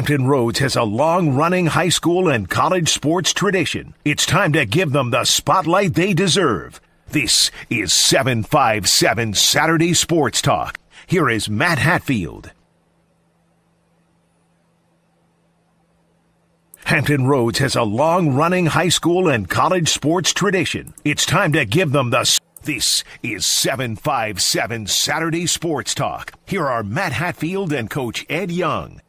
Hampton Roads has a long-running high school and college sports tradition. It's time to give them the spotlight they deserve. This is 757 Saturday Sports Talk. Here is Matt Hatfield. Hampton Roads has a long-running high school and college sports tradition. It's time to give them the... This is 757 Saturday Sports Talk. Here are Matt Hatfield and Coach Ed Young.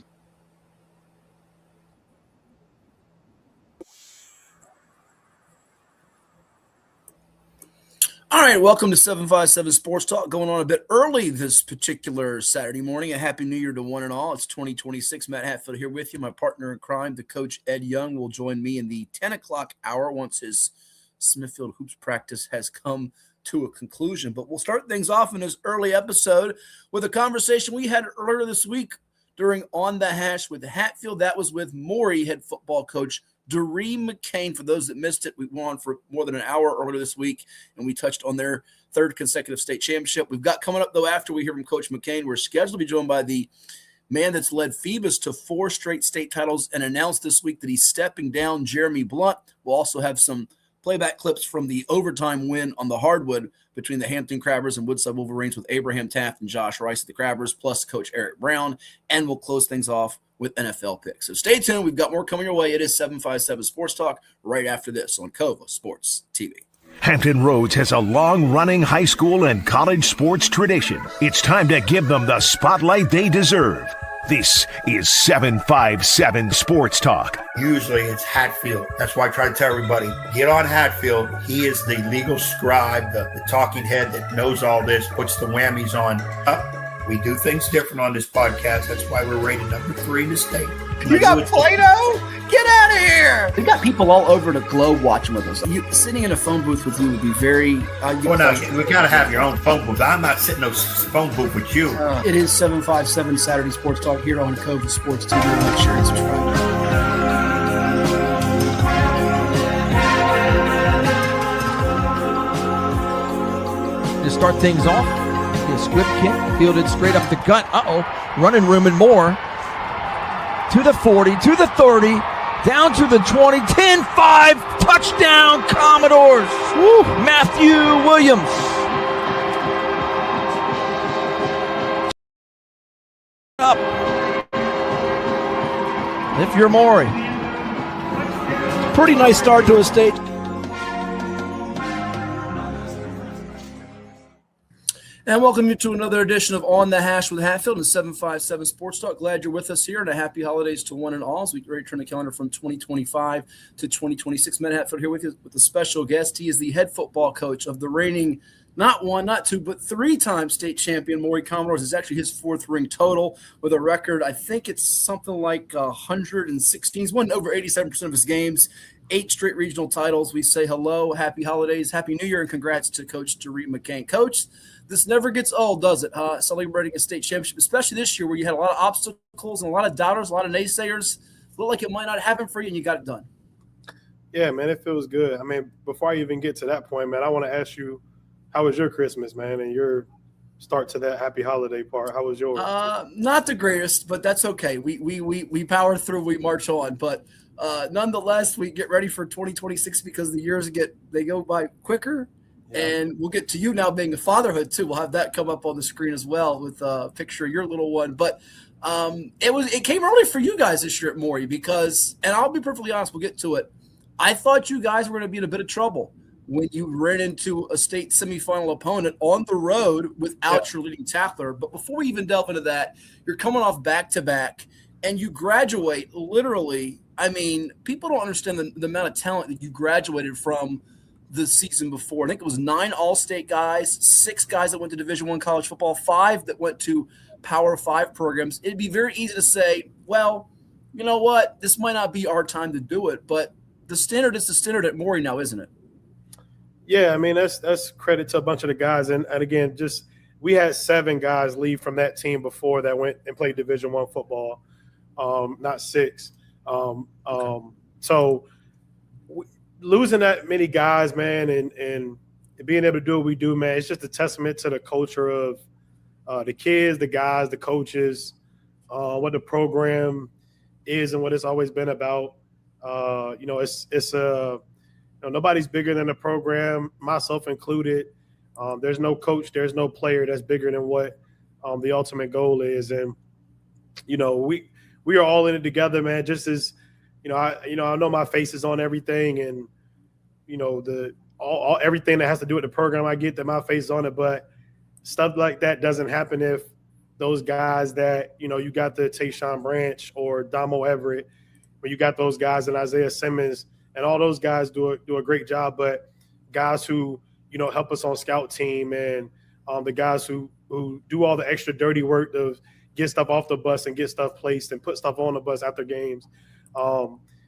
All right, welcome to 757 Sports Talk. Going on a bit early this particular Saturday morning. A happy new year to one and all. It's 2026. Matt Hatfield here with you. My partner in crime, the coach Ed Young, will join me in the 10 o'clock hour once his Smithfield hoops practice has come to a conclusion. But we'll start things off in this early episode with a conversation we had earlier this week during On the Hash with Hatfield. That was with Maury head football coach Dyrri McCain. For those that missed it, we went on for more than an hour earlier this week, and we touched on their third consecutive state championship. We've got coming up, though, after we hear from Coach McCain, we're scheduled to be joined by the man that's led Phoebus to 4 straight state titles and announced this week that he's stepping down, Jeremy Blunt. We'll also have some playback clips from the overtime win on the hardwood between the Hampton Crabbers and Woodside Wolverines with Abraham Taft and Josh Rice at the Crabbers, plus Coach Eric Brown. And we'll close things off with NFL picks. So stay tuned. We've got more coming your way. It is 757 Sports Talk right after this on Cova Sports TV. Hampton Roads has a long-running high school and college sports tradition. It's time to give them the spotlight they deserve. This is 757 Sports Talk. Usually it's Hatfield. That's why I try to tell everybody, get on Hatfield. He is the legal scribe, the talking head that knows all this, puts the whammies on. We do things different on this podcast. That's why we're rated number 3 in the state. You got Play-Doh? Get out of here! We got people all over the globe watching with us. Sitting in a phone booth with you would be very... we got to have your own phone booth. I'm not sitting in a phone booth with you. It is 757 Saturday Sports Talk here on Cova Sports TV. Make sure and subscribe. To start things off, the swift kick, fielded straight up the gut. Running room and more. To the 40, to the 30, down to the 20, 10-5, touchdown Commodores. Woo. Matthew Williams. Up. If you're Maury. Pretty nice start to a state. And welcome you to another edition of On the Hash with Hatfield and 757 Sports Talk. Glad you're with us here, and a happy holidays to one and all as we turn the calendar from 2025 to 2026. Matt Hatfield here with you with a special guest. He is the head football coach of the reigning, not 1, not 2, but 3-time state champion Maury Commodores. It's actually his 4th ring total with a record. I think it's something like 116. He's won over 87% of his games. 8 straight regional titles. We say hello, happy holidays, happy new year, and congrats to Coach Dyrri McCain. Coach, this never gets old, does it? Celebrating a state championship, especially this year where you had a lot of obstacles and a lot of doubters, a lot of naysayers. Looked like it might not happen for you, and you got it done. Yeah, man, it feels good. I mean, before I even get to that point, man, I want to ask you, how was your Christmas, man, and your start to that happy holiday part? How was yours? Not the greatest, but that's okay. We power through, we march on, but nonetheless, we get ready for 2026 because the years they go by quicker. And we'll get to you now being a fatherhood too. We'll have that come up on the screen as well with a picture of your little one. But it came early for you guys this year at Maury because, and I'll be perfectly honest, we'll get to it. I thought you guys were going to be in a bit of trouble when you ran into a state semifinal opponent on the road without your leading tackler. But before we even delve into that, you're coming off back-to-back, and you graduate literally. I mean, people don't understand the amount of talent that you graduated from the season before. I think it was 9 all-state guys, 6 guys that went to Division I college football, 5 that went to Power 5 programs. It'd be very easy to say, well, you know what, this might not be our time to do it, but the standard is the standard at Maury now, isn't it? Yeah, I mean, that's credit to a bunch of the guys. And again, just we had 7 guys leave from that team before that went and played Division I football, not 6. So losing that many guys, man, and being able to do what we do, man, it's just a testament to the culture of the kids, the guys, the coaches, what the program is and what it's always been about. Nobody's bigger than the program, myself included. There's no coach, there's no player that's bigger than what the ultimate goal is. And, we are all in it together, man. Just as, I know my face is on everything, and, everything that has to do with the program, I get that my face is on it, but stuff like that doesn't happen if those guys that, you got the Tayshawn Branch or Damo Everett, when you got those guys and Isaiah Simmons, and all those guys do a great job, but guys who, help us on scout team, and the guys who do all the extra dirty work of get stuff off the bus and get stuff placed and put stuff on the bus after games.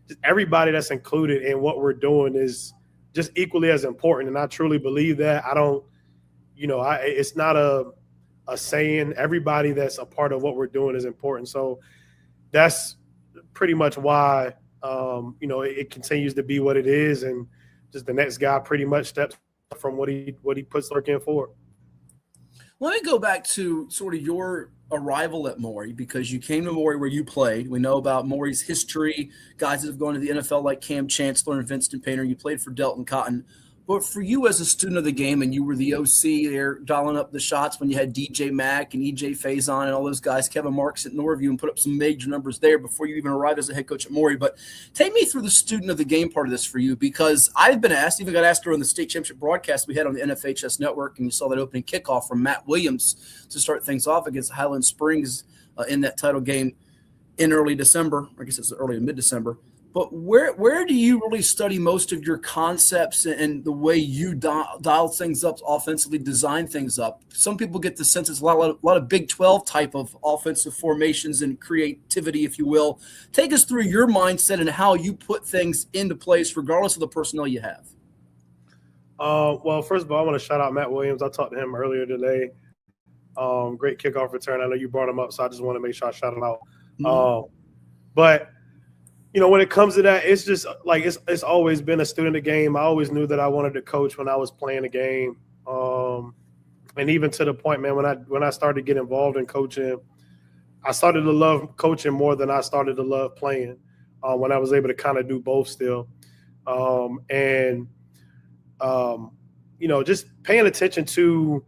Just everybody that's included in what we're doing is just equally as important. And I truly believe that. I don't, it's not a saying. Everybody that's a part of what we're doing is important. So that's pretty much why, it continues to be what it is. And just the next guy pretty much steps from what he puts work in for. Let me go back to sort of your arrival at Maury, because you came to Maury where you played. We know about Maury's history, guys that have gone to the NFL like Cam Chancellor and Vincent Painter. You played for Delton Cotton. But for you as a student of the game, and you were the OC there dialing up the shots when you had DJ Mack and EJ Faison and all those guys, Kevin Marks at Norview, and put up some major numbers there before you even arrived as a head coach at Maury. But take me through the student of the game part of this for you, because I've been asked, even got asked during the state championship broadcast we had on the NFHS network, and you saw that opening kickoff from Matt Williams to start things off against Highland Springs in that title game in early December. I guess it's early to mid-December. But where do you really study most of your concepts and the way you dial things up offensively, design things up? Some people get the sense it's a lot of Big 12 type of offensive formations and creativity, if you will. Take us through your mindset and how you put things into place regardless of the personnel you have. Well, first of all, I want to shout out Matt Williams. I talked to him earlier today. Great kickoff return. I know you brought him up, so I just want to make sure I shout him out. Mm-hmm. But when it comes to that, it's just like it's always been a student of the game. I always knew that I wanted to coach when I was playing the game, and even to the point, man, when I started to get involved in coaching, I started to love coaching more than I started to love playing. When I was able to kind of do both still, just paying attention to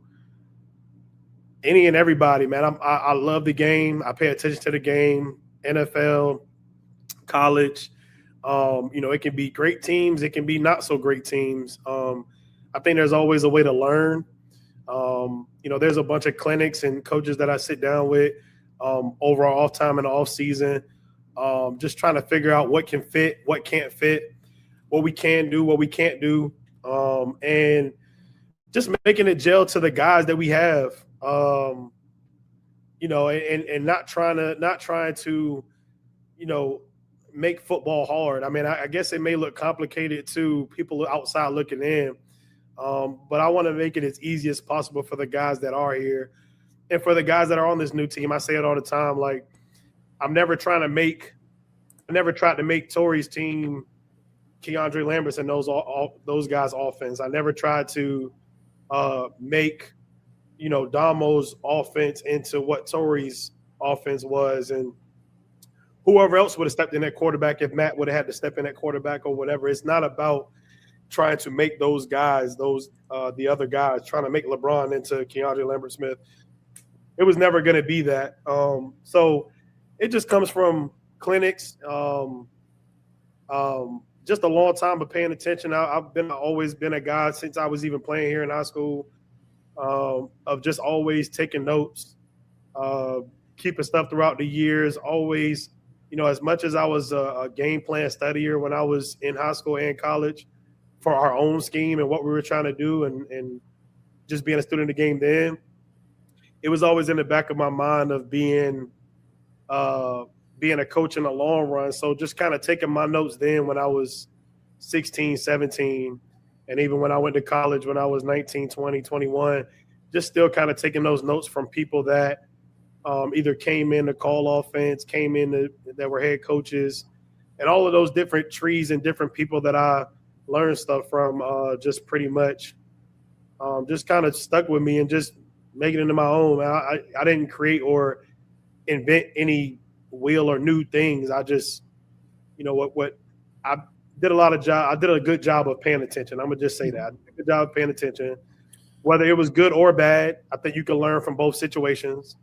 any and everybody, man. I love the game. I pay attention to the game. NFL. College, it can be great teams, it can be not so great teams. I think there's always a way to learn. There's a bunch of clinics and coaches that I sit down with over our off time and off season, just trying to figure out what can fit, what can't fit, what we can do, what we can't do, and just making it gel to the guys that we have, and not trying to make football hard. I mean, I guess it may look complicated to people outside looking in, but I want to make it as easy as possible for the guys that are here and for the guys that are on this new team. I say it all the time. Like, I never tried to make Torrey's team Keandre Lamberts and those guys' offense. I never tried to make, Damo's offense into what Torrey's offense was, and whoever else would have stepped in at quarterback if Matt would have had to step in at quarterback or whatever. It's not about trying to make those guys, the other guys, trying to make LeBron into Keandre Lambert-Smith. It was never going to be that. So it just comes from clinics, just a long time of paying attention. I've always been a guy since I was even playing here in high school, of just always taking notes, keeping stuff throughout the years, always – as much as I was a game plan studier when I was in high school and college for our own scheme and what we were trying to do, and just being a student of the game then, it was always in the back of my mind of being a coach in the long run. So just kind of taking my notes then when I was 16, 17, and even when I went to college when I was 19, 20, 21, just still kind of taking those notes from people that either came in to call offense, that were head coaches, and all of those different trees and different people that I learned stuff from, just pretty much just kind of stuck with me and just make it into my own. I didn't create or invent any will or new things. I just, what I did I did a good job of paying attention. I'm gonna just say that. I did a good job of paying attention. Whether it was good or bad, I think you can learn from both situations.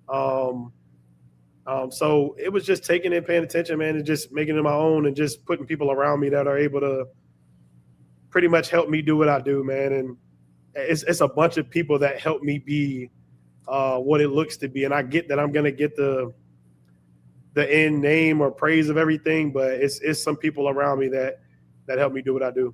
So it was just taking it, paying attention, man, and just making it my own and just putting people around me that are able to pretty much help me do what I do, man. And it's a bunch of people that help me be what it looks to be. And I get that I'm going to get the end name or praise of everything, but it's some people around me that help me do what I do.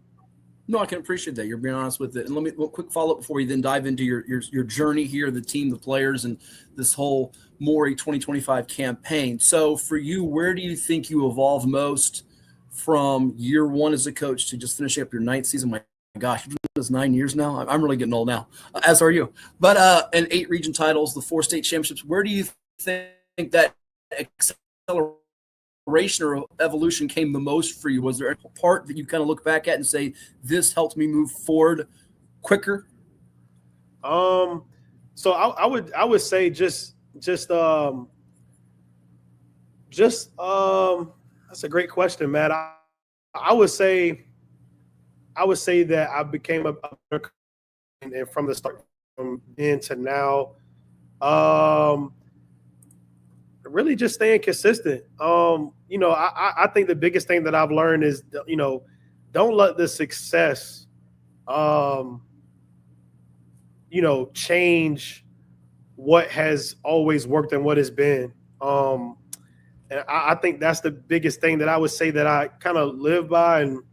No, I can appreciate that. You're being honest with it. And let me quick follow up before you then dive into your journey here, the team, the players, and this whole Maury 2025 campaign. So for you, where do you think you evolved most from year one as a coach to just finishing up your 9th season? My gosh, you've been doing this 9 years now. I'm really getting old now, as are you. But and 8 region titles, the 4 state championships. Where do you think that acceleration or evolution came the most for you? Was there a part that you kind of look back at and say, this helped me move forward quicker? So I would say just that's a great question, Matt. I would say that I became and from the start, from then to now, really just staying consistent. I think the biggest thing that I've learned is, don't let the success, change what has always worked and what has been. And I think that's the biggest thing that I would say that I kind of live by. And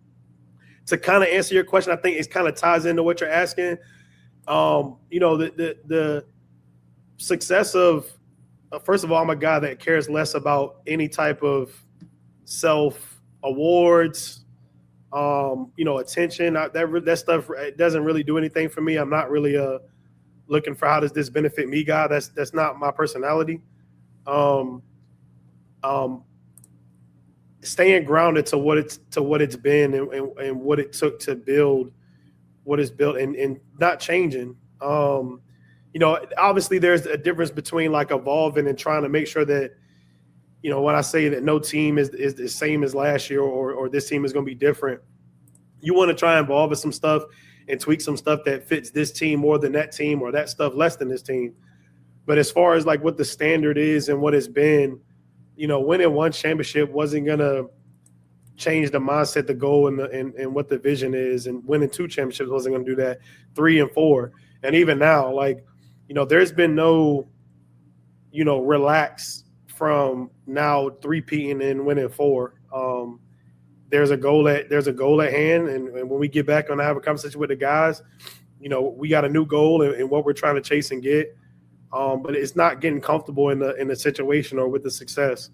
to kind of answer your question, I think it kind of ties into what you're asking. The success of, first of all, I'm a guy that cares less about any type of self awards, attention. That stuff, it doesn't really do anything for me. I'm not really looking for how does this benefit me guy. That's not my personality. Staying grounded to what it's been and what it took to build what is built and not changing. Obviously there's a difference between like evolving and trying to make sure that, when I say that no team is the same as last year or this team is going to be different, you want to try and evolve with some stuff and tweak some stuff that fits this team more than that team or that stuff less than this team. But as far as like what the standard is and what it's been, winning one championship wasn't going to change the mindset, the goal, and what the vision is. And winning 2 championships wasn't going to do that, 3 and 4. And even now, there's been no, relax from now 3-peating and winning 4. There's a goal at hand. And when we get back and have a conversation with the guys, we got a new goal and what we're trying to chase and get. But it's not getting comfortable in the situation or with the success.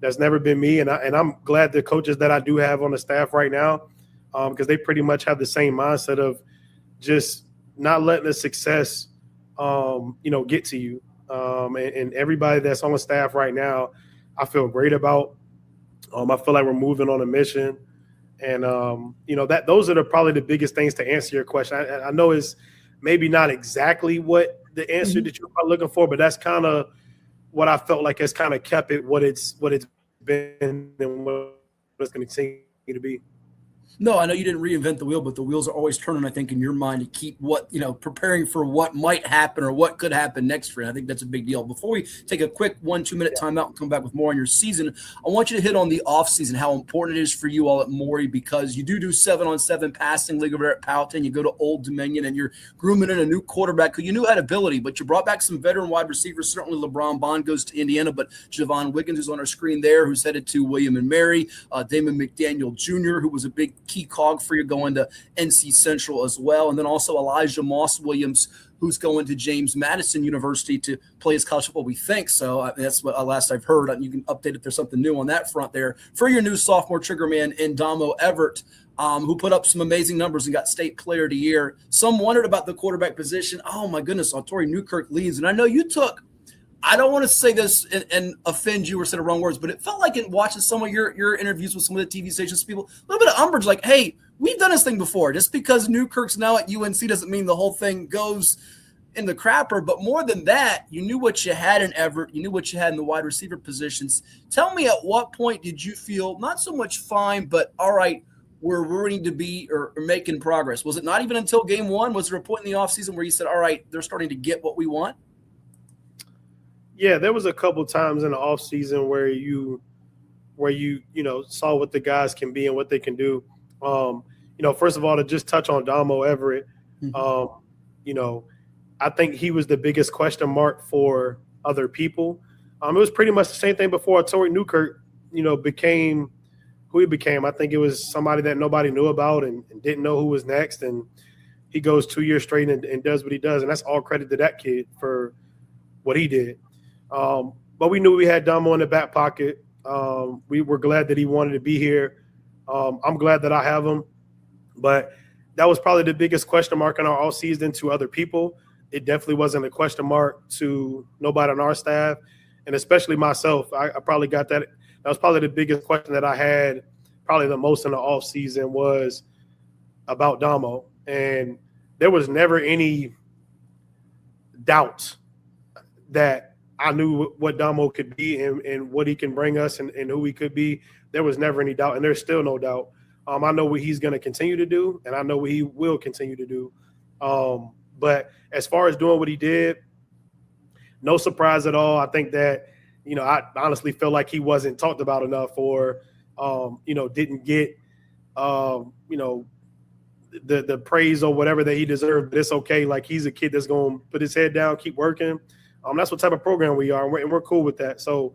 That's never been me. And I'm glad the coaches that I do have on the staff right now, because they pretty much have the same mindset of just not letting the success, get to you. And everybody that's on the staff right now, I feel great about. I feel like we're moving on a mission. And, those are probably the biggest things to answer your question. I know it's maybe not exactly what the answer that you're probably looking for, but that's kind of what I felt like has kind of kept it what it's been and what it's going to continue to be. No, I know you didn't reinvent the wheel, but the wheels are always turning, I think, in your mind to keep preparing for what might happen or what could happen next year. I think that's a big deal. Before we take a quick 1-2 minute timeout and come back with more on your season, I want you to hit on the offseason, how important it is for you all at Maury, because you do 7-on-7 passing league over there at Powhatan. You go to Old Dominion and you're grooming in a new quarterback who you knew had ability, but you brought back some veteran wide receivers. Certainly LeBron Bond goes to Indiana, but Javon Wiggins, who's on our screen there, who's headed to William and Mary, Damon McDaniel Jr., who was a big key cog for you going to NC Central as well. And then also Elijah Moss Williams, who's going to James Madison University to play his college football, we think. So that's what last I've heard. You can update if there's something new on that front there. For your new sophomore triggerman, Indamo Everett, who put up some amazing numbers and got state player of the year. Some wondered about the quarterback position. Oh, my goodness, Torrey Newkirk leads. And I know you took – I don't want to say this and offend you or say the wrong words, but it felt like in watching some of your interviews with some of the TV stations, people, a little bit of umbrage, like, hey, we've done this thing before. Just because Newkirk's now at UNC doesn't mean the whole thing goes in the crapper, but more than that, you knew what you had in Everett. You knew what you had in the wide receiver positions. Tell me, at what point did you feel not so much fine, but all right, we're ready to be or making progress? Was it not even until game one? Was there a point in the offseason where you said, all right, they're starting to get what we want? Yeah, there was a couple times in the offseason where you saw what the guys can be and what they can do. First of all, to just touch on Damo Everett, I think he was the biggest question mark for other people. It was pretty much the same thing before Torrey Newkirk, became who he became. I think it was somebody that nobody knew about and didn't know who was next. And he goes 2 years straight and does what he does. And that's all credit to that kid for what he did. But we knew we had Damo in the back pocket. We were glad that he wanted to be here. I'm glad that I have him. But that was probably the biggest question mark in our all season to other people. It definitely wasn't a question mark to nobody on our staff, and especially myself. I probably got that. That was probably the biggest question that I had probably the most in the off season was about Damo. And there was never any doubt that I knew what Damo could be and what he can bring us and who he could be. There was never any doubt, and there's still no doubt. I know what he's going to continue to do, and I know what he will continue to do. But as far as doing what he did, no surprise at all. I think that, I honestly feel like he wasn't talked about enough or, didn't get, the praise or whatever that he deserved. But it's okay. Like, he's a kid that's going to put his head down, keep working. That's what type of program we are, and we're cool with that. So,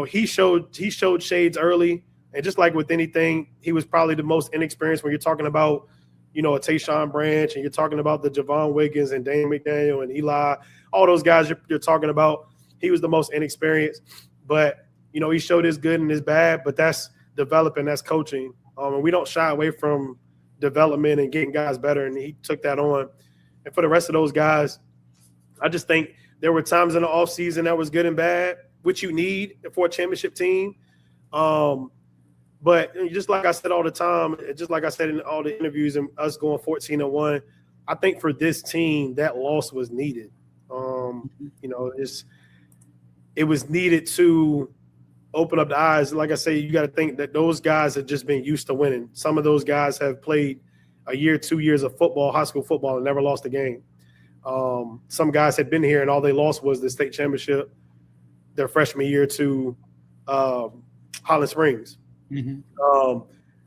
he showed shades early. And just like with anything, he was probably the most inexperienced when you're talking about, a Tayshaun Branch, and you're talking about the Javon Wiggins and Dane McDaniel and Eli, all those guys you're talking about. He was the most inexperienced. But, he showed his good and his bad, but that's developing, that's coaching. And we don't shy away from development and getting guys better, and he took that on. And for the rest of those guys, I just think there were times in the offseason that was good and bad, which you need for a championship team. But just like I said all the time, just like I said in all the interviews and us going 14-1, I think for this team, that loss was needed. It was needed to open up the eyes. Like I say, you got to think that those guys have just been used to winning. Some of those guys have played a year, 2 years of football, high school football, and never lost a game. Some guys had been here, and all they lost was the state championship their freshman year to Holland Springs. Mm-hmm.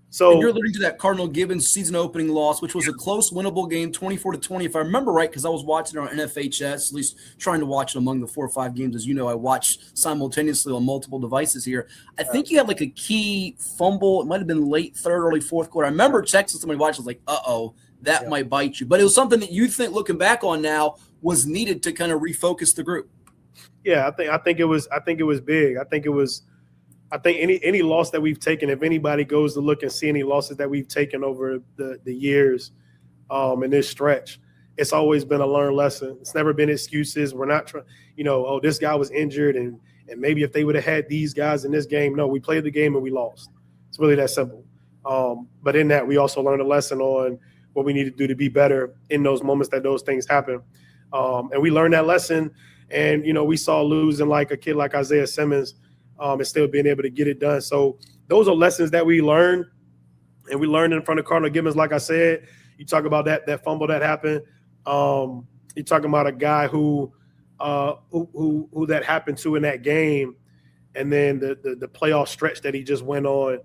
So and you're alluding to that Cardinal Gibbons season opening loss, which was a close, winnable game, 24-20, if I remember right, because I was watching it on NFHS, at least trying to watch it among the 4 or 5 games. As you know, I watch simultaneously on multiple devices here. I think you had like a key fumble. It might have been late third, early fourth quarter. I remember texting somebody watching, I was like, that might bite you. But it was something that you think, looking back on now, was needed to kind of refocus the group. Yeah, I think it was big. I think any loss that we've taken, if anybody goes to look and see any losses that we've taken over the years in this stretch, it's always been a learned lesson. It's never been excuses. We're not trying, this guy was injured and maybe if they would have had these guys in this game. No, we played the game and we lost. It's really that simple. But in that, we also learned a lesson on what we need to do to be better in those moments that those things happen. And we learned that lesson. And, we saw losing like a kid like Isaiah Simmons and still being able to get it done. So those are lessons that we learned, and we learned in front of Cardinal Gibbons. Like I said, you talk about that fumble that happened. You're talking about a guy who that happened to in that game, and then the playoff stretch that he just went on.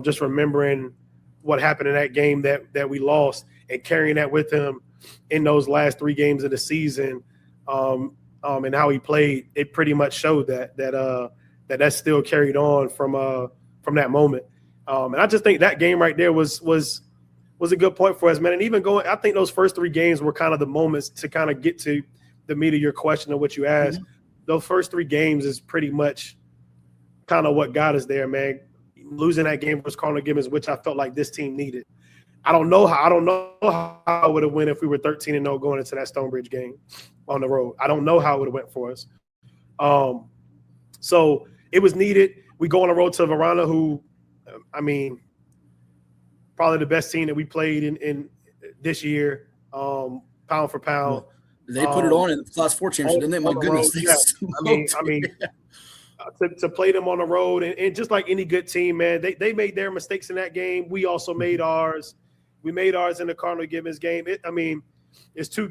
Just remembering what happened in that game that we lost and carrying that with him in those last 3 games of the season, and how he played, it pretty much showed that still carried on from that moment. And I just think that game right there was a good point for us, man. And even I think those first 3 games were kind of the moments to kind of get to the meat of your question of what you asked. Mm-hmm. Those first 3 games is pretty much kind of what got us there, man. Losing that game was Cardinal Gibbons, which I felt like this team needed. I don't know how I would have went if we were 13-0 going into that Stonebridge game on the road. I don't know how it would have went for us. So it was needed. We go on the road to Verona, who, probably the best team that we played in this year, pound for pound. They put it on in the Class 4 championship, didn't they? My goodness. I mean, to play them on the road and just like any good team, man, they made their mistakes in that game. We also made ours. We made ours in the Cardinal Gibbons game. It's two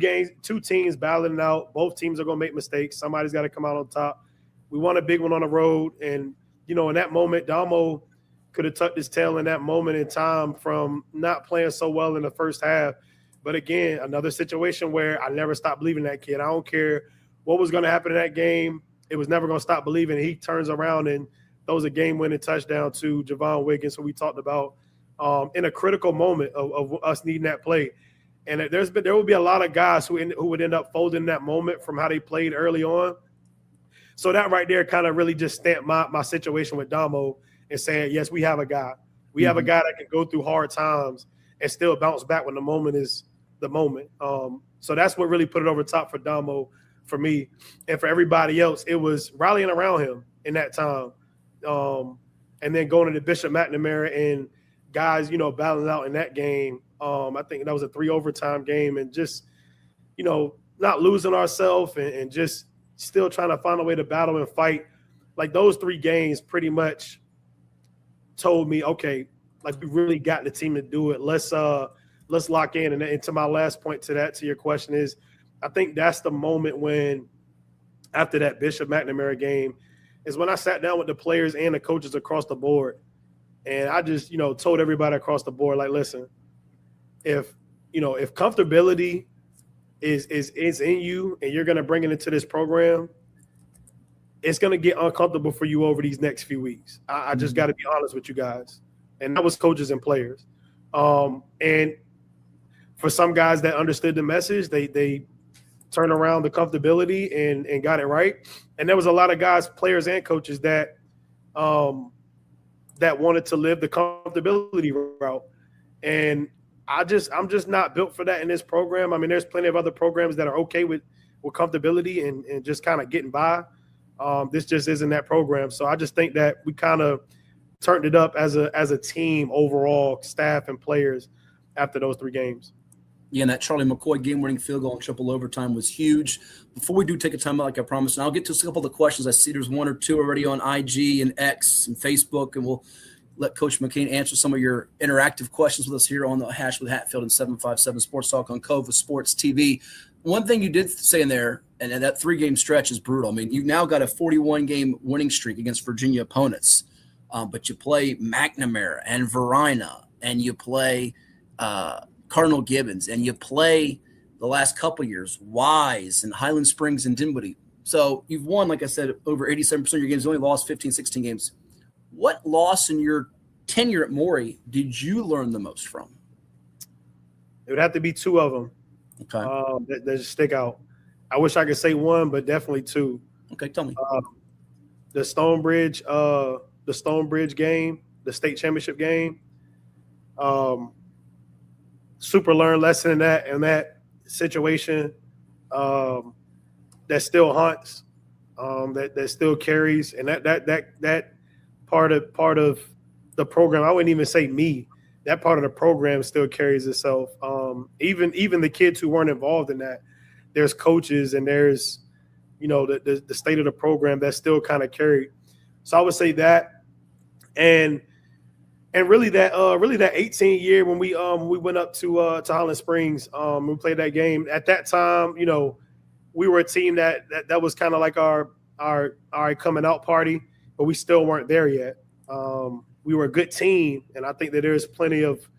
teams battling it out. Both teams are going to make mistakes. Somebody's got to come out on top. We won a big one on the road. And, in that moment, Damo could have tucked his tail in that moment in time from not playing so well in the first half. But, again, another situation where I never stopped believing that kid. I don't care what was going to happen in that game. It was never going to stop believing. He turns around and throws a game-winning touchdown to Javon Wiggins, who we talked about in a critical moment of us needing that play. And there will be a lot of guys who would end up folding in that moment from how they played early on. So that right there kind of really just stamped my situation with Damo and saying, yes, we have a guy. We have a guy that can go through hard times and still bounce back when the moment is the moment. So that's what really put it over the top for Damo for me. And for everybody else, it was rallying around him in that time. And then going to Bishop McNamara and guys, battling out in that game. I think that was a 3 overtime game and just, not losing ourselves and just still trying to find a way to battle and fight. Like those 3 games pretty much told me, okay, like we really got the team to do it. Let's lock in. And to my last point to your question is, I think that's the moment when after that Bishop McNamara game is when I sat down with the players and the coaches across the board. And I just, told everybody across the board, like, listen, if comfortability is in you and you're going to bring it into this program, it's going to get uncomfortable for you over these next few weeks. I just got to be honest with you guys. And that was coaches and players. And for some guys that understood the message, they turned around the comfortability and got it right. And there was a lot of guys, players and coaches that wanted to live the comfortability route. And I'm just not built for that in this program. I mean, there's plenty of other programs that are okay with comfortability and just kind of getting by. This just isn't that program. So I just think that we kind of turned it up as a team overall, staff and players, after those 3 games. Yeah, and that Charlie McCoy game-winning field goal in triple overtime was huge. Before we do take a time out, like I promised, and I'll get to a couple of the questions. I see there's 1 or 2 already on IG and X and Facebook, and we'll let Coach McCain answer some of your interactive questions with us here on the Hash with Hatfield and 757 Sports Talk on Cova Sports TV. One thing you did say in there, and that 3-game stretch is brutal. I mean, you've now got a 41-game winning streak against Virginia opponents, but you play McNamara and Verina, and you play Cardinal Gibbons, and you play the last couple years, Wise and Highland Springs and Dinwiddie. So you've won, like I said, over 87% of your games. You only lost 15, 16 games. What loss in your tenure at Maury did you learn the most from? It would have to be 2 of them. Okay. That just stick out. I wish I could say 1, but definitely 2. Okay, tell me. The Stonebridge game, the state championship game. Super learned lesson in that situation that still haunts, that still carries, and that part of the program. I wouldn't even say me. That part of the program still carries itself. Even the kids who weren't involved in that, there's coaches and there's the state of the program that still kind of carried. So I would say that, and really that 18 year when we went up to Highland Springs, we played that game. At that time, we were a team that was kind of like our coming out party, but we still weren't there yet. We were a good team, and I think that there's plenty of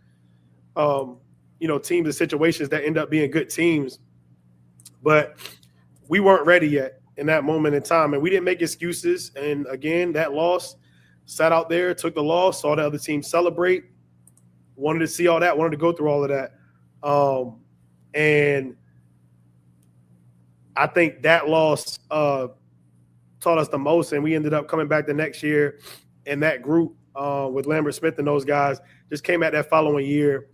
teams and situations that end up being good teams, but we weren't ready yet in that moment in time, and we didn't make excuses. And again, that loss. Sat out there, took the loss, saw the other team celebrate, wanted to see all that, wanted to go through all of that. And I think that loss taught us the most, and we ended up coming back the next year, and that group with Lambert Smith and those guys just came at that following year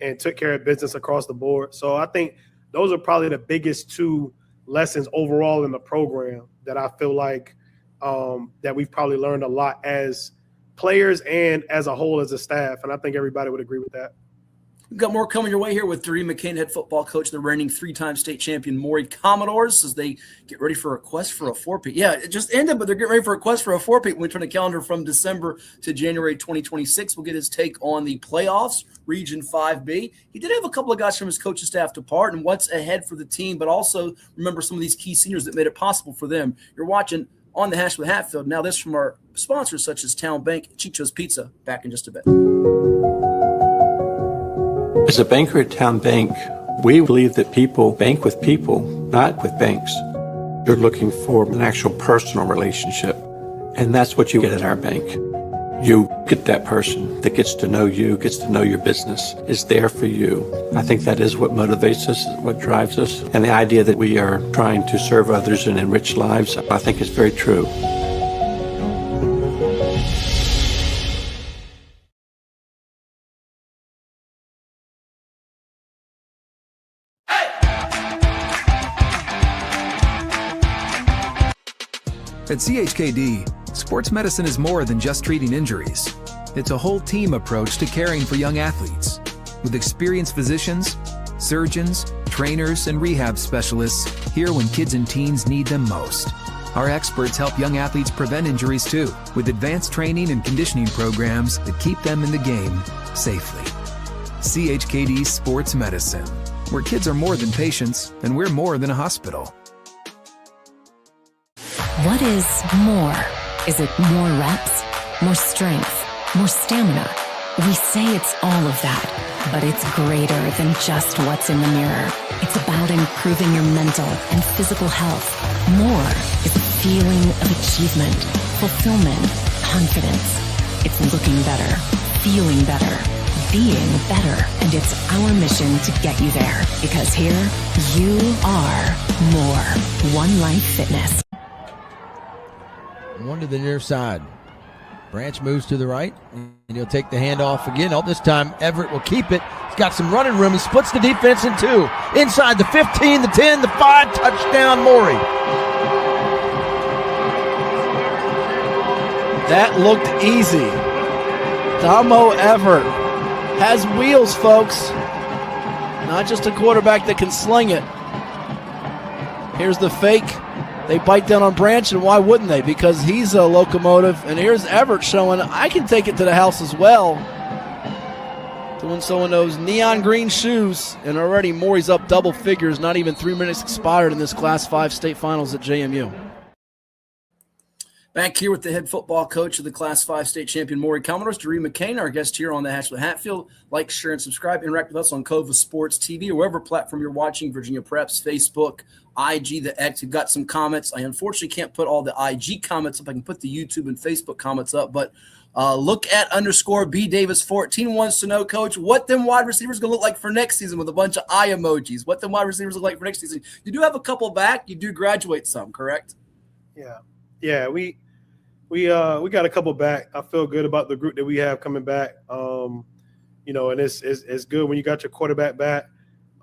and took care of business across the board. So I think those are probably the biggest 2 lessons overall in the program that I feel like that we've probably learned a lot as players and as a whole as a staff, and I think everybody would agree with that. We've got more coming your way here with Dyrri McCain, head football coach, the reigning 3-time state champion Maury Commodores, as they get ready for a quest for a four-peat. Yeah, it just ended, but they're getting ready for a quest for a four-peat when we turn the calendar from December to January 2026. We'll get his take on the playoffs, Region 5B. He did have a couple of guys from his coaching staff depart and what's ahead for the team, but also remember some of these key seniors that made it possible for them. You're watching On the Hash with Hatfield. Now this from our sponsors such as Town Bank, Chicho's Pizza. Back in just a bit. As a banker at Town Bank, we believe that people bank with people, not with banks. You're looking for an actual personal relationship, and that's what you get at our bank. You get that person that gets to know you, gets to know your business, is there for you. I think that is what motivates us, what drives us, and the idea that we are trying to serve others and enrich lives, I think is very true. At CHKD, sports medicine is more than just treating injuries. It's a whole team approach to caring for young athletes. With experienced physicians, surgeons, trainers, and rehab specialists here when kids and teens need them most. Our experts help young athletes prevent injuries too, with advanced training and conditioning programs that keep them in the game safely. CHKD Sports Medicine, where kids are more than patients and we're more than a hospital. What is more? Is it more reps, more strength, more stamina? We say it's all of that, but it's greater than just what's in the mirror. It's about improving your mental and physical health. More is a feeling of achievement, fulfillment, confidence. It's looking better, feeling better, being better, and it's our mission to get you there, because here you are more. One Life Fitness. One to the near side. Branch moves to the right, and he'll take the handoff again. Oh, this time Everett will keep it. He's got some running room. He splits the defense in two. Inside the 15, the 10, the 5, touchdown Maury. That looked easy. Damo Everett has wheels, folks. Not just a quarterback that can sling it. Here's the fake. They bite down on Branch, and why wouldn't they? Because he's a locomotive. And here's Everett showing, I can take it to the house as well. Doing so in those neon green shoes. And already Maury's up double figures. Not even 3 minutes expired in this Class 5 state finals at JMU. Back here with the head football coach of the Class 5 state champion Maury Commodores, Dyrri McCain, our guest here on the Hash with Hatfield. Like, share, and subscribe. Interact with us on Cova Sports TV or wherever platform you're watching, Virginia Preps, Facebook, IG, the X. We've got some comments. I unfortunately can't put all the IG comments up. I can put the YouTube and Facebook comments up, but look at _B Davis 14 wants to know, Coach, what them wide receivers going to look like for next season with a bunch of eye emojis. What them wide receivers look like for next season. You do have a couple back. You do graduate some, correct? Yeah. We got a couple back. I feel good about the group that we have coming back. And it's good when you got your quarterback back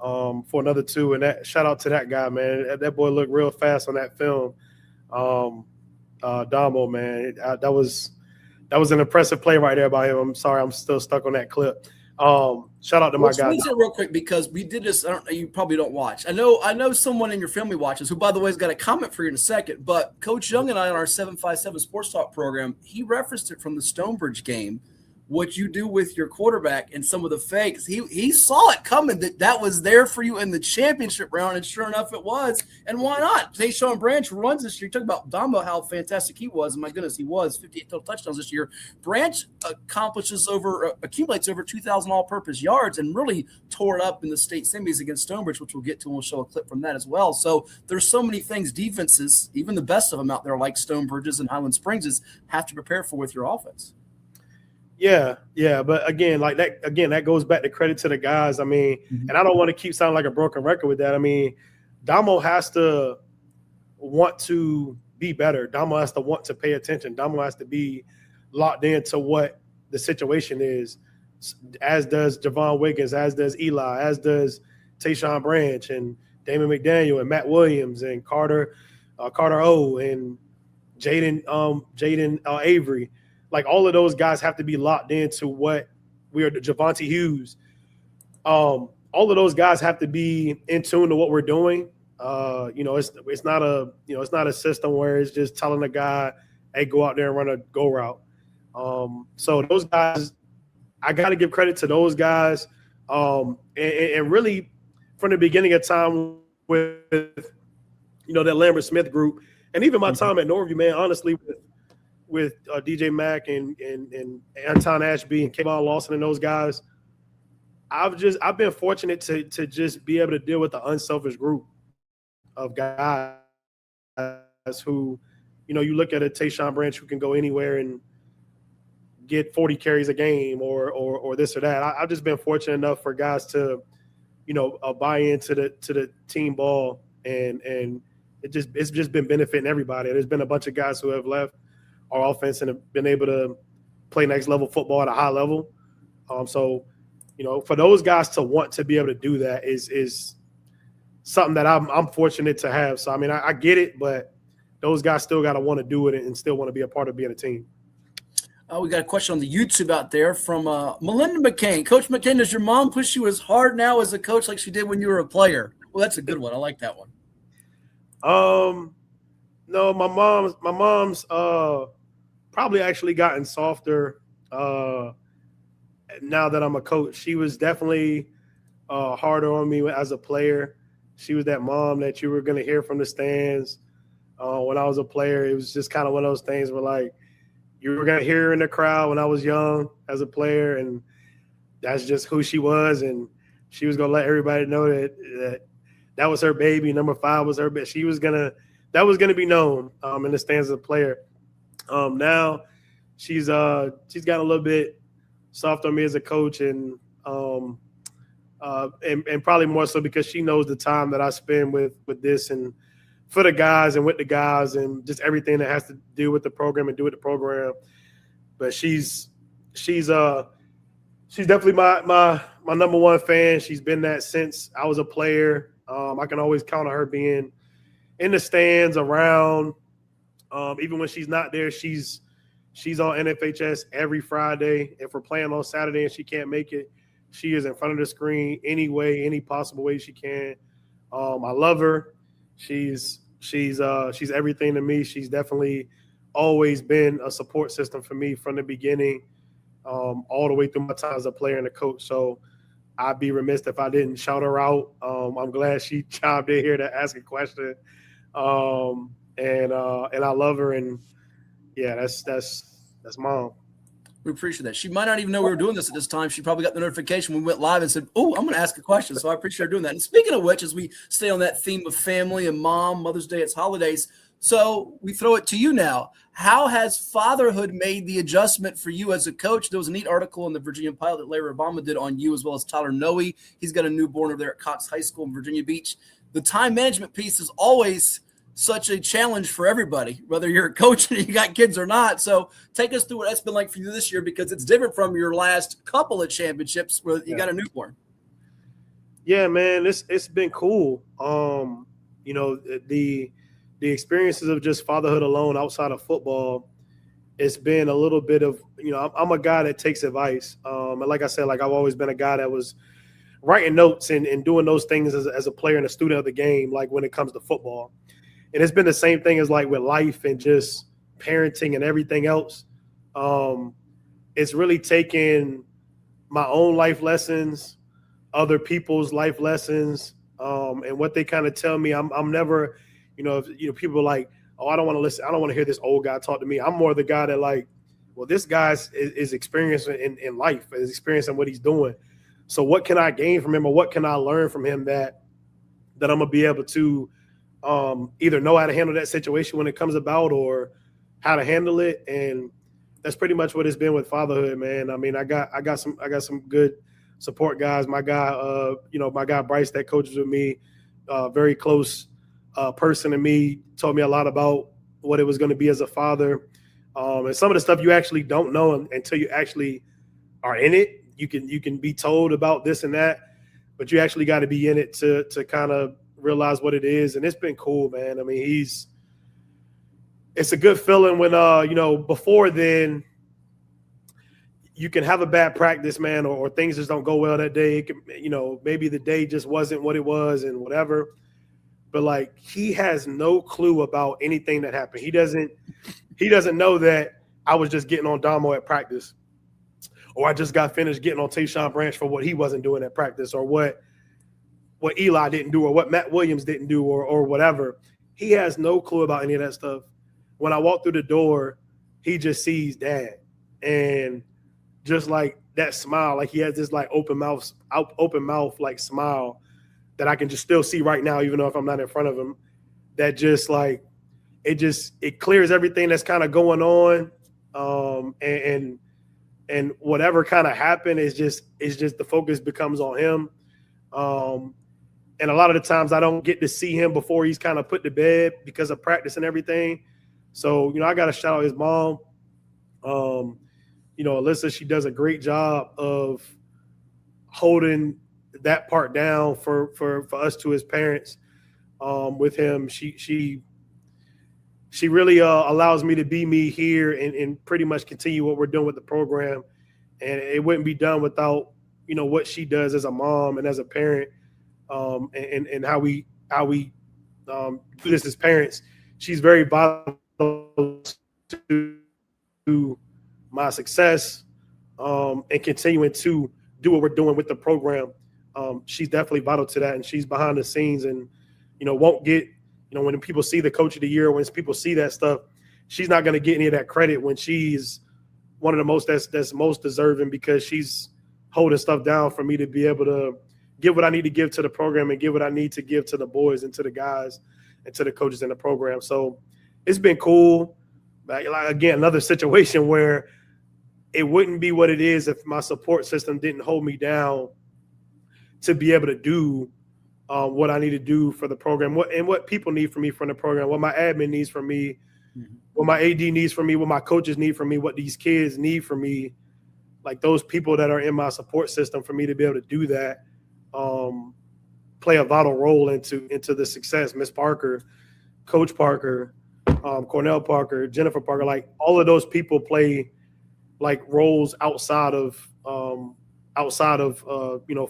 for another two. And that shout out to that guy, man. That boy looked real fast on that film. Damo, man, that was an impressive play right there by him. I'm sorry, I'm still stuck on that clip. Shout out to my guy. Let's real quick because we did this. You probably don't watch. I know someone in your family watches who, by the way, has got a comment for you in a second. But Coach Young and I on our 757 Sports Talk program, he referenced it from the Stonebridge game. What you do with your quarterback and some of the fakes, he saw it coming that was there for you in the championship round, and sure enough, it was. And why not? Tayshawn Branch runs this year. You talk about Damo, how fantastic he was. And my goodness, he was 58 total touchdowns this year. Branch accumulates over 2,000 all-purpose yards and really tore it up in the state semis against Stonebridge, which we'll get to, and we'll show a clip from that as well. So there's so many things defenses, even the best of them out there like Stonebridge's and Highland Springs', have to prepare for with your offense. Yeah, but again, that goes back to credit to the guys. I mean, and I don't want to keep sounding like a broken record with that. I mean, Damo has to want to be better. Damo has to want to pay attention. Damo has to be locked into what the situation is, as does Javon Wiggins, as does Eli, as does Tayshawn Branch and Damon McDaniel and Matt Williams and Carter O and Jaden Avery. Like, all of those guys have to be locked into what we are. Javonte Hughes, all of those guys have to be in tune to what we're doing. It's not a system where it's just telling a guy, hey, go out there and run a go route. So those guys, I got to give credit to those guys. And really from the beginning of time with, that Lambert Smith group, and even my time at Norview, man, honestly, with DJ Mack and Anton Ashby and Kayvon Lawson and those guys, I've been fortunate to just be able to deal with the unselfish group of guys who, you look at a Tayshaun Branch who can go anywhere and get 40 carries a game or this or that. I've just been fortunate enough for guys to, buy into the team ball, and it's just been benefiting everybody. There's been a bunch of guys who have left our offense and have been able to play next level football at a high level. So for those guys to want to be able to do that is something that I'm fortunate to have. So, I mean, I get it, but those guys still got to want to do it and still want to be a part of being a team. We got a question on the YouTube out there from Melinda McCain. Coach McCain, does your mom push you as hard now as a coach like she did when you were a player? Well, that's a good one. I like that one. No, my mom's probably actually gotten softer now that I'm a coach. She was definitely harder on me as a player. She was that mom that you were going to hear from the stands. When I was a player, it was just kind of one of those things where, like, you were going to hear her in the crowd when I was young as a player, and that's just who she was. And she was going to let everybody know that was her baby. Number 5 was her baby. That was going to be known in the stands as a player. Now she's gotten a little bit soft on me as a coach, and probably more so because she knows the time that I spend with this and for the guys and with the guys and just everything that has to do with the program and do with the program. But she's definitely my number one fan. She's been that since I was a player. I can always count on her being in the stands around. Even when she's not there, she's on NFHS every Friday. If we're playing on Saturday and she can't make it, she is in front of the screen any possible way she can. I love her. She's everything to me. She's definitely always been a support system for me from the beginning, all the way through my time as a player and a coach. So I'd be remiss if I didn't shout her out. I'm glad she chimed in here to ask a question. And I love her, and yeah, that's mom. We appreciate that. She might not even know we were doing this at this time. She probably got the notification when we went live and said, oh, I'm going to ask a question. So I appreciate her doing that. And speaking of which, as we stay on that theme of family and mom, Mother's Day, it's holidays. So we throw it to you now. How has fatherhood made the adjustment for you as a coach? There was a neat article in the Virginia Pilot that Larry Obama did on you, as well as Tyler Noe. He's got a newborn over there at Cox High School in Virginia Beach. The time management piece is always such a challenge for everybody, whether you're a coach and you got kids or not. So take us through what that's been like for you this year, because it's different from your last couple of championships where you got a newborn. Yeah, man, it's been cool. The experiences of just fatherhood alone outside of football, it's been a little bit of, I'm a guy that takes advice. And like I said, like I've always been a guy that was writing notes and doing those things as a player and a student of the game, like when it comes to football. And it's been the same thing as like with life and just parenting and everything else. It's really taken my own life lessons, other people's life lessons, and what they kind of tell me. I'm never, if people are like, oh, I don't want to listen. I don't want to hear this old guy talk to me. I'm more the guy that like, well, this guy is experienced in life, is experiencing what he's doing. So what can I gain from him, or what can I learn from him that I'm going to be able to either know how to handle that situation when it comes about, or how to handle it. And that's pretty much what it's been with fatherhood, man. I mean, I got some good support guys. My guy, my guy Bryce that coaches with me, very close person to me, told me a lot about what it was going to be as a father. And some of the stuff you actually don't know until you actually are in it. You can be told about this and that, but you actually got to be in it to kind of realize what it is. And it's been cool, man. I mean, it's a good feeling when, before then, you can have a bad practice, man, or things just don't go well that day. It can, maybe the day just wasn't what it was and whatever. But like, he has no clue about anything that happened. He doesn't know that I was just getting on Damo at practice, or I just got finished getting on Tayshaun Branch for what he wasn't doing at practice, or what Eli didn't do, or what Matt Williams didn't do, or whatever. He has no clue about any of that stuff. When I walk through the door, he just sees Dad, and just like that smile, like he has this like open mouth like smile that I can just still see right now, even though if I'm not in front of him, that just like it clears everything that's kind of going on, and whatever kind of happened is just the focus becomes on him, and a lot of the times I don't get to see him before he's kind of put to bed because of practice and everything. So I got to shout out his mom. Alyssa, she does a great job of holding that part down for us to his parents. With him, she really allows me to be me here and pretty much continue what we're doing with the program. And it wouldn't be done without what she does as a mom and as a parent, and how we do this as parents. She's very vital to my success, and continuing to do what we're doing with the program. She's definitely vital to that, and she's behind the scenes, and won't get when people see the coach of the year, when people see that stuff, she's not going to get any of that credit when she's one of the most that's most deserving, because she's holding stuff down for me to be able to give what I need to give to the program and give what I need to give to the boys and to the guys and to the coaches in the program. So it's been cool. Like, again, another situation where it wouldn't be what it is if my support system didn't hold me down to be able to do what I need to do for the program, what people need from me from the program, what my admin needs from me, what my AD needs from me, what my coaches need from me, what these kids need from me, like those people that are in my support system, for me to be able to do that, play a vital role into the success. Miss Parker, Coach Parker, Cornell Parker, Jennifer Parker, like all of those people play like roles outside of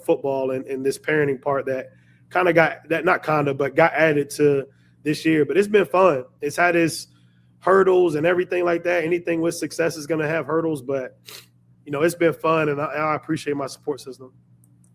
football and this parenting part that got added to this year. But it's been fun. It's had its hurdles and everything like that. Anything with success is going to have hurdles, but it's been fun, and I appreciate my support system.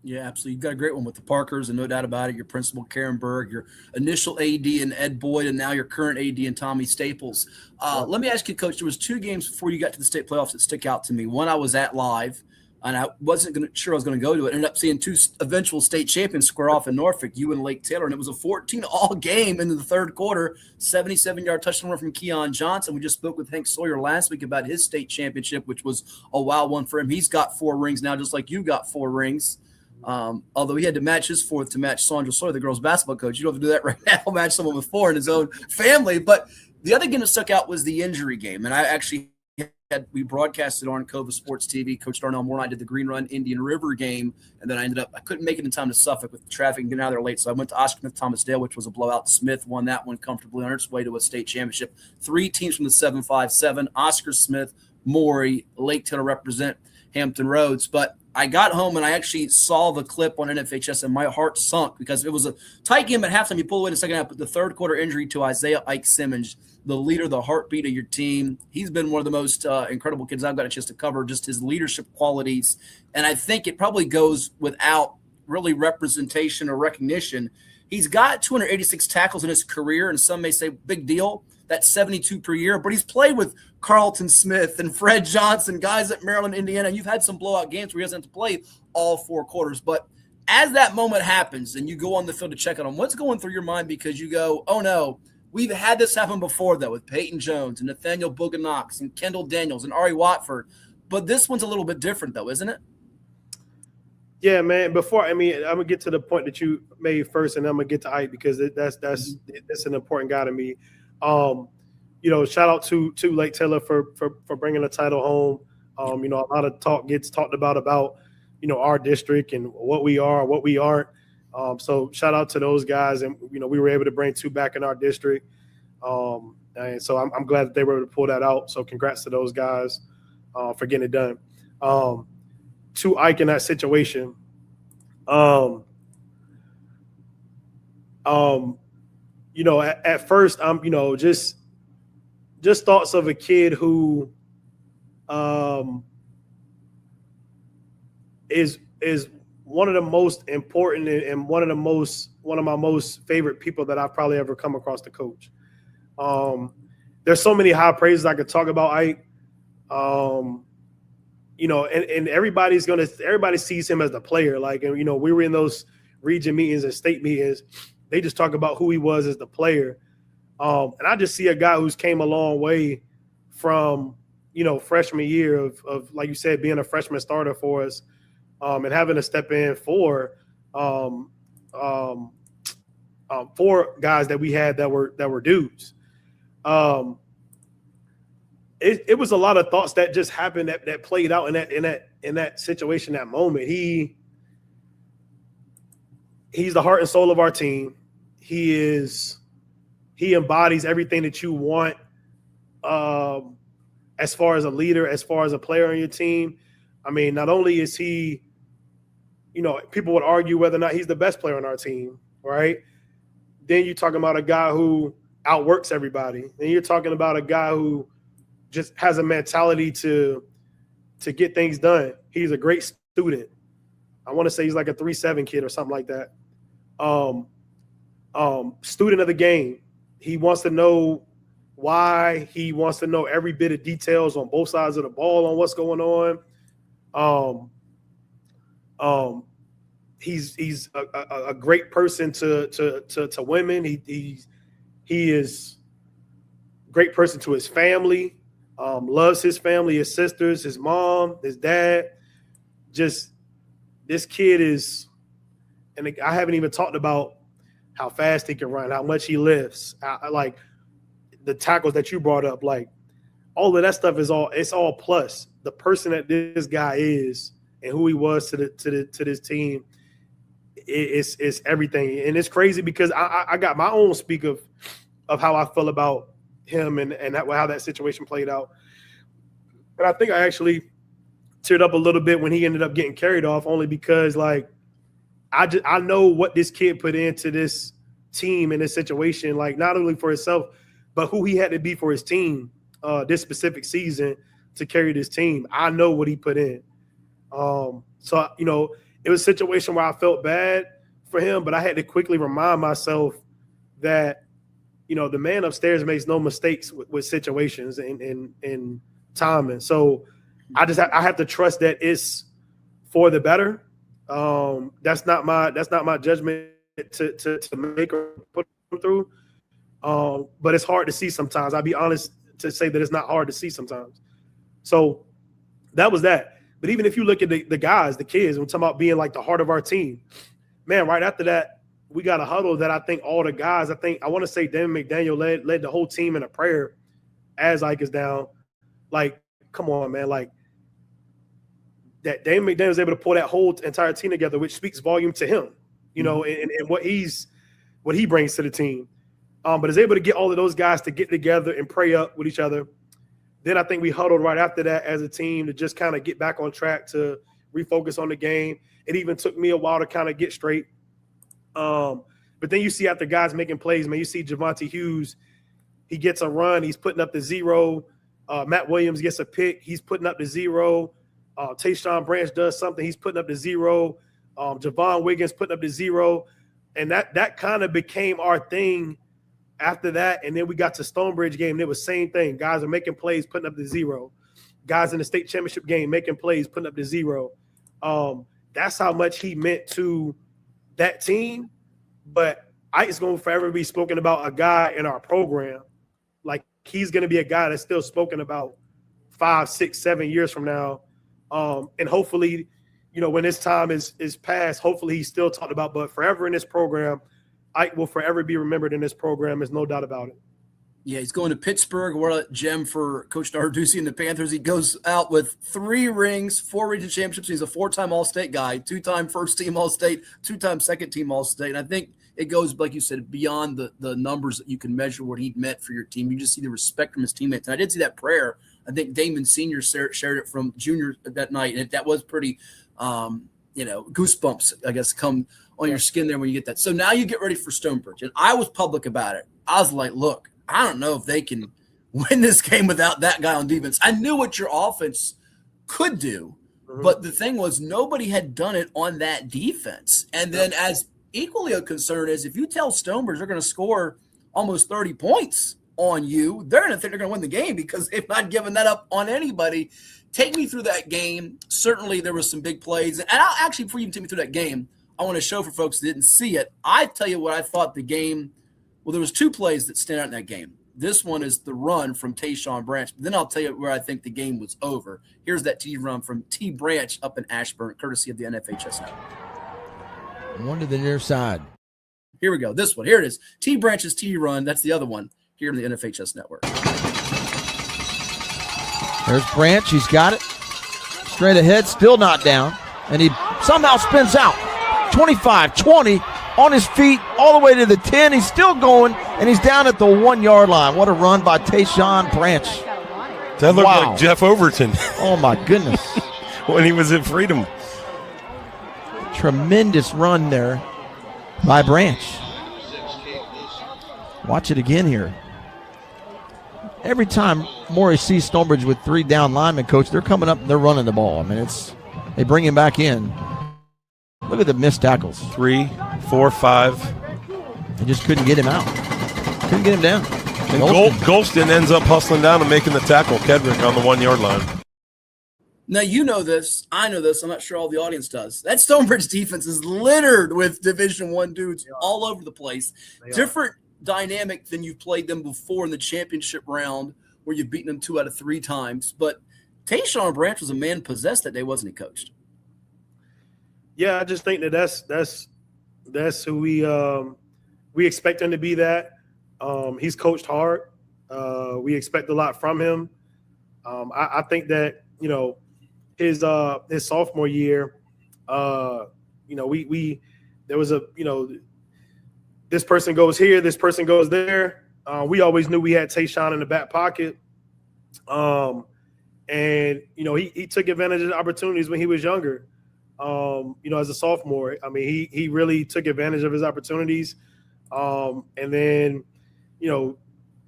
Yeah, absolutely. You've got a great one with the Parkers, and no doubt about it. Your principal, Karen Berg, your initial AD and Ed Boyd, and now your current AD and Tommy Staples. Let me ask you, Coach, there was 2 games before you got to the state playoffs that stick out to me. One I was at live, and I wasn't sure I was going to go to it. Ended up seeing 2 eventual state champions square off in Norfolk, you and Lake Taylor, and it was a 14-all game into the third quarter, 77-yard touchdown run from Keon Johnson. We just spoke with Hank Sawyer last week about his state championship, which was a wild one for him. He's got 4 rings now, just like you got 4 rings. Although he had to match his 4th to match Sandra Sawyer, the girls' basketball coach. You don't have to do that right now, match someone with 4 in his own family. But the other game that stuck out was the injury game. And I actually we broadcasted on Cova Sports TV. Coach Darnell Moore and I did the Green Run Indian River game. And then I couldn't make it in time to Suffolk with the traffic and getting out of there late. So I went to Oscar Smith Thomas Dale, which was a blowout. Smith won that one comfortably on its way to a state championship. 3 teams from the 7-5-7, Oscar Smith, Maury, Lake Taylor represent Hampton Roads. But I got home and I actually saw the clip on NFHS, and my heart sunk because it was a tight game at halftime. You pull away in the second half, but the third quarter injury to Isaiah Ike Simmons, the leader, the heartbeat of your team. He's been one of the most incredible kids I've got a chance to cover, just his leadership qualities. And I think it probably goes without really representation or recognition. He's got 286 tackles in his career, and some may say big deal. That's 72 per year, but he's played with Carlton Smith and Fred Johnson, guys at Maryland, Indiana, and you've had some blowout games where he doesn't have to play all 4 quarters. But as that moment happens and you go on the field to check on him, what's going through your mind? Because you go, oh no, we've had this happen before though, with Peyton Jones and Nathaniel Booganox and Kendall Daniels and Ari Watford. But this one's a little bit different though, isn't it? Yeah, man. I'm gonna get to the point that you made first, and I'm gonna get to Ike because that's an important guy to me. Shout out to Lake Taylor for bringing the title home. A lot of talk gets talked about our district and what we are, what we aren't. So shout out to those guys, and we were able to bring 2 back in our district. And so I'm glad that they were able to pull that out. So congrats to those guys for getting it done. to Ike in that situation. You know, at first, you know, just thoughts of a kid who is one of the most important and one of my most favorite people that I've probably ever come across to coach. There's so many high praises I could talk about Ike. You know, and everybody sees him as the player. Like, and you know, we were in those region meetings and state meetings. They just talk about who he was as the player. And I just see a guy who's came a long way from, you know, freshman year of like you said, being a freshman starter for us, and having to step in for 4 guys that we had that were dudes. It was a lot of thoughts that just happened that played out in that situation, that moment. He's the heart and soul of our team. He embodies everything that you want, as far as a leader, as far as a player on your team. I mean, not only is he, you know, people would argue whether or not he's the best player on our team, right? Then you're talking about a guy who outworks everybody. Then you're talking about a guy who just has a mentality to get things done. He's a great student. I want to say he's like a 3.7 kid or something like that. Student of the game. He wants to know why. He wants to know every bit of details on both sides of the ball on what's going on. He's a great person to women. He is a great person to his family. Loves his family, his sisters, his mom, his dad. Just this kid is, and I haven't even talked about how fast he can run, how much he lifts, like the tackles that you brought up, like all of that stuff it's all plus. The person that this guy is and who he was to this team is everything. And it's crazy because I got my own speak of how I feel about him and how that situation played out. And I think I actually teared up a little bit when he ended up getting carried off, only because like I know what this kid put into this team in this situation, like not only for himself, but who he had to be for his team this specific season to carry this team. I know what he put in. So, you know, it was a situation where I felt bad for him, but I had to quickly remind myself that, you know, the man upstairs makes no mistakes with situations and timing. So I have to trust that it's for the better. That's not my judgment to make or put him through. But it's hard to see sometimes. I'll be honest to say that it's not hard to see sometimes. So that was that. But even if you look at the guys, the kids, we're talking about being like the heart of our team, man, right after that, we got a huddle that I think all the guys, I want to say Dan McDaniel led the whole team in a prayer as Ike is down. Like, come on, man. Like, that Dan McDaniel was able to pull that whole entire team together, which speaks volume to him, you know, and what he brings to the team. But is able to get all of those guys to get together and pray up with each other. Then I think we huddled right after that as a team to just kind of get back on track, to refocus on the game. It even took me a while to kind of get straight. But then you see after guys making plays, man, you see Javonte Hughes, he gets a run, he's putting up the 0. Matt Williams gets a pick, he's putting up the 0. Tayshaun Branch does something, he's putting up the 0. Javon Wiggins putting up the 0. And that kind of became our thing after that. And then we got to Stonebridge game, and it was same thing. Guys are making plays, putting up the 0. Guys in the state championship game making plays, putting up the 0. That's how much he meant to that team. But Ike's going to forever be spoken about, a guy in our program. Like, he's going to be a guy that's still spoken about 5, 6, 7 years from now. And hopefully, you know, when his time is past, hopefully he's still talked about. But forever in this program, Ike will forever be remembered in this program. There's no doubt about it. Yeah, he's going to Pittsburgh. What a gem for Coach Narduzzi and the Panthers. He goes out with 3 rings, 4 region championships. He's a 4-time All-State guy, 2-time first-team All-State, 2-time second-team All-State. And I think it goes, like you said, beyond the numbers that you can measure what he meant for your team. You just see the respect from his teammates. And I did see that prayer I think Damon Sr. shared it from Junior that night, and that was pretty, goosebumps, I guess, come on your skin there when you get that. So now you get ready for Stonebridge, and I was public about it. I was like, look, I don't know if they can win this game without that guy on defense. I knew what your offense could do, but the thing was nobody had done it on that defense. And then as equally a concern is if you tell Stonebridge they're going to score almost 30 points on you, they're going to think they're going to win the game because they've not given that up on anybody. Take me through that game. Certainly there was some big plays. And I'll actually, before you can take me through that game, I want to show for folks that didn't see it. I tell you what I thought the game, well, there was two plays that stand out in that game. This one is the run from Tayshawn Branch. Then I'll tell you where I think the game was over. Here's that T run from T Branch up in Ashburn, courtesy of the NFHS Network. One to the near side. Here we go. This one. Here it is. T Branch's T run. That's the other one here in the NFHS Network. There's Branch. He's got it. Straight ahead. Still not down. And he somehow spins out. 25, 20. On his feet, all the way to the 10. He's still going, and he's down at the 1 yard line. What a run by Tayshawn Branch. That looked like Jeff Overton. Oh, my goodness. When he was in Freedom. Tremendous run there by Branch. Watch it again here. Every time Maury sees Stonebridge with 3 down linemen, coach, they're coming up and they're running the ball. I mean, they bring him back in. Look at the missed tackles. 3, 4, 5. They just couldn't get him out. Couldn't get him down. And Golston ends up hustling down and making the tackle. Kedrick on the 1 yard line. Now, you know this. I know this. I'm not sure all the audience does. That Stonebridge defense is littered with Division I dudes all over the place. Different dynamic than you've played them before in the championship round where you've beaten them 2 out of 3 times. But Tayshawn Branch was a man possessed that day, wasn't he, Coach? Yeah, I just think that's who we expect him to be. That he's coached hard. We expect a lot from him. I think that his sophomore year, we there was a this person goes here, this person goes there. We always knew we had Tayshawn in the back pocket, and he took advantage of the opportunities when he was younger. As a sophomore, I mean, he really took advantage of his opportunities, and then,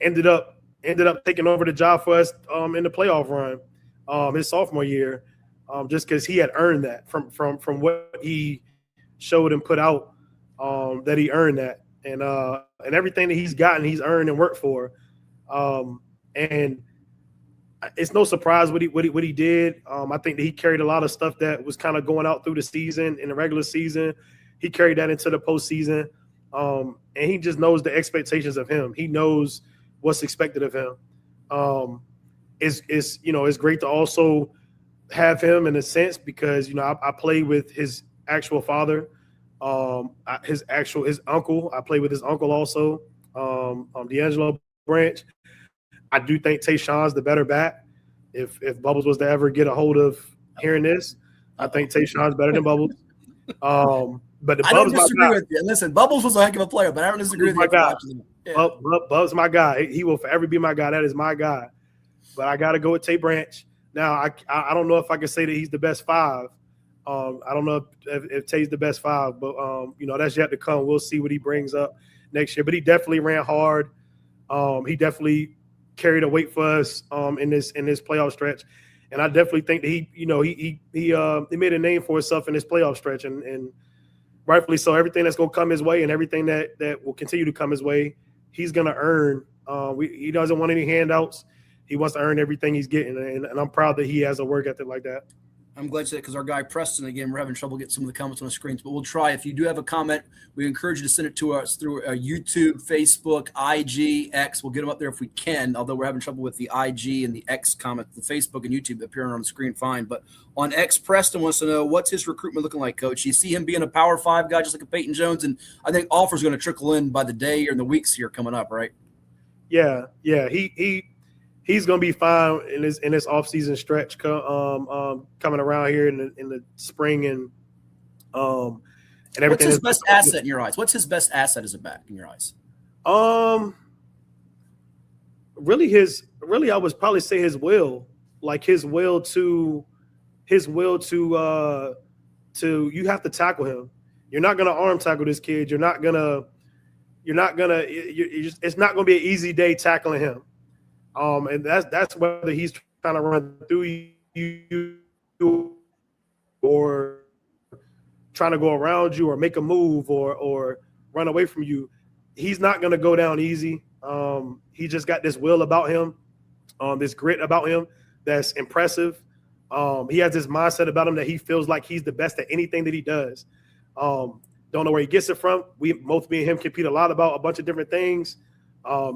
ended up taking over the job for us in the playoff run his sophomore year, just because he had earned that from what he showed and put out, that he earned that, and everything that he's gotten, he's earned and worked for, and it's no surprise what he did. I think that he carried a lot of stuff that was kind of going out through the season, in the regular season. He carried that into the postseason, and he just knows the expectations of him. He knows what's expected of him. It's great to also have him in a sense because I played with his actual father, his uncle. I played with his uncle also, D'Angelo Branch. I do think Tayshawn's the better back. If Bubbles was to ever get a hold of hearing this, I think Tayshawn's better than Bubbles. But I don't disagree with you. Listen, Bubbles was a heck of a player, but I don't disagree with you. Yeah. Bubbles my guy. He will forever be my guy. That is my guy. But I got to go with Tay Branch. Now, I don't know if I can say that he's the best 5. I don't know if Tay's the best 5, but that's yet to come. We'll see what he brings up next year. But he definitely ran hard. He definitely carried a weight for us in this playoff stretch, and I definitely think that he made a name for himself in this playoff stretch, and rightfully so. Everything that's going to come his way, and everything that will continue to come his way, he's going to earn. He doesn't want any handouts. He wants to earn everything he's getting, and I'm proud that he has a work ethic like that. I'm glad you said it because our guy Preston, again, we're having trouble getting some of the comments on the screens, but we'll try. If you do have a comment, we encourage you to send it to us through YouTube, Facebook, IG, X. We'll get them up there if we can, although we're having trouble with the IG and the X comment. The Facebook and YouTube appearing on the screen fine. But on X, Preston wants to know, what's his recruitment looking like, Coach? You see him being a Power 5 guy just like a Peyton Jones, and I think offers going to trickle in by the day or the weeks here coming up, right? Yeah. He's going to be fine in this offseason stretch coming around here in the spring and everything. What's his best asset in your eyes? What's his best asset as a back in your eyes? really I would probably say his will to you have to tackle him. You're not going to arm tackle this kid. It's not going to be an easy day tackling him. And that's whether he's trying to run through you or trying to go around you or make a move or run away from you. He's not going to go down easy. He just got this will about him, this grit about him that's impressive. He has this mindset about him that he feels like he's the best at anything that he does. Don't know where he gets it from. Both me and him compete a lot about a bunch of different things.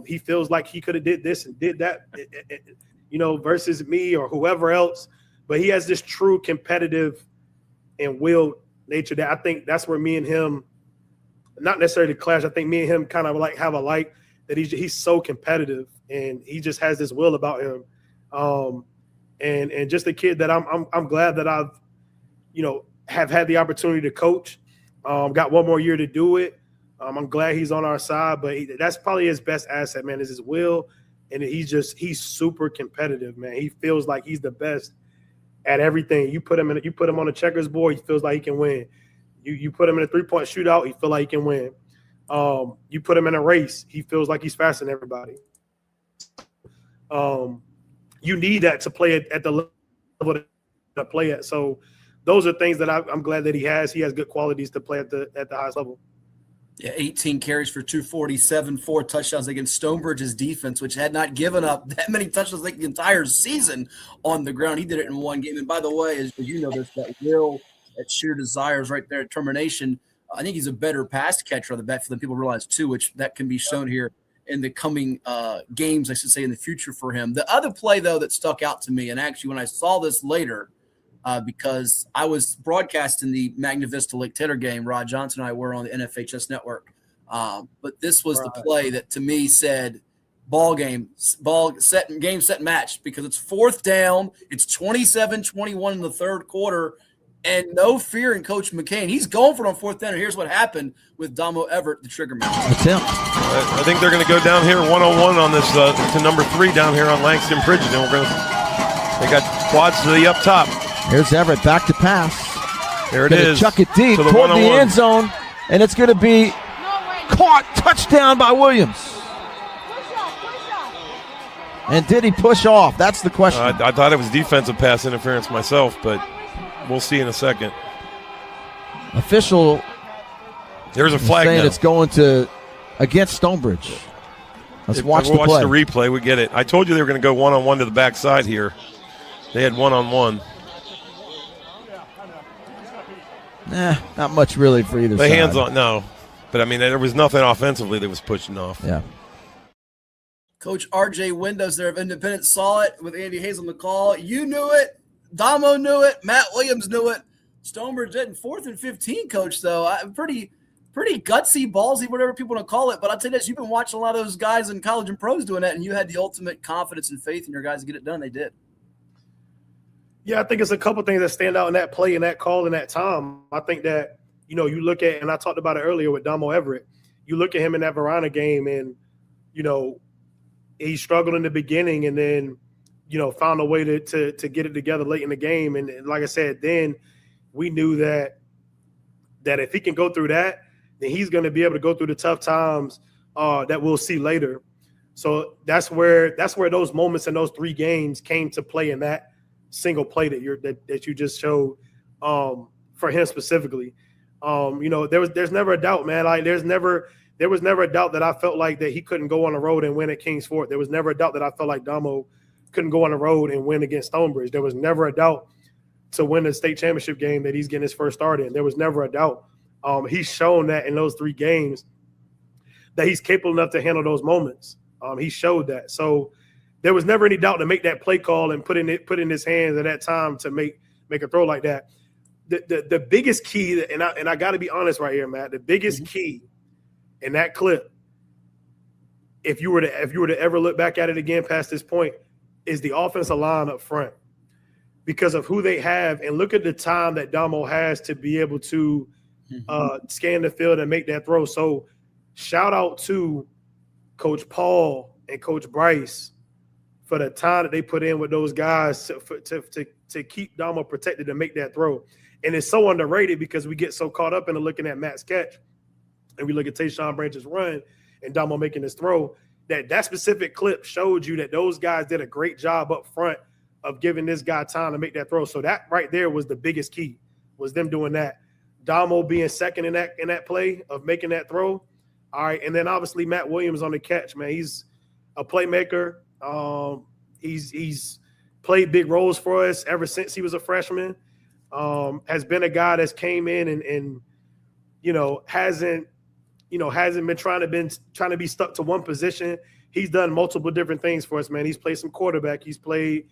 He feels like he could have did this and did that, versus me or whoever else. But he has this true competitive and will nature that I think that's where me and him, not necessarily clash. I think me and him kind of like have a like that he's so competitive and he just has this will about him. And just a kid that I'm glad that I've, have had the opportunity to coach. Got one more year to do it. I'm glad he's on our side, but that's probably his best asset, man, is his will. And he's super competitive, man. He feels like he's the best at everything. You put him on a checkers board, he feels like he can win. You put him in a 3-point shootout, he feels like he can win. You put him in a race, he feels like he's faster than everybody. You need that to play at the level to play at. So those are things that I'm glad that he has. He has good qualities to play at the highest level. Yeah, 18 carries for 247, 4 touchdowns against Stonebridge's defense, which had not given up that many touchdowns like the entire season on the ground. He did it in one game. And by the way, as you know, there's that will, that sheer desires right there, determination. I think he's a better pass catcher on the backfield than people realize too, which that can be shown here in the coming games, I should say, in the future for him. The other play, though, that stuck out to me, and actually when I saw this later, because I was broadcasting the Magna Vista Lake Taylor game, Rod Johnson and I were on the NFHS network. But this was the play that to me said game set, match, because it's 4th down. It's 27-21 in the third quarter, and no fear in Coach McCain. He's going for it on 4th down, and here's what happened with Damo Everett, the trigger man. That's him. I think they're going to go down here 101 on this to number 3 down here on Langston Bridges. And they got quads to the up top. Here's Everett back to pass. There it is. Chuck it deep toward the end zone, and it's going to be caught. Touchdown by Williams. And did he push off? That's the question. I thought it was defensive pass interference myself, but we'll see in a second. Official. There's a flag saying now. It's going to against Stonebridge. Let's watch the play. Watch the replay. We get it. I told you they were going to go one-on-one to the backside here. They had one-on-one. Not much really for either side. The hands on, no. But, I mean, there was nothing offensively that was pushing off. Yeah. Coach R.J. Windows there of Independence saw it with Andy Hazel McCall. You knew it. Damo knew it. Matt Williams knew it. Stonebridge didn't. 4th and 15, Coach, though. Pretty gutsy, ballsy, whatever people want to call it. But I'll tell you this, you've been watching a lot of those guys in college and pros doing that, and you had the ultimate confidence and faith in your guys to get it done. They did. Yeah, I think it's a couple things that stand out in that play and that call in that time. I think that, you look at, and I talked about it earlier with Damo Everett, you look at him in that Verona game and, he struggled in the beginning and then, found a way to get it together late in the game. And like I said, then we knew that if he can go through that, then he's going to be able to go through the tough times that we'll see later. So that's where those moments in those 3 games came to play in that single play that you just showed for him specifically. There's never a doubt, man. Like there was never a doubt that I felt like that he couldn't go on the road and win at Kings Fort. There was never a doubt that I felt like Damo couldn't go on the road and win against Stonebridge. There was never a doubt to win the state championship game that he's getting his first start in. There was never a doubt. He's shown that in those 3 games that he's capable enough to handle those moments. He showed that. So there was never any doubt to make that play call and put in his hands at that time to make a throw like that. The biggest key, and I got to be honest right here, Matt. The biggest key in that clip, if you were to ever look back at it again past this point, is the offensive line up front, because of who they have, and look at the time that Damo has to be able to scan the field and make that throw. So shout out to Coach Paul and Coach Bryce for the time that they put in with those guys to keep Damo protected and make that throw. And it's so underrated because we get so caught up in looking at Matt's catch, and we look at Tayshawn Branch's run and Damo making this throw, that specific clip showed you that those guys did a great job up front of giving this guy time to make that throw. So that right there was the biggest key, was them doing that. Damo being second in that play of making that throw. All right, and then obviously Matt Williams on the catch, man. He's a playmaker. He's played big roles for us ever since he was a freshman. Has been a guy that's came in and hasn't been trying to be stuck to one position. He's done multiple different things for us, man. He's played some quarterback. He's played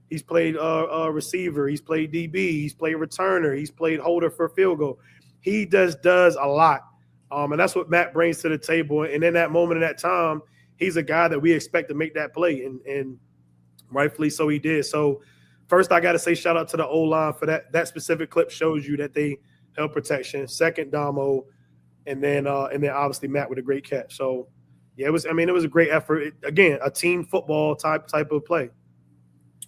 receiver. He's played DB. He's played returner. He's played holder for field goal. He does a lot. And that's what Matt brings to the table. And in that moment, in that time, he's a guy that we expect to make that play. And rightfully so he did. So first, I got to say shout out to the O-line for that. That specific clip shows you that they held protection. Second, Damo. And then obviously Matt with a great catch. So, yeah, it was a great effort. Again, a team football type of play.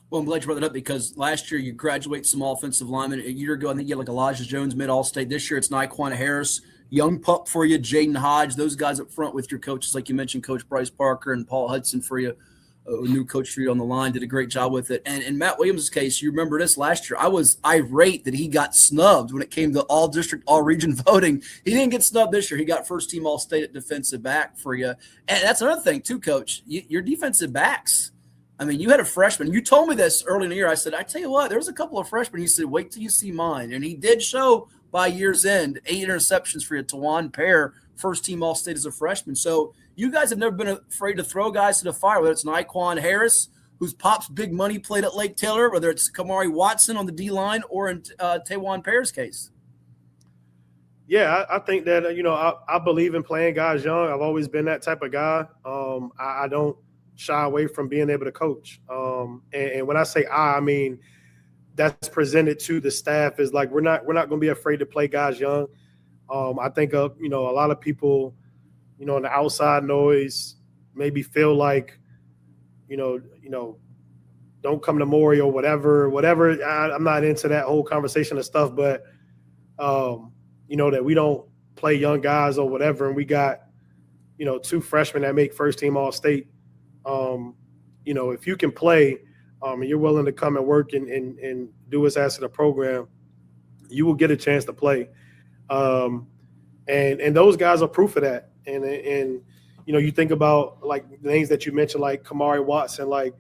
Well, I'm glad you brought that up because last year you graduate some offensive linemen. A year ago, I think you had like Elijah Jones mid All-State. This year it's Naquan Harris, young pup for you, Jaden Hodge, those guys up front with your coaches, like you mentioned, Coach Bryce Parker and Paul Hudson for you, a new coach for you on the line, did a great job with it. And in Matt Williams' case, you remember this last year, I was irate that he got snubbed when it came to all-district, all-region voting. He didn't get snubbed this year. He got first-team All-State at defensive back for you. And that's another thing too, Coach, your defensive backs. I mean, you had a freshman. You told me this early in the year. I said, I tell you what, there was a couple of freshmen. You said, wait till you see mine. And he did show by year's end 8 interceptions for you. Tawan Pear, first-team All-State as a freshman. So you guys have never been afraid to throw guys to the fire, whether it's Naquan Harris, whose Pop's big money played at Lake Taylor, whether it's Kamari Watson on the D-line, or in Tawan Pear's case. Yeah, I think that, I believe in playing guys young. I've always been that type of guy. I don't shy away from being able to coach. And when I say I mean that's presented to the staff is like we're not going to be afraid to play guys young. I think a lot of people, in the outside noise maybe feel like, don't come to Maury or whatever. I'm not into that whole conversation and stuff, but that we don't play young guys or whatever. And we got, 2 freshmen that make first team All-State. If you can play and you're willing to come and work and do what's asked of the program, you will get a chance to play. And those guys are proof of that. And you think about like the names that you mentioned, like Kamari Watson, like,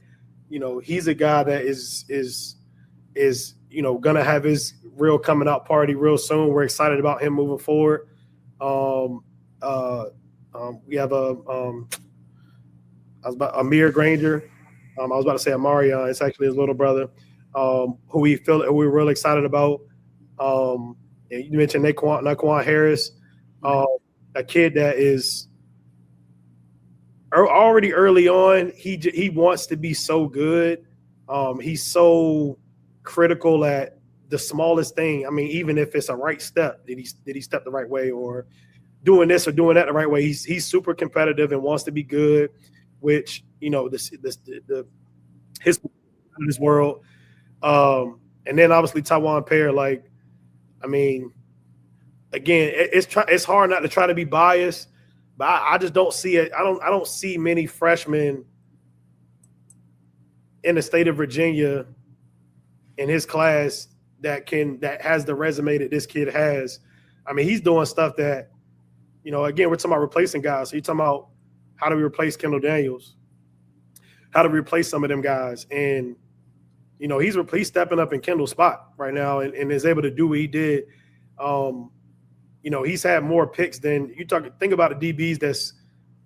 he's a guy that is going to have his real coming out party real soon. We're excited about him moving forward. We have Amir Granger. I was about to say Amarion. It's actually his little brother, who we're really excited about. You mentioned Naquan Harris, a kid that is already early on. He wants to be so good. He's so critical at the smallest thing. I mean, even if it's a right step, did he step the right way, or doing this or doing that the right way? He's super competitive and wants to be good. Which his world, and then obviously Tawan Pear. Like, I mean, again, it's hard not to try to be biased, but I just don't see it. I don't see many freshmen in the state of Virginia in his class that has the resume that this kid has. I mean, he's doing stuff that, again, we're talking about replacing guys. So you're talking about how do we replace Kendall Daniels? How do we replace some of them guys? And, he's stepping up in Kendall's spot right now and is able to do what he did. He's had more picks than you think about the DBs that's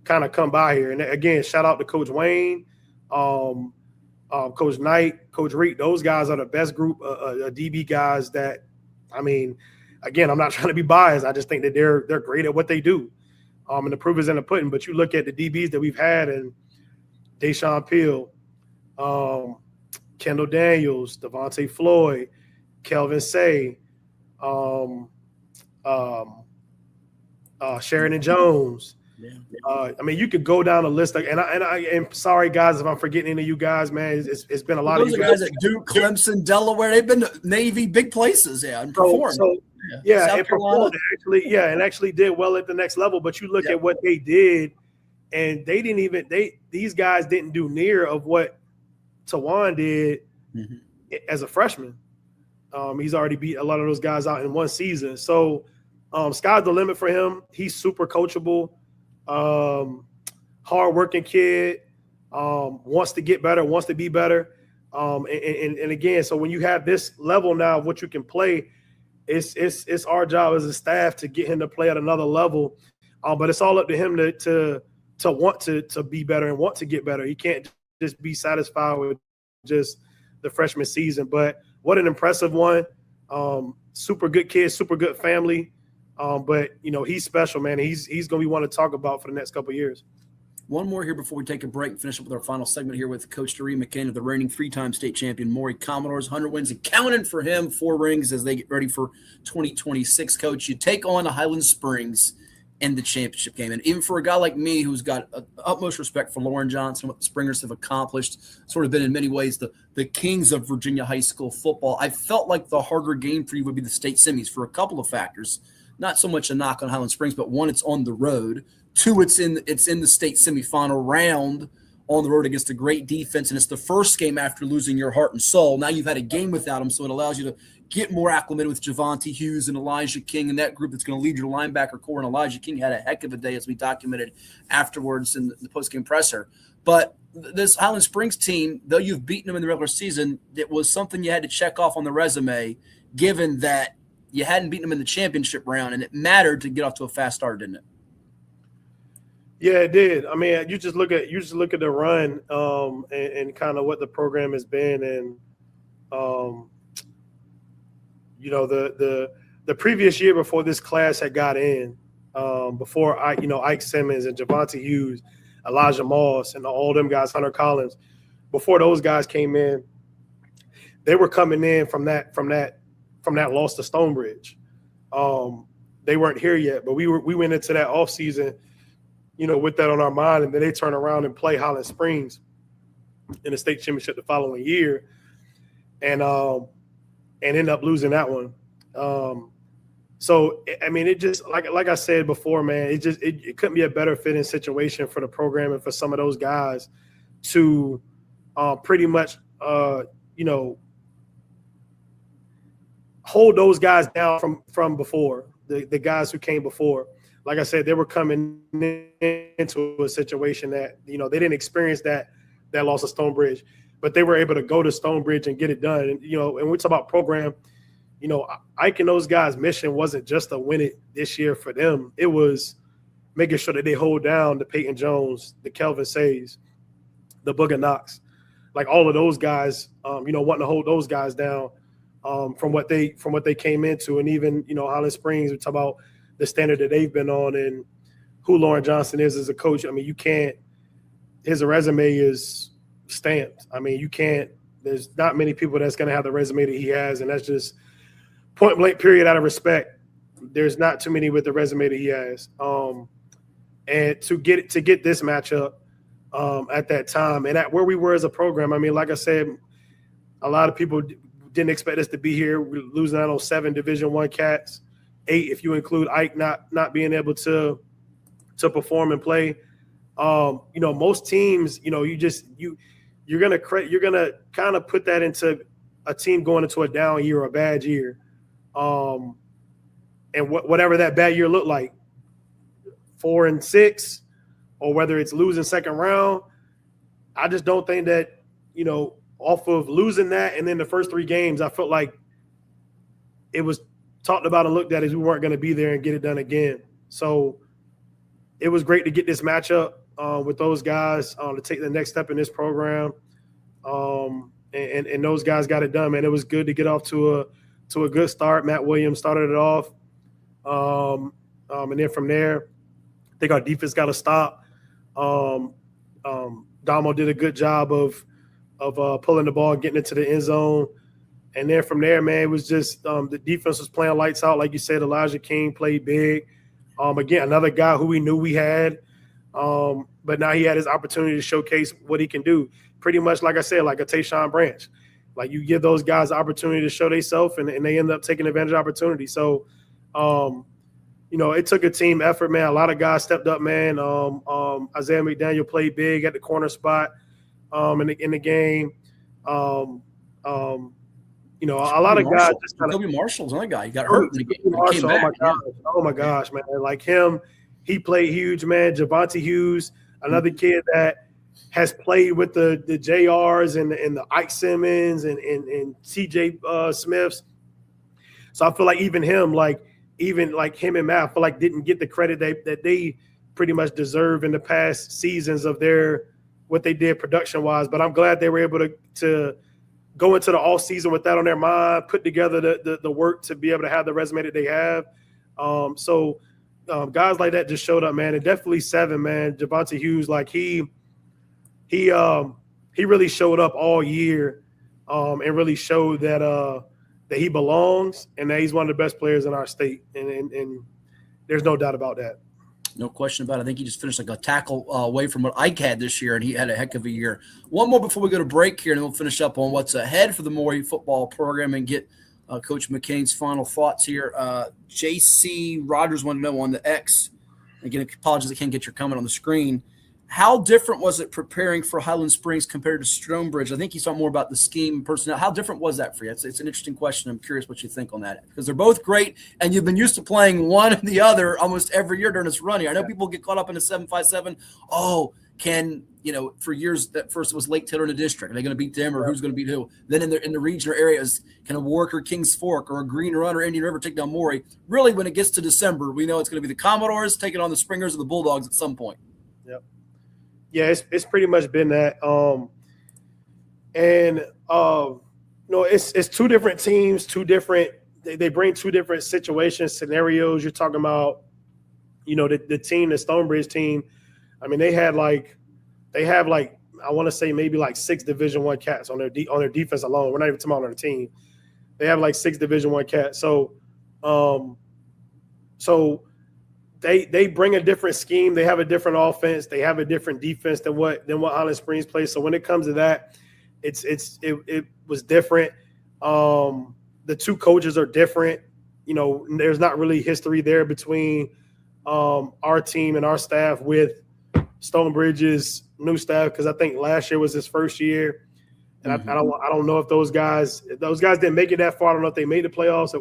kind of come by here. And again, shout out to Coach Wayne, Coach Knight, Coach Reed. Those guys are the best group of DB guys that, I mean, again, I'm not trying to be biased. I just think that they're great at what they do. And the proof is in the pudding. But you look at the DBs that we've had, and Deshaun Peel, Kendall Daniels, Devontae Floyd, Kelvin Say, Sheridan Jones, I mean, you could go down a list, and I'm sorry, guys, if I'm forgetting any of you guys, man. It's been a lot of you guys. At Duke, Clemson, Delaware. They've been to Navy, big places, and performed. And performed actually did well at the next level. But you look at what they did, and these guys didn't do near of what Tawan did as a freshman. He's already beat a lot of those guys out in one season. So sky's the limit for him. He's super coachable, hard-working kid, wants to get better, wants to be better. And again, so when you have this level now of what you can play, it's our job as a staff to get him to play at another level. But it's all up to him to want to be better and want to get better. He can't just be satisfied with just the freshman season. But what an impressive one. Super good kid, super good family. But, he's special, man. He's going to be one to talk about for the next couple of years. One more here before we take a break and finish up with our final segment here with Coach Dyrri McCain of the reigning 3-time state champion Maury Commodores. 100 wins and counting for him, 4 rings as they get ready for 2026. Coach, you take on the Highland Springs in the championship game. And even for a guy like me who's got utmost respect for Lauren Johnson, what the Springers have accomplished, sort of been in many ways the kings of Virginia high school football, I felt like the harder game for you would be the state semis for a couple of factors. Not so much a knock on Highland Springs, but one, it's on the road. 2, it's in the state semifinal round on the road against a great defense, and it's the first game after losing your heart and soul. Now you've had a game without them, so it allows you to get more acclimated with Javonte Hughes and Elijah King and that group that's going to lead your linebacker core. And Elijah King had a heck of a day, as we documented afterwards in the postgame presser. But this Highland Springs team, though you've beaten them in the regular season, it was something you had to check off on the resume, given that you hadn't beaten them in the championship round, and it mattered to get off to a fast start, didn't it? Yeah, it did. I mean, you just look at the run and kind of what the program has been, and the previous year before this class had got in, before Ike Simmons and Javonte Hughes, Elijah Moss, and all them guys, Hunter Collins, before those guys came in, they were coming in from that loss to Stonebridge. They weren't here yet, but we went into that offseason, with that on our mind, and then they turn around and play Highland Springs in the state championship the following year, and end up losing that one. So I mean, it just like I said before, man, it couldn't be a better fitting situation for the program and for some of those guys to pretty much hold those guys down from before, the guys who came before. Like I said, they were coming into a situation that, they didn't experience that loss of Stonebridge, but they were able to go to Stonebridge and get it done. And, and we talk about program, Ike and those guys' mission wasn't just to win it this year for them. It was making sure that they hold down the Peyton Jones, the Kelvin Says, the Booger Knox, like all of those guys, wanting to hold those guys down from what they came into. And even, Highland Springs, we talk about the standard that they've been on and who Lauren Johnson is as a coach. I mean, his resume is stamped. I mean, there's not many people that's going to have the resume that he has. And that's just point blank period out of respect. There's not too many with the resume that he has. And to get this matchup at that time and at where we were as a program, I mean, like I said, a lot of people didn't expect us to be here. We're losing out on 7 Division I cats, 8 if you include Ike not being able to perform and play. Most teams, you're gonna kind of put that into a team going into a down year or a bad year, and whatever that bad year looked like, 4-6, or whether it's losing second round. I just don't think that off of losing that and then the first 3 games, I felt like it was talked about and looked at as we weren't going to be there and get it done again. So it was great to get this matchup with those guys to take the next step in this program. And those guys got it done, man. It was good to get off to a good start. Matt Williams started it off. And then from there, I think our defense got a stop. Damo did a good job of pulling the ball and getting into the end zone. And then from there, man, it was just the defense was playing lights out. Like you said, Elijah King played big. Again, another guy who we knew we had But now he had his opportunity to showcase what he can do. Pretty much, like I said, like a Tayshaun Branch. Like you give those guys the opportunity to show themselves, and they end up taking advantage of opportunity. So, it took a team effort, man. A lot of guys stepped up, man. Isaiah McDaniel played big at the corner spot in the game. A lot of guys just kind of. Kobe Marshall's another guy. He got hurt. Marshall, oh my gosh, man! Like him, he played huge, man. Javonte Hughes, another kid that has played with the JRs and the Ike Simmons and CJ Smiths. So I feel like even him and Matt, I feel like didn't get the credit that they pretty much deserve in the past seasons of what they did production wise. But I'm glad they were able to go into the off season with that on their mind, put together the work to be able to have the resume that they have. Guys like that just showed up, man. And definitely 7, man. Javonte Hughes, like he really showed up all year and really showed that he belongs and that he's one of the best players in our state. And there's no doubt about that. No question about it. I think he just finished like a tackle away from what Ike had this year, and he had a heck of a year. One more before we go to break here, and then we'll finish up on what's ahead for the Maury football program and get Coach McCain's final thoughts here. J.C. Rogers wanted to know on the X. Again, apologies I can't get your comment on the screen. How different was it preparing for Highland Springs compared to Stonebridge? I think you talked more about the scheme and personnel. How different was that for you? It's an interesting question. I'm curious what you think on that, because they're both great, and you've been used to playing one and the other almost every year during this run here. I know people get caught up in the 7-5-7. For years that first it was Lake Taylor in the district. Are they going to beat them, or who's going to beat who? Then in the regional areas, can a Warwick or Kings Fork or a Green Run or Indian River take down Maury? Really, when it gets to December, we know it's going to be the Commodores taking on the Springers or the Bulldogs at some point. Yep. Yeah, it's pretty much been that. It's two different teams, they bring two different situations, scenarios. You're talking about, the team, the Stonebridge team. I mean, they have I want to say maybe like 6 Division I cats on their defense alone. We're not even talking about on their team. They have like 6 Division I cats. So They bring a different scheme. They have a different offense. They have a different defense than what Highland Springs plays. So when it comes to that, it was different. The two coaches are different. There's not really history there between our team and our staff with Stonebridge's new staff, because I think last year was his first year. And I don't know if those guys didn't make it that far. I don't know if they made the playoffs.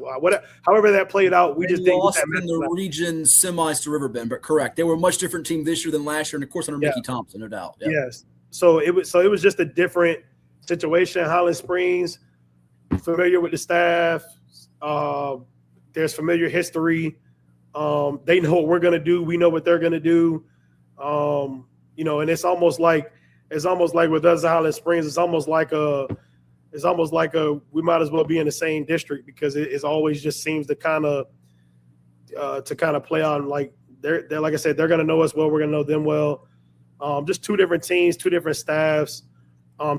However that played out, we just lost in the region semis to Riverbend. But correct, they were a much different team this year than last year, and of course under Mickey Thompson, no doubt. Yeah. Yes. So it was just a different situation. Highland Springs, familiar with the staff. There's familiar history. They know what we're gonna do. We know what they're gonna do. And it's almost like with us, Highland Springs, it's almost like a we might as well be in the same district, because it always just seems to kind of play on like they're like I said, they're gonna know us well, we're gonna know them well. Just two different teams, two different staffs,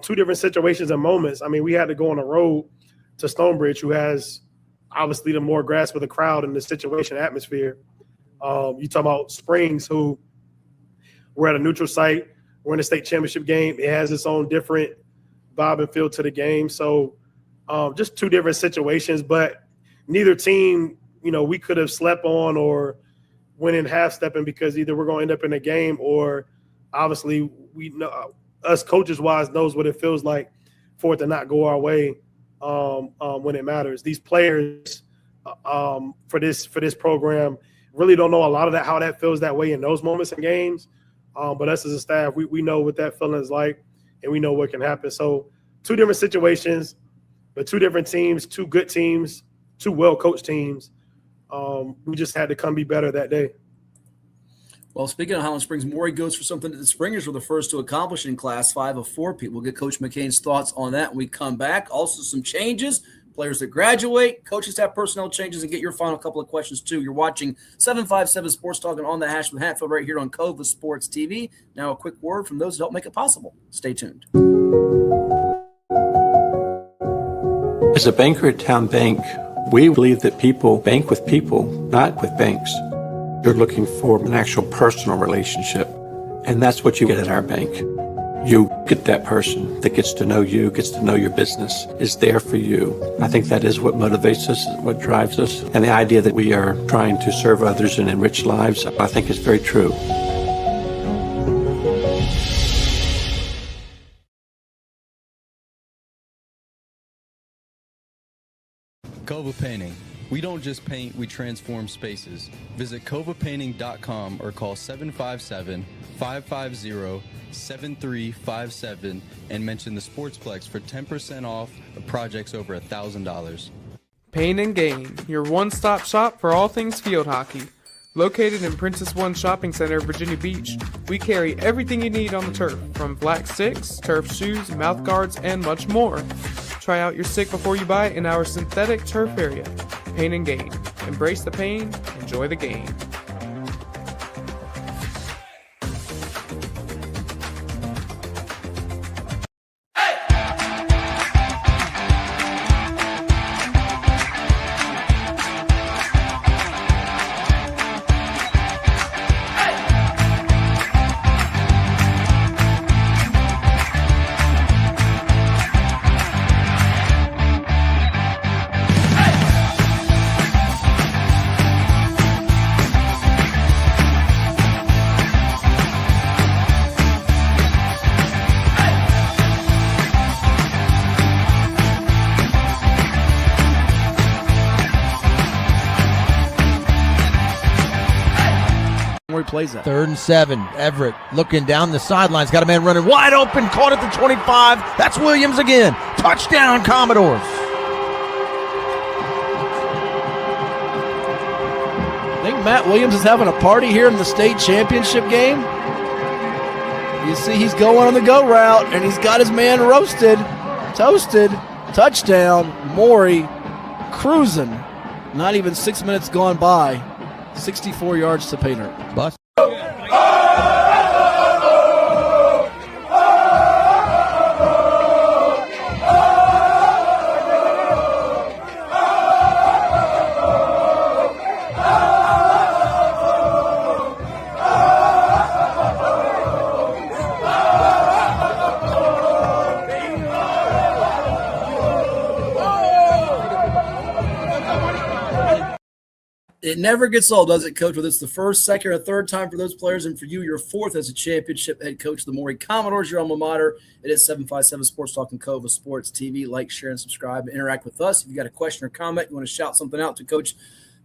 two different situations and moments. I mean, we had to go on the road to Stonebridge, who has obviously the more grasp of the crowd and the situation atmosphere. You talk about Springs, who we're at a neutral site. We're in a state championship game. It has its own different vibe and feel to the game. So just two different situations, but neither team, we could have slept on or went in half-stepping, because either we're going to end up in a game, or obviously we know, us coaches-wise, knows what it feels like for it to not go our way when it matters. These players for this program really don't know a lot of that, how that feels that way in those moments in games. But us as a staff, we know what that feeling is like, and we know what can happen. So two different situations, but two different teams, two good teams, two well-coached teams. We just had to come be better that day. Well, speaking of Highland Springs, Maury goes for something that the Springers were the first to accomplish in Class 5 of 4. We'll get Coach McCain's thoughts on that when we come back. Also some changes. Players that graduate, coaching staff personnel changes, and get your final couple of questions, too. You're watching 757 Sports Talk and On the Hash with Hatfield right here on Cova Sports TV. Now a quick word from those that help make it possible. Stay tuned. As a banker at Town Bank, we believe that people bank with people, not with banks. You're looking for an actual personal relationship, And that's what you get at our bank. You get that person that gets to know you, gets to know your business, is there for you. I think that is what motivates us, what drives us. And the idea that we are trying to serve others and enrich lives, I think is very true. Kova Painting. We don't just paint, we transform spaces. Visit kovapainting.com or call 757-550-7357 and mention the Sportsplex for 10% off of projects over $1,000. Pain and Gain, your one-stop shop for all things field hockey. Located in Princess One Shopping Center, Virginia Beach, we carry everything you need on the turf, from black sticks, turf shoes, mouth guards, and much more. Try out your stick before you buy in our synthetic turf area. Pain and Gain. Embrace the pain, enjoy the game. Plays that. 3rd and 7. Everett looking down the sidelines. Got a man running wide open. Caught at the 25. That's Williams again. Touchdown, Commodores. I think Matt Williams is having a party here in the state championship game. You see he's going on the go route, and he's got his man roasted, toasted. Touchdown, Maury cruising. Not even 6 minutes gone by. 64 yards to Painter. Bust. It never gets old, does it, Coach? Whether it's the first, second, or third time for those players, and for you, your fourth as a championship head coach of the Maury Commodores, your alma mater. It is 757 Sports Talk and Cova Sports TV. Like, share, and subscribe. Interact with us. If you got a question or comment, you want to shout something out to Coach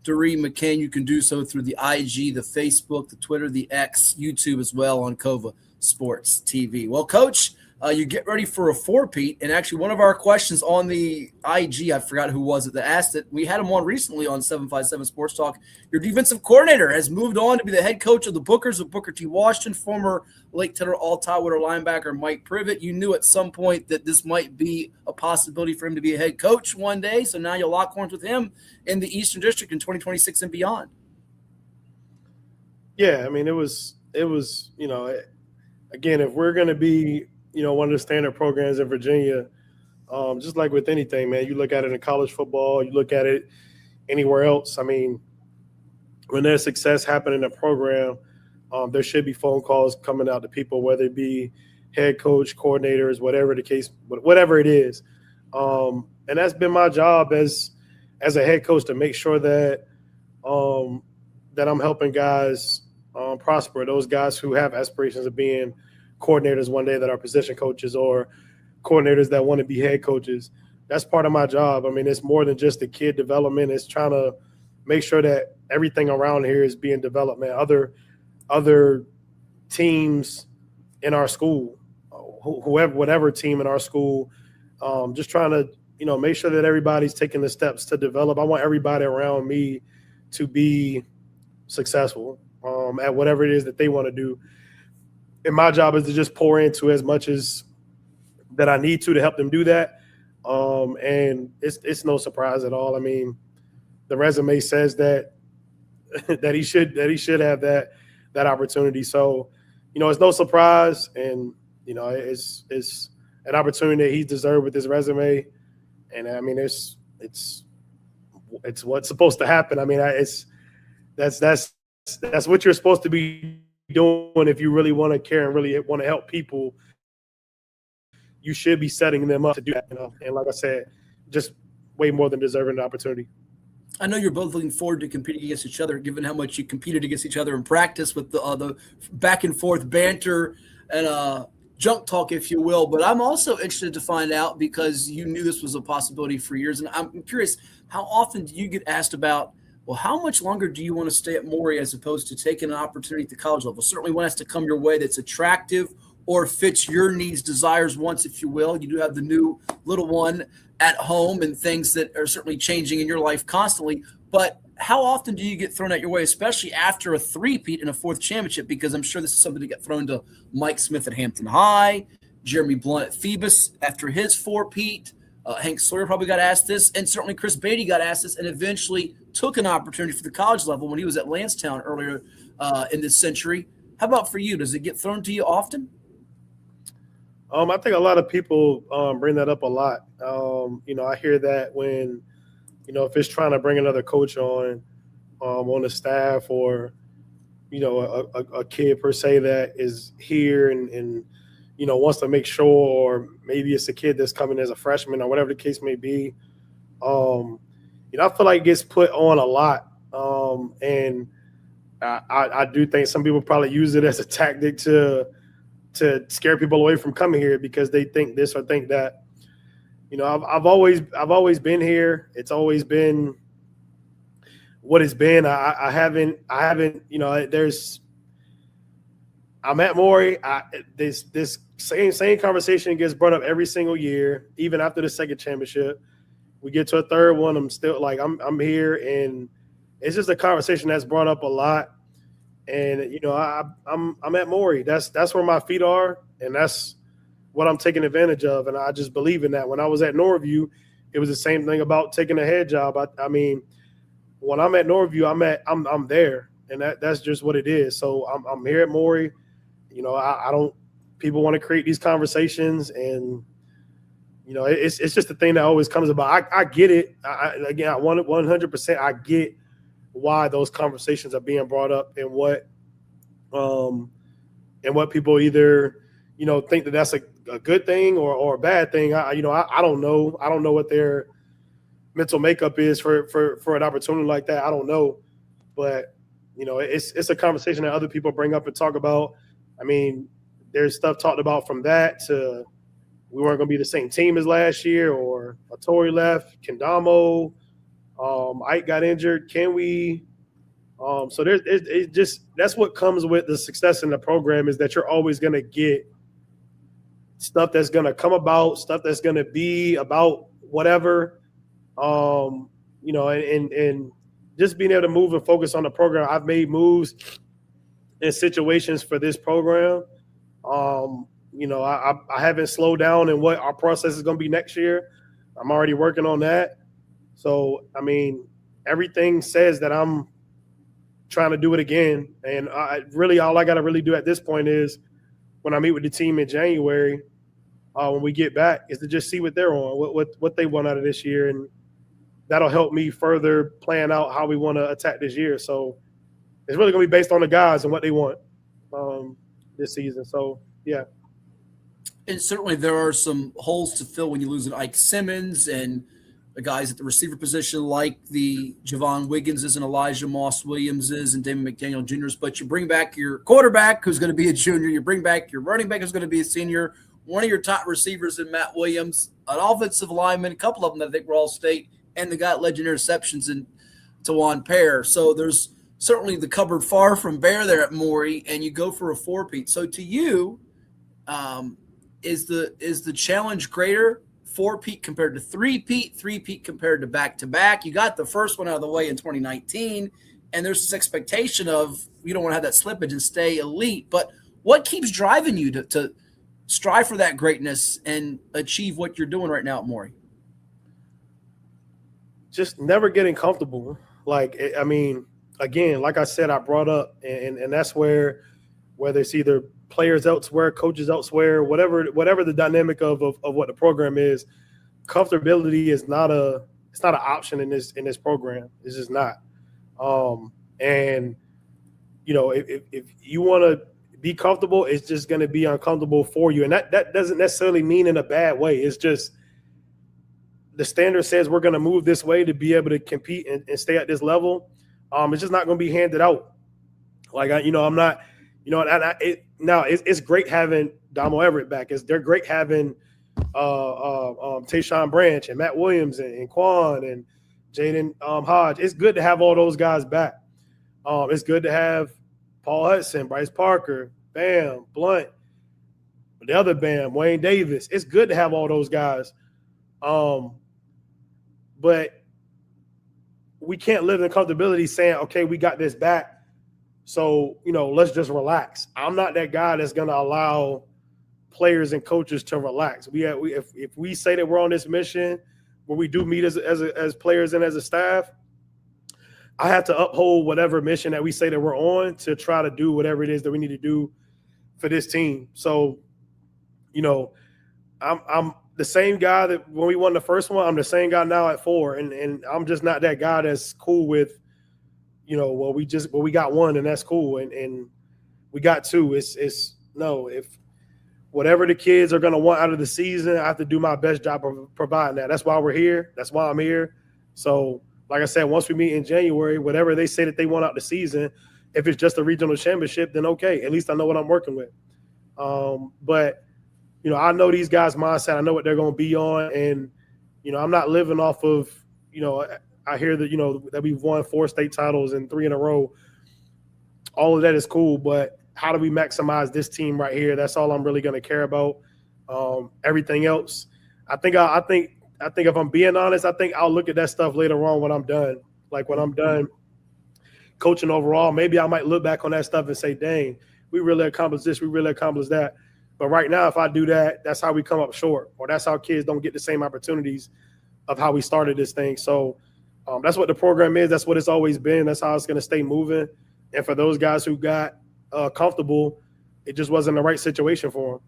Dyrri McCain, you can do so through the IG, the Facebook, the Twitter, the X, YouTube as well on Cova Sports TV. Well, Coach, you get ready for a four-peat, and actually one of our questions on the IG, I forgot who was it that asked it. We had him on recently on 757 Sports Talk. Your defensive coordinator has moved on to be the head coach of the Bookers of Booker T. Washington, former Lake Taylor All-Tidewater linebacker Mike Privet. You knew at some point that this might be a possibility for him to be a head coach one day, so now you'll lock horns with him in the Eastern District in 2026 and beyond. Yeah, I mean, it was again, if we're going to be one of the standard programs in Virginia, just like with anything, man, you look at it in college football, you look at it anywhere else. I mean, when there's success happening in a program, there should be phone calls coming out to people, whether it be head coach, coordinators, whatever the case, whatever it is. And that's been my job as a head coach, to make sure that that I'm helping guys prosper, those guys who have aspirations of being coordinators one day, that are position coaches, or coordinators that want to be head coaches. That's part of my job. I mean, it's more than just the kid development. It's trying to make sure that everything around here is being developed, man. Other teams in our school, whatever team in our school, just trying to, make sure that everybody's taking the steps to develop. I want everybody around me to be successful at whatever it is that they want to do. And my job is to just pour into as much as that I need to help them do that. And it's no surprise at all. I mean, the resume says that he should have that opportunity. So, it's no surprise, and it's an opportunity that he's deserved with his resume. And I mean, it's what's supposed to happen. I mean, that's what you're supposed to be doing if you really want to care and really want to help people. You should be setting them up to do that, And like I said, just way more than deserving the opportunity. I know you're both looking forward to competing against each other, given how much you competed against each other in practice with the back and forth banter and junk talk, if you will. But I'm also interested to find out, because you knew this was a possibility for years, and I'm curious, how often do you get asked about, well, how much longer do you want to stay at Maury as opposed to taking an opportunity at the college level? Certainly one has to come your way that's attractive or fits your needs, desires, wants, if you will. You do have the new little one at home and things that are certainly changing in your life constantly. But how often do you get thrown at your way, especially after a three-peat and a fourth championship? Because I'm sure this is something that got thrown to Mike Smith at Hampton High, Jeremy Blunt at Phoebus after his four-peat. Hank Sawyer probably got asked this, and certainly Chris Beatty got asked this, and eventually took an opportunity for the college level when he was at Lansdowne earlier in this century. How about for you? Does it get thrown to you often? I think a lot of people bring that up a lot. I hear that when, if it's trying to bring another coach on the staff, or, a kid per se that is here and wants to make sure, or maybe it's a kid that's coming as a freshman or whatever the case may be. I feel like it gets put on a lot. And I do think some people probably use it as a tactic to scare people away from coming here because they think this or think that. I've always been here. It's always been what it's been. I haven't. I'm at Maury. This same conversation gets brought up every single year, even after the second championship. We get to a third one. I'm still like I'm here, and it's just a conversation that's brought up a lot. And I'm at Maury. That's where my feet are, and that's what I'm taking advantage of. And I just believe in that. When I was at Norview, it was the same thing about taking a head job. I mean, when I'm at Norview, I'm there, and that's just what it is. So I'm here at Maury. I don't. People want to create these conversations, and it's just the thing that always comes about. I get it. I want it 100%. I get why those conversations are being brought up, and what people either think that that's a good thing or a bad thing. I don't know. I don't know what their mental makeup is for an opportunity like that. I don't know, but it's a conversation that other people bring up and talk about. I mean, there's stuff talked about from that to we weren't going to be the same team as last year, or Atori left, Kendamo, Ike got injured. Can we? So it's just that's what comes with the success in the program, is that you're always going to get stuff that's going to come about, stuff that's going to be about whatever, and just being able to move and focus on the program. I've made moves in situations for this program. I haven't slowed down in what our process is going to be next year. I'm already working on that. So, I mean, everything says that I'm trying to do it again. And all I got to really do at this point is, when I meet with the team in January, when we get back, is to just see what they're on, what they want out of this year. And that'll help me further plan out how we want to attack this year. So it's really going to be based on the guys and what they want this season. So, yeah. And certainly there are some holes to fill when you lose an Ike Simmons and the guys at the receiver position like the Javon Wigginses and Elijah Moss Williamses and Damon McDaniel Jr.'s. But you bring back your quarterback, who's going to be a junior. You bring back your running back, who's going to be a senior. One of your top receivers in Matt Williams, an offensive lineman, a couple of them that I think were all state, and the guy that led you in interceptions in Tawan Pear. So there's certainly the cupboard far from bare there at Maury, and you go for a four-peat. So to you, is the challenge greater, four-peat compared to three-peat, three-peat compared to back-to-back? You got the first one out of the way in 2019, and there's this expectation of you don't want to have that slippage and stay elite. But what keeps driving you to strive for that greatness and achieve what you're doing right now at Maury? Just never getting comfortable. Again, like I said, I brought up, and that's where, whether it's either players elsewhere, coaches elsewhere, whatever the dynamic of what the program is, comfortability is not an option in this program. It's just not. And if you want to be comfortable, it's just going to be uncomfortable for you. And that doesn't necessarily mean in a bad way. It's just the standard says we're going to move this way to be able to compete and stay at this level. It's just not going to be handed out. Like, I'm not, it's great having Damo Everett back. They're great having Tayshawn Branch and Matt Williams and Quan and Jaden Hodge. It's good to have all those guys back. It's good to have Paul Hudson, Bryce Parker, Bam, Blunt, the other Bam, Wayne Davis. It's good to have all those guys. But we can't live in comfortability saying, okay, we got this back, so, let's just relax. I'm not that guy that's going to allow players and coaches to relax. If we say that we're on this mission where we do meet as players and as a staff, I have to uphold whatever mission that we say that we're on to try to do whatever it is that we need to do for this team. So, I'm the same guy that when we won the first one, I'm the same guy now at 4. And I'm just not that guy that's cool with, we got 1 and that's cool. And we got 2. If whatever the kids are going to want out of the season, I have to do my best job of providing that. That's why we're here. That's why I'm here. So, like I said, once we meet in January, whatever they say that they want out the season, if it's just a regional championship, then okay. At least I know what I'm working with. But, I know these guys' mindset. I know what they're going to be on. And, I'm not living off of, I hear that, that we've won 4 state titles and 3 in a row. All of that is cool. But how do we maximize this team right here? That's all I'm really going to care about. Everything else, I think if I'm being honest, I think I'll look at that stuff later on when I'm done. Like when I'm done coaching overall, maybe I might look back on that stuff and say, dang, we really accomplished this, we really accomplished that. But right now, if I do that, that's how we come up short, or that's how kids don't get the same opportunities of how we started this thing. So that's what the program is. That's what it's always been. That's how it's going to stay moving. And for those guys who got comfortable, it just wasn't the right situation for them.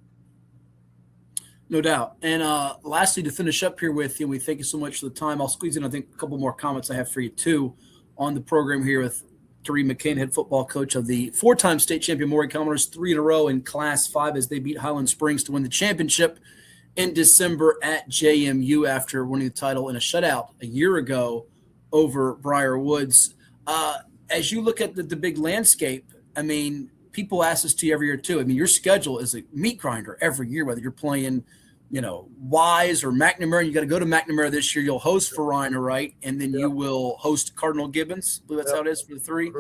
No doubt. And lastly, to finish up here with you, we thank you so much for the time. I'll squeeze in, I think, a couple more comments I have for you, too, on the program here with Dyrri McCain, head football coach of the 4-time state champion Maury Commodores, 3 in a row in Class 5 as they beat Highland Springs to win the championship in December at JMU after winning the title in a shutout a year ago over Briar Woods. As you look at the big landscape, I mean, people ask this to you every year, too. I mean, your schedule is a meat grinder every year, whether you're playing – Wise or McNamara. You got to go to McNamara this year. You'll host Farina, right? And then you will host Cardinal Gibbons. I believe that's how it is for the 3.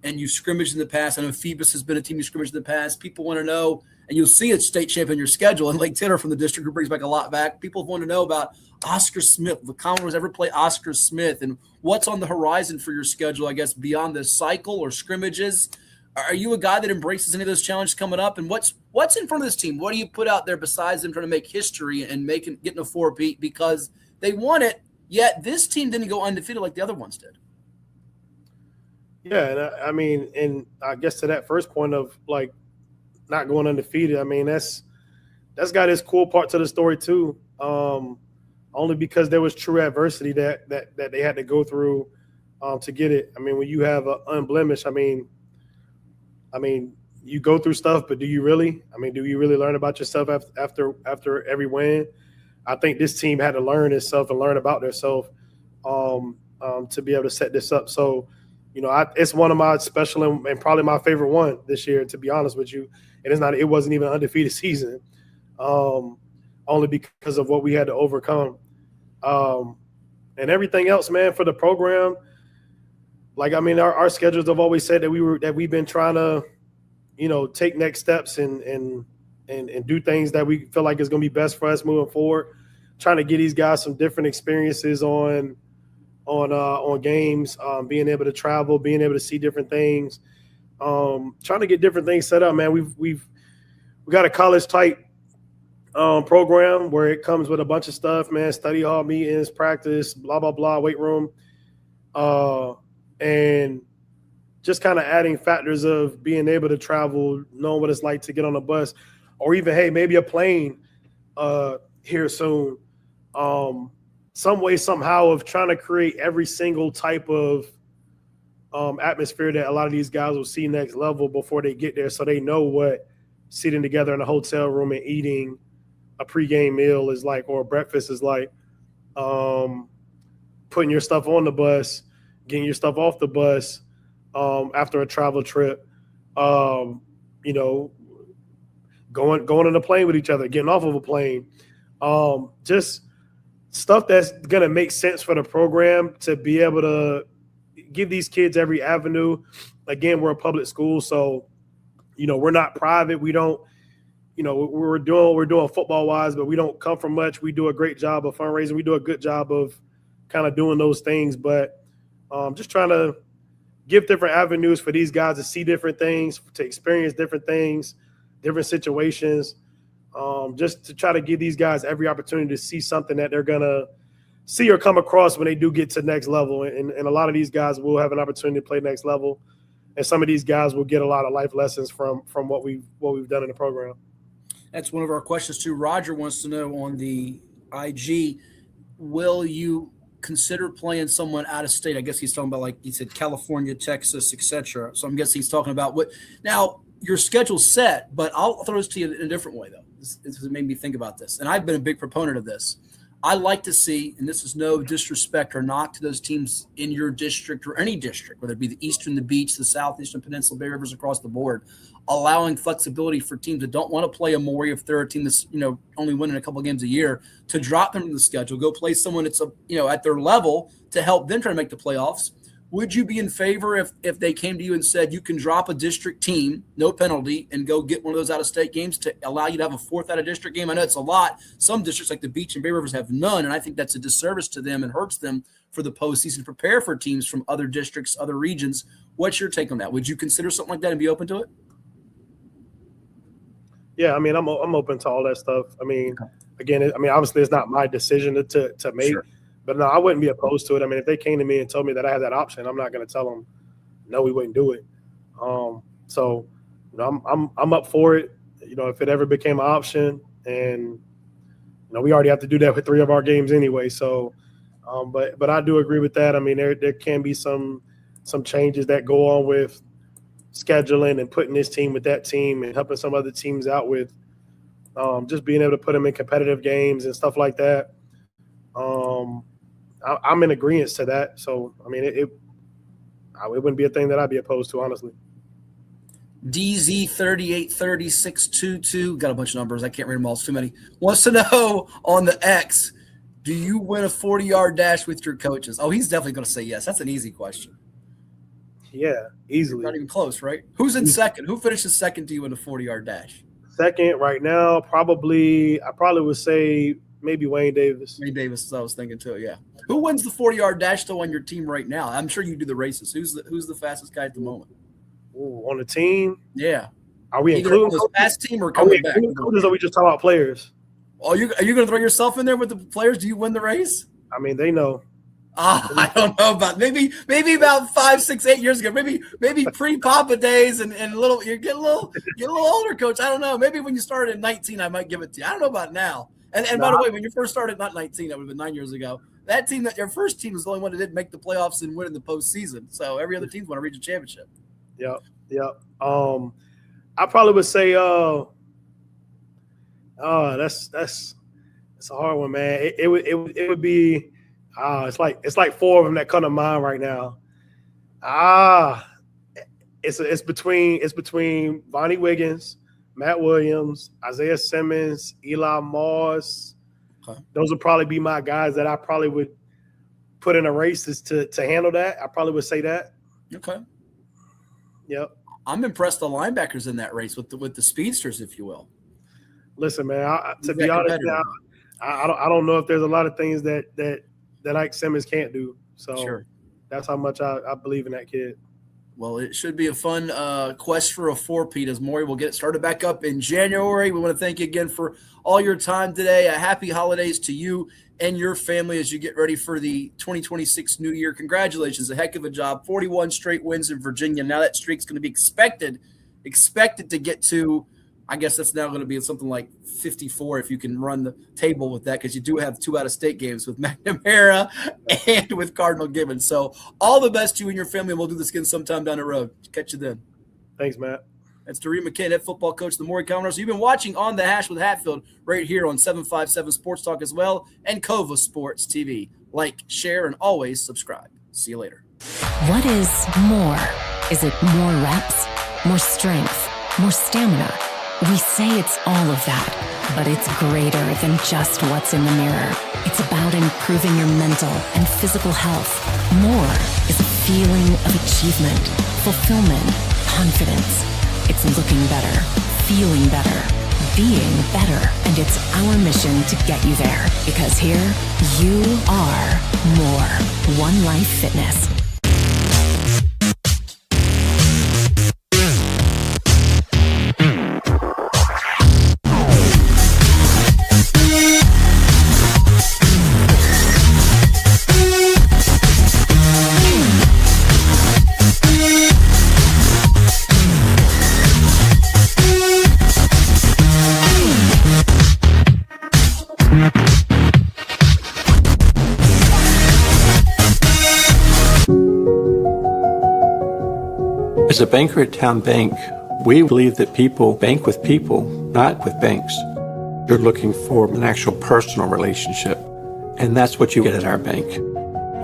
And you scrimmaged in the past. I know Phoebus has been a team you scrimmaged in the past. People want to know, and you'll see it's state champion in your schedule. And Lake Taylor from the district who brings back a lot back. People want to know about Oscar Smith. The Commodores ever play Oscar Smith? And what's on the horizon for your schedule, I guess, beyond this cycle or scrimmages? Are you a guy that embraces any of those challenges coming up? And what's in front of this team? What do you put out there besides them trying to make history and getting a 4-peat because they won it, yet this team didn't go undefeated like the other ones did? Yeah, and I guess to that first point of like not going undefeated, I mean that's got its cool part to the story too. Only because there was true adversity that they had to go through to get it. I mean, when you have an unblemished, I mean, you go through stuff, but do you really? I mean, do you really learn about yourself after every win? I think this team had to learn itself and learn about themselves to be able to set this up. So, it's one of my special and probably my favorite one this year, to be honest with you. And it wasn't even an undefeated season, only because of what we had to overcome. And everything else, man, for the program. Like, I mean, our schedules have always said that we've been trying to, take next steps and do things that we feel like is going to be best for us moving forward. Trying to get these guys some different experiences on games, being able to travel, being able to see different things, trying to get different things set up, man. We got a college type program where it comes with a bunch of stuff, man. Study hall meetings, practice, blah blah blah, weight room. And just kind of adding factors of being able to travel, knowing what it's like to get on a bus, or even, hey, maybe a plane here soon. Some way, somehow of trying to create every single type of atmosphere that a lot of these guys will see next level before they get there, so they know what sitting together in a hotel room and eating a pregame meal is like, or breakfast is like. Putting your stuff on the bus, getting your stuff off the bus after a travel trip, going on a plane with each other, getting off of a plane, just stuff that's going to make sense for the program to be able to give these kids every avenue. Again, we're a public school, so, we're not private. We don't, we're doing football wise, but we don't come from much. We do a great job of fundraising. We do a good job of kind of doing those things, but just trying to give different avenues for these guys to see different things, to experience different things, different situations, just to try to give these guys every opportunity to see something that they're going to see or come across when they do get to next level. And a lot of these guys will have an opportunity to play next level. And some of these guys will get a lot of life lessons from what we've done in the program. That's one of our questions too. Roger wants to know on the IG, will you consider playing someone out of state? I guess he's talking about, like he said, California, Texas, etc. So I'm guessing he's talking about what now your schedule's set, but I'll throw this to you in a different way though. This made me think about this, and I've been a big proponent of this. I like to see, and this is no disrespect or not to those teams in your district or any district, whether it be the Eastern, the Beach, the Southeastern Peninsula, Bay Rivers across the board, allowing flexibility for teams that don't want to play a Maury if they're a team that's, only winning a couple of games a year, to drop them from the schedule, go play someone that's, at their level to help them try to make the playoffs. Would you be in favor if they came to you and said you can drop a district team, no penalty, and go get one of those out-of-state games to allow you to have a fourth out-of-district game? I know it's a lot. Some districts like the Beach and Bay Rivers have none, and I think that's a disservice to them and hurts them for the postseason to prepare for teams from other districts, other regions. What's your take on that? Would you consider something like that and be open to it? Yeah, I'm open to all that stuff. Again, obviously it's not my decision to make. Sure. But no, I wouldn't be opposed to it. If they came to me and told me that I had that option, I'm not going to tell them, no, we wouldn't do it. So, I'm up for it. If it ever became an option, and we already have to do that with 3 of our games anyway. So, but I do agree with that. There can be some changes that go on with scheduling and putting this team with that team and helping some other teams out with just being able to put them in competitive games and stuff like that. I'm in agreement to that. So, it wouldn't be a thing that I'd be opposed to, honestly. DZ383622, got a bunch of numbers. I can't read them all. It's too many. Wants to know on the X, do you win a 40-yard dash with your coaches? Oh, he's definitely going to say yes. That's an easy question. Yeah, easily. Not even close, right? Who's in second? Who finishes second to you in the 40-yard dash? Second right now, I probably would say maybe Wayne Davis. Wayne Davis, I was thinking too, yeah. Who wins the 40-yard dash though on your team right now? I'm sure you do the races. Who's the fastest guy at the moment? Ooh, on the team? Yeah. Are we either including the fast team or coming back? Coaches, or are we just talking about players? Oh, are you going to throw yourself in there with the players? Do you win the race? They know. I don't know about maybe about 5, 6, 8 years ago, maybe pre-Papa days and little you get a little older, coach. I don't know. Maybe when you started at 19, I might give it to you. I don't know about now. And by the way, when you first started, not 19, that would have been 9 years ago. That team, your first team was the only one that didn't make the playoffs and win in the postseason. So every other team's want to reach a championship. Yep. I probably would say, that's a hard one, man. It would be, it's like 4 of them that come to mind right now. It's between Vonnie Wiggins, Matt Williams, Isaiah Simmons, Eli Moss. Okay. Those would probably be my guys that I probably would put in a race to handle that. I probably would say that. Okay. Yep. I'm impressed the linebackers in that race with the speedsters, if you will. Listen, man, to be honest, I don't know if there's a lot of things that Ike Simmons can't do. So sure. That's how much I believe in that kid. Well, it should be a fun quest for a 4-peat as Maury will get it started back up in January. We want to thank you again for all your time today. Happy holidays to you and your family as you get ready for the 2026 new year. Congratulations. A heck of a job. 41 straight wins in Virginia. Now that streak's going to be expected to get to I guess that's now going to be something like 54 if you can run the table with that, because you do have 2 out-of-state games with McNamara and with Cardinal Gibbons. So all the best to you and your family, and we'll do this again sometime down the road. Catch you then. Thanks, Matt. That's Dyrri McCain, head football coach of the Maury Commodores. You've been watching On the Hash with Hatfield right here on 757 Sports Talk as well, and Cova Sports TV. Like, share, and always subscribe. See you later. What is more? Is it more reps, more strength, more stamina? We say it's all of that, but it's greater than just what's in the mirror. It's about improving your mental and physical health. More is a feeling of achievement, fulfillment, confidence. It's looking better, feeling better, being better, and it's our mission to get you there, because here you are more. One Life Fitness. As a banker at Town Bank, we believe that people bank with people, not with banks. You're looking for an actual personal relationship, and that's what you get at our bank.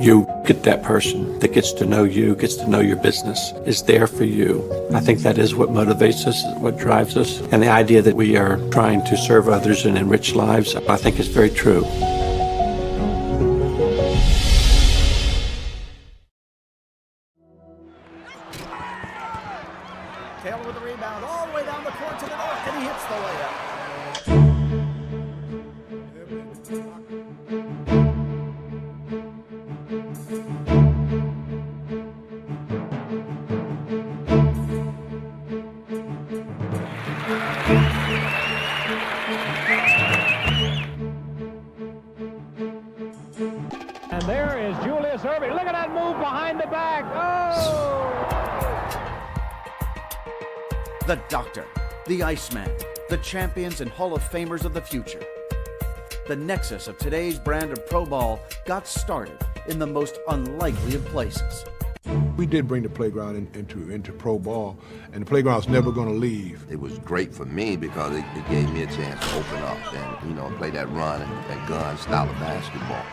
You get that person that gets to know you, gets to know your business, is there for you. I think that is what motivates us, what drives us, and the idea that we are trying to serve others and enrich lives, I think is very true. Taylor with the rebound all the way down the court to the north, and he hits the layup. And there is Julius Irving. Look at that move behind the back. Oh! The Doctor, the Iceman, the champions and Hall of Famers of the future. The nexus of today's brand of pro ball got started in the most unlikely of places. We did bring the playground into pro ball, and the playground's never going to leave. It was great for me because it gave me a chance to open up and, play that run and that gun style of basketball.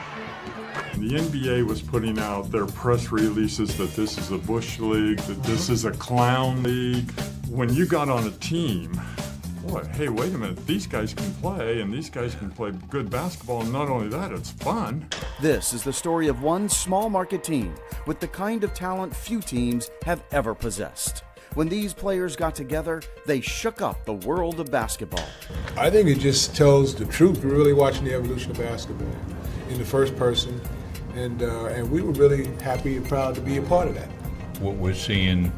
The NBA was putting out their press releases that this is a Bush League, that this is a clown league. When you got on a team, boy, hey, wait a minute, these guys can play, and these guys can play good basketball, and not only that, it's fun. This is the story of one small market team with the kind of talent few teams have ever possessed. When these players got together, they shook up the world of basketball. I think it just tells the truth. We're really watching the evolution of basketball in the first person, and we were really happy and proud to be a part of that. What we're seeing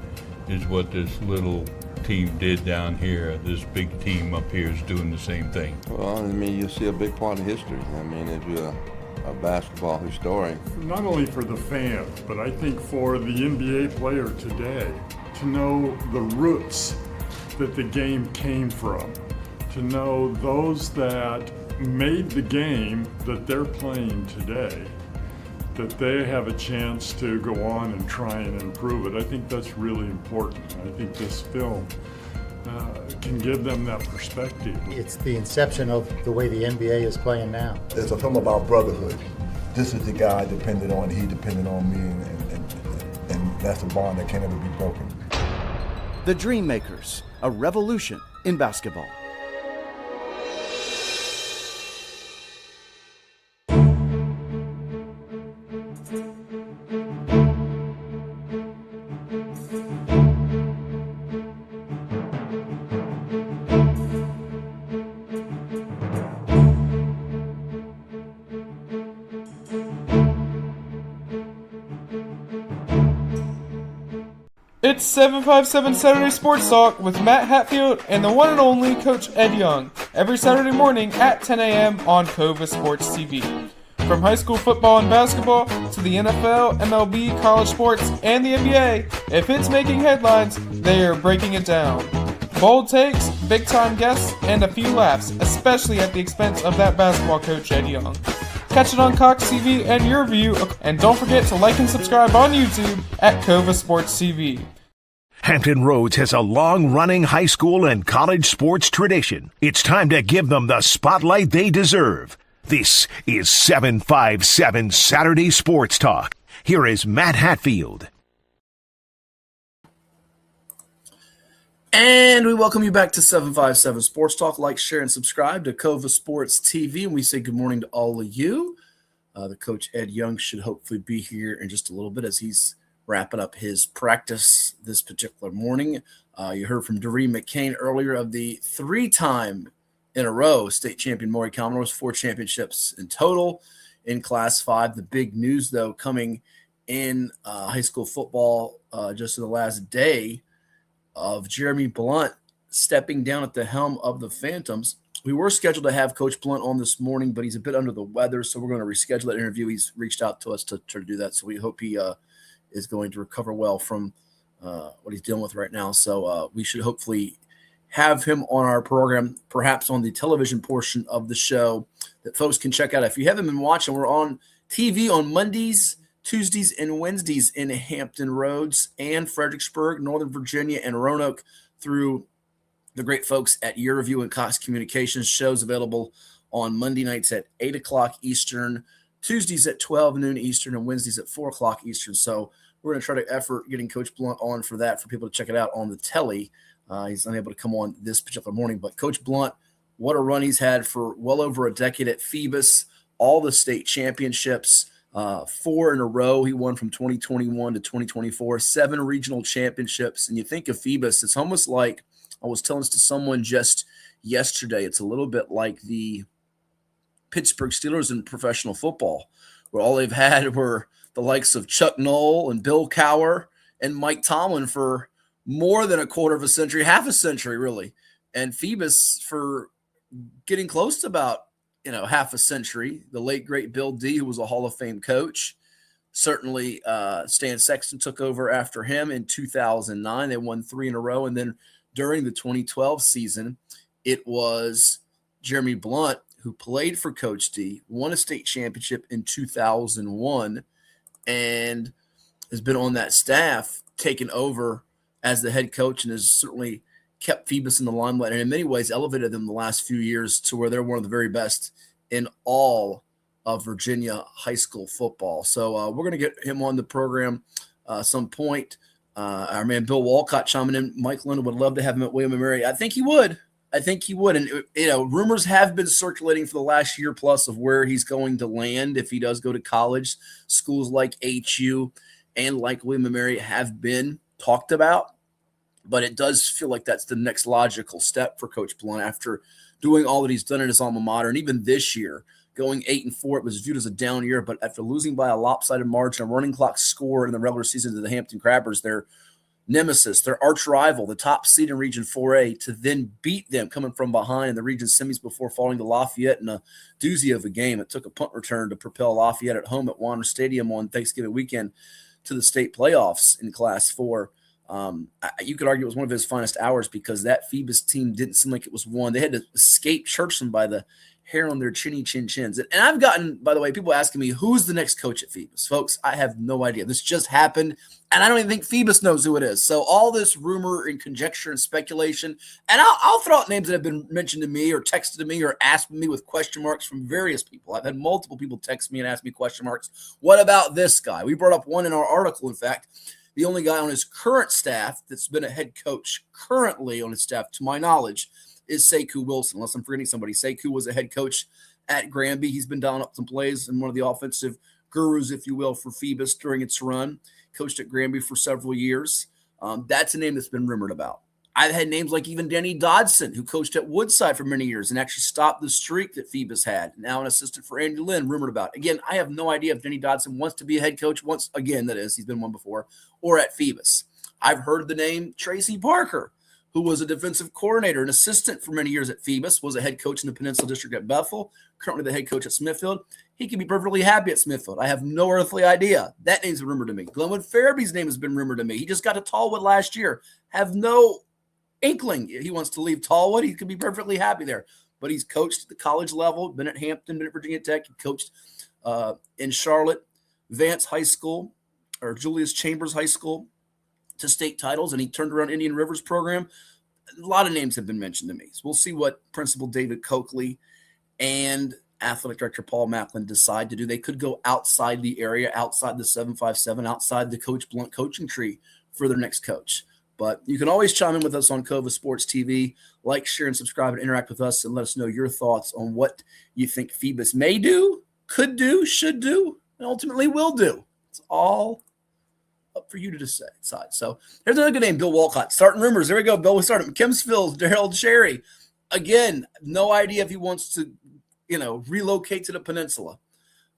is what this little team did down here. This big team up here is doing the same thing. Well, you see a big part of history. If you're a basketball historian. Not only for the fans, but I think for the NBA player today, to know the roots that the game came from, to know those that made the game that they're playing today, that they have a chance to go on and try and improve it. I think that's really important. I think this film can give them that perspective. It's the inception of the way the NBA is playing now. It's a film about brotherhood. This is the guy I depended on, he depended on me, and that's a bond that can't ever be broken. The Dream Makers, a revolution in basketball. It's 757 Saturday Sports Talk with Matt Hatfield and the one and only Coach Ed Young, every Saturday morning at 10 a.m. on Cova Sports TV. From high school football and basketball to the NFL, MLB, college sports, and the NBA, if it's making headlines, they are breaking it down. Bold takes, big-time guests and a few laughs, especially at the expense of that basketball coach, Ed Young. Catch it on Cox TV and your view, and don't forget to like and subscribe on YouTube at Cova Sports TV. Hampton Roads has a long-running high school and college sports tradition. It's time to give them the spotlight they deserve. This is 757 Saturday Sports Talk. Here is Matt Hatfield. And we welcome you back to 757 Sports Talk. Like, share, and subscribe to Cova Sports TV. And we say good morning to all of you. The coach, Ed Young, should hopefully be here in just a little bit as he's wrapping up his practice this particular morning. You heard from Dyrri McCain earlier of the 3-time in a row State Champion Maury Commodores, 4 championships in total in Class 5. The big news, though, coming in high school football just in the last day of Jeremy Blunt stepping down at the helm of the Phantoms. We were scheduled to have Coach Blunt on this morning, but he's a bit under the weather, so we're going to reschedule that interview. He's reached out to us to do that, so we hope he is going to recover well from what he's dealing with right now. So we should hopefully have him on our program, perhaps on the television portion of the show that folks can check out. If you haven't been watching, we're on TV on Mondays, Tuesdays, and Wednesdays in Hampton Roads and Fredericksburg, Northern Virginia, and Roanoke through the great folks at Your View and Cox Communications. Shows available on Monday nights at 8 o'clock Eastern, Tuesdays at 12 noon Eastern, and Wednesdays at 4 o'clock Eastern. So we're going to try to effort getting Coach Blunt on for that, for people to check it out on the telly. He's unable to come on this particular morning. But Coach Blunt, what a run he's had for well over a decade at Phoebus, all the state championships, 4 in a row. He won from 2021 to 2024, 7 regional championships. And you think of Phoebus, it's almost like, I was telling this to someone just yesterday, it's a little bit like the Pittsburgh Steelers in professional football, where all they've had were the likes of Chuck Noll and Bill Cowher and Mike Tomlin for more than a quarter of a century, half a century, really. And Phoebus for getting close to about, half a century. The late, great Bill D., who was a Hall of Fame coach. Certainly Stan Sexton took over after him in 2009. They won 3 in a row. And then during the 2012 season, it was Jeremy Blunt, who played for Coach D, won a state championship in 2001, and has been on that staff, taken over as the head coach, and has certainly kept Phoebus in the limelight, and in many ways elevated them the last few years to where they're one of the very best in all of Virginia high school football. So we're going to get him on the program some point. Our man Bill Walcott chiming in. Mike Linden would love to have him at William & Mary. I think he would. And, rumors have been circulating for the last year plus of where he's going to land if he does go to college. Schools like HU and like William & Mary have been talked about, but it does feel like that's the next logical step for Coach Blunt after doing all that he's done in his alma mater. And even this year, going 8-4, it was viewed as a down year, but after losing by a lopsided margin, a running clock score in the regular season to the Hampton Crabbers, their nemesis, their arch rival, the top seed in Region 4A, to then beat them coming from behind in the region semis before falling to Lafayette in a doozy of a game. It took a punt return to propel Lafayette at home at Warner Stadium on Thanksgiving weekend to the state playoffs in Class 4. You could argue it was one of his finest hours because that Phoebus team didn't seem like it was one. They had to escape Churchland by the hair on their chins. And I've gotten, by the way, people asking me, who's the next coach at Phoebus? Folks, I have no idea. This just happened, and I don't even think Phoebus knows who it is. So all this rumor and conjecture and speculation, and I'll throw out names that have been mentioned to me or texted to me or asked me with question marks from various people. I've had multiple people text me and ask me question marks. What about this guy? We brought up one in our article, in fact. The only guy on his current staff that's been a head coach currently on his staff, to my knowledge, is Sekou Wilson, unless I'm forgetting somebody. Sekou was a head coach at Granby. He's been dialing up some plays and one of the offensive gurus, if you will, for Phoebus during its run. Coached at Granby for several years. That's a name that's been rumored about. I've had names like even Danny Dodson, who coached at Woodside for many years and actually stopped the streak that Phoebus had. Now an assistant for Andy Lynn, rumored about. Again, I have no idea if Danny Dodson wants to be a head coach once again, that is, he's been one before, or at Phoebus. I've heard the name Tracy Parker, who was a defensive coordinator and assistant for many years at Phoebus, was a head coach in the Peninsula District at Bethel, currently the head coach at Smithfield. He can be perfectly happy at Smithfield. I have no earthly idea. That name's been rumored to me. Glenwood Fairby's name has been rumored to me. He just got to Tallwood last year. Have no inkling he wants to leave Tallwood, he could be perfectly happy there. But he's coached at the college level, been at Hampton, been at Virginia Tech. He coached in Charlotte, Vance High School, or Julius Chambers High School, to state titles, and he turned around Indian River's program. A lot of names have been mentioned to me. So we'll see what Principal David Coakley and Athletic Director Paul Macklin decide to do. They could go outside the area, outside the 757, outside the Coach Blunt coaching tree for their next coach. But you can always chime in with us on Cova Sports TV. Like, share, and subscribe, and interact with us, and let us know your thoughts on what you think Phoebus may do, could do, should do, and ultimately will do. It's all up for you to decide. So there's another good name, Bill Walcott. Starting rumors. There we go, Bill. We started. Kempsville, Darrell Cherry. Again, no idea if he wants to, relocate to the peninsula.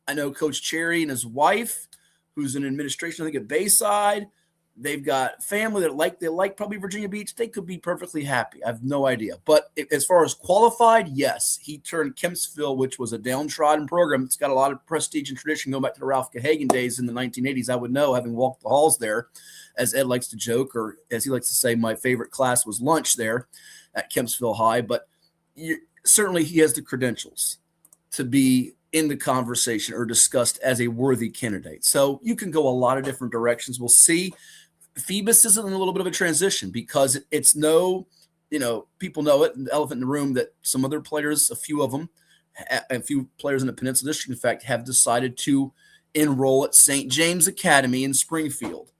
I know Coach Cherry and his wife, who's in administration, I think, at Bayside. They've got family that they like probably Virginia Beach. They could be perfectly happy. I have no idea. But as far as qualified, yes, he turned Kempsville, which was a downtrodden program. It's got a lot of prestige and tradition going back to the Ralph Cahagan days in the 1980s. I would know, having walked the halls there, as Ed likes to joke, or as he likes to say, my favorite class was lunch there at Kempsville High. But certainly he has the credentials to be in the conversation or discussed as a worthy candidate. So you can go a lot of different directions. We'll see. Phoebus is in a little bit of a transition because it's people know it, the elephant in the room, that some other players, a few players in the Peninsula District, in fact, have decided to enroll at St. James Academy in Springfield.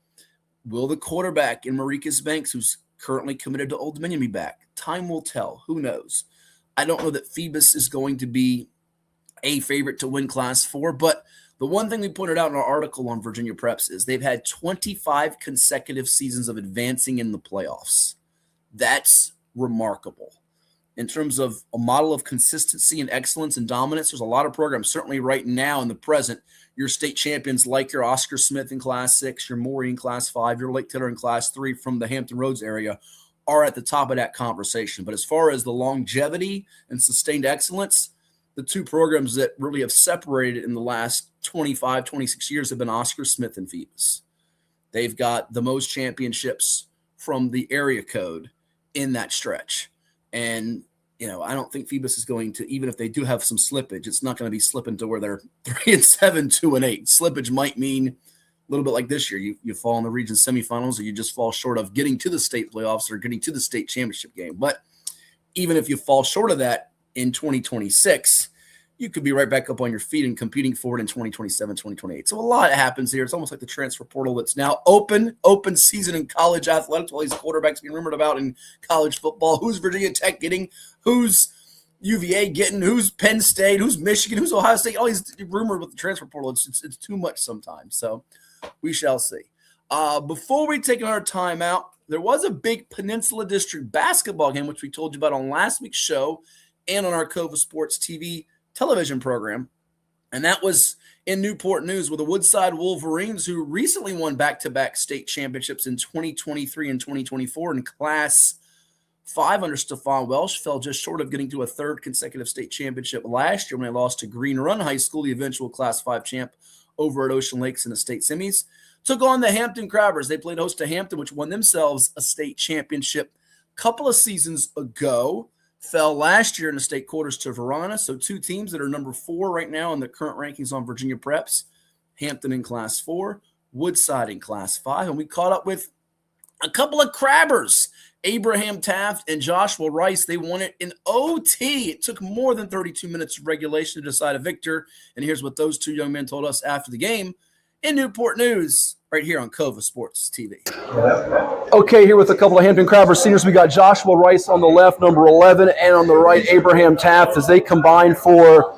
Will the quarterback in Maricus Banks, who's currently committed to Old Dominion, be back? Time will tell. Who knows? I don't know that Phoebus is going to be a favorite to win Class 4, but the one thing we pointed out in our article on Virginia Preps is they've had 25 consecutive seasons of advancing in the playoffs. That's remarkable. In terms of a model of consistency and excellence and dominance, there's a lot of programs, certainly right now in the present, your state champions like your Oscar Smith in Class 6, your Maury in Class 5, your Lake Taylor in Class 3 from the Hampton Roads area are at the top of that conversation. But as far as the longevity and sustained excellence, the two programs that really have separated in the last 25, 26 years have been Oscar Smith and Phoebus. They've got the most championships from the area code in that stretch. And, I don't think Phoebus is going to, even if they do have some slippage, it's not going to be slipping to where they're 3-7, 2-8. Slippage might mean a little bit like this year. You fall in the region semifinals, or you just fall short of getting to the state playoffs or getting to the state championship game. But even if you fall short of that in 2026, you could be right back up on your feet and competing for it in 2027, 2028. So a lot happens here. It's almost like the transfer portal that's now open season in college athletics. All these quarterbacks being rumored about in college football. Who's Virginia Tech getting? Who's UVA getting? Who's Penn State? Who's Michigan? Who's Ohio State? All these rumored with the transfer portal. It's too much sometimes. So we shall see. Before we take another timeout, there was a big Peninsula District basketball game, which we told you about on last week's show and on our Cova Sports TV television program, and that was in Newport News with the Woodside Wolverines, who recently won back-to-back state championships in 2023 and 2024 in Class 5 under Stephon Welsh. Fell just short of getting to a third consecutive state championship last year when they lost to Green Run High School, the eventual Class 5 champ, over at Ocean Lakes in the state semis. Took on the Hampton Crabbers. They played host to Hampton, which won themselves a state championship a couple of seasons ago. Fell last year in the state quarters to Verona. So two teams that are number 4 right now in the current rankings on Virginia Preps. Hampton in Class 4, Woodside in Class 5. And we caught up with a couple of Crabbers, Abraham Taft and Joshua Rice. They won it in OT. It took more than 32 minutes of regulation to decide a victor. And here's what those two young men told us after the game in Newport News, right here on Cova Sports TV. Okay, here with a couple of Hampton Crabbers seniors. We got Joshua Rice on the left, number 11, and on the right, Abraham Taft, as they combine for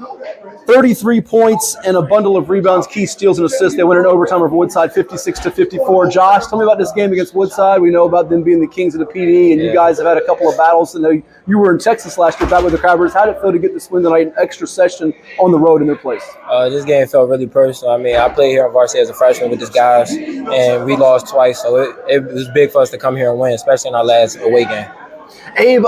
33 points and a bundle of rebounds, key steals, and assists. They win in overtime over Woodside, 56-54. Josh, tell me about this game against Woodside. We know about them being the kings of the PD, and you guys have had a couple of battles. I know you were in Texas last year, back with the Crabbers. How did it feel to get this win tonight, an extra session on the road in their place? This game felt really personal. I mean, I played here on varsity as a freshman with these guys, and we lost twice, so it was big for us to come here and win, especially in our last away game. Abe,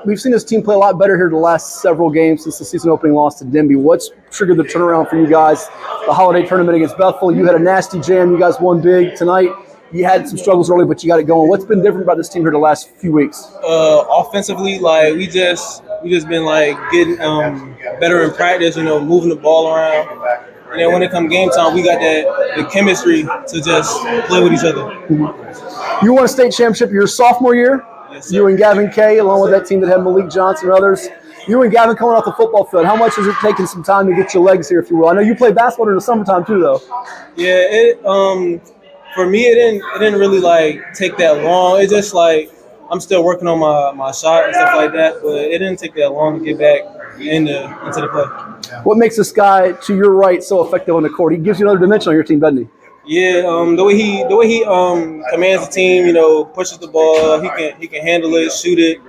we've seen this team play a lot better here the last several games since the season opening loss to Denby. What's triggered the turnaround for you guys? The holiday tournament against Bethel, you had a nasty jam. You guys won big tonight. You had some struggles early, but you got it going. What's been different about this team here the last few weeks? Offensively, like we just been like getting better in practice, moving the ball around. And then when it comes game time, we got the chemistry to just play with each other. Mm-hmm. You won a state championship your sophomore year. Yes, you and Gavin Kay, along with that team that had Malik Johnson and others. You and Gavin coming off the football field. How much has it taken some time to get your legs here, if you will? I know you play basketball in the summertime too, though. Yeah, for me, it didn't really like take that long. It's just like I'm still working on my shot and stuff like that, but it didn't take that long to get back into the play. What makes this guy to your right so effective on the court? He gives you another dimension on your team, doesn't he? Yeah, the way he commands the team, pushes the ball, he can handle it, shoot it.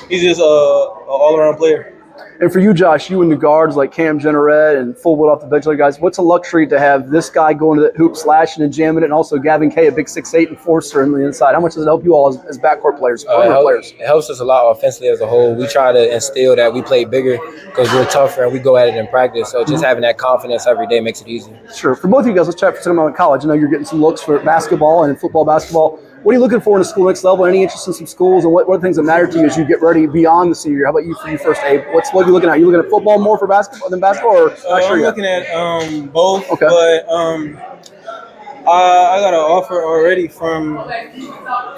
He's just a all-around player. And for you, Josh, you and the guards like Cam Jennerette and Fullwood off the bench, other guys, what's a luxury to have this guy going to the hoop, slashing and jamming it, and also Gavin Kay, a big 6'8" enforcer on the inside? How much does it help you all as backcourt players, players? It helps us a lot offensively as a whole. We try to instill that we play bigger because we're tougher and we go at it in practice. So just having that confidence every day makes it easy. Sure. For both of you guys, let's chat for a second about college. I know you're getting some looks for basketball and football, basketball. What are you looking for in the school next level? Any interest in some schools, and what are the things that matter to you as you get ready beyond the senior year? How about you for you first, Abe? What are you looking at? Are you looking at football more for basketball than basketball, or not sure I'm yet? looking at both, okay. But I got an offer already from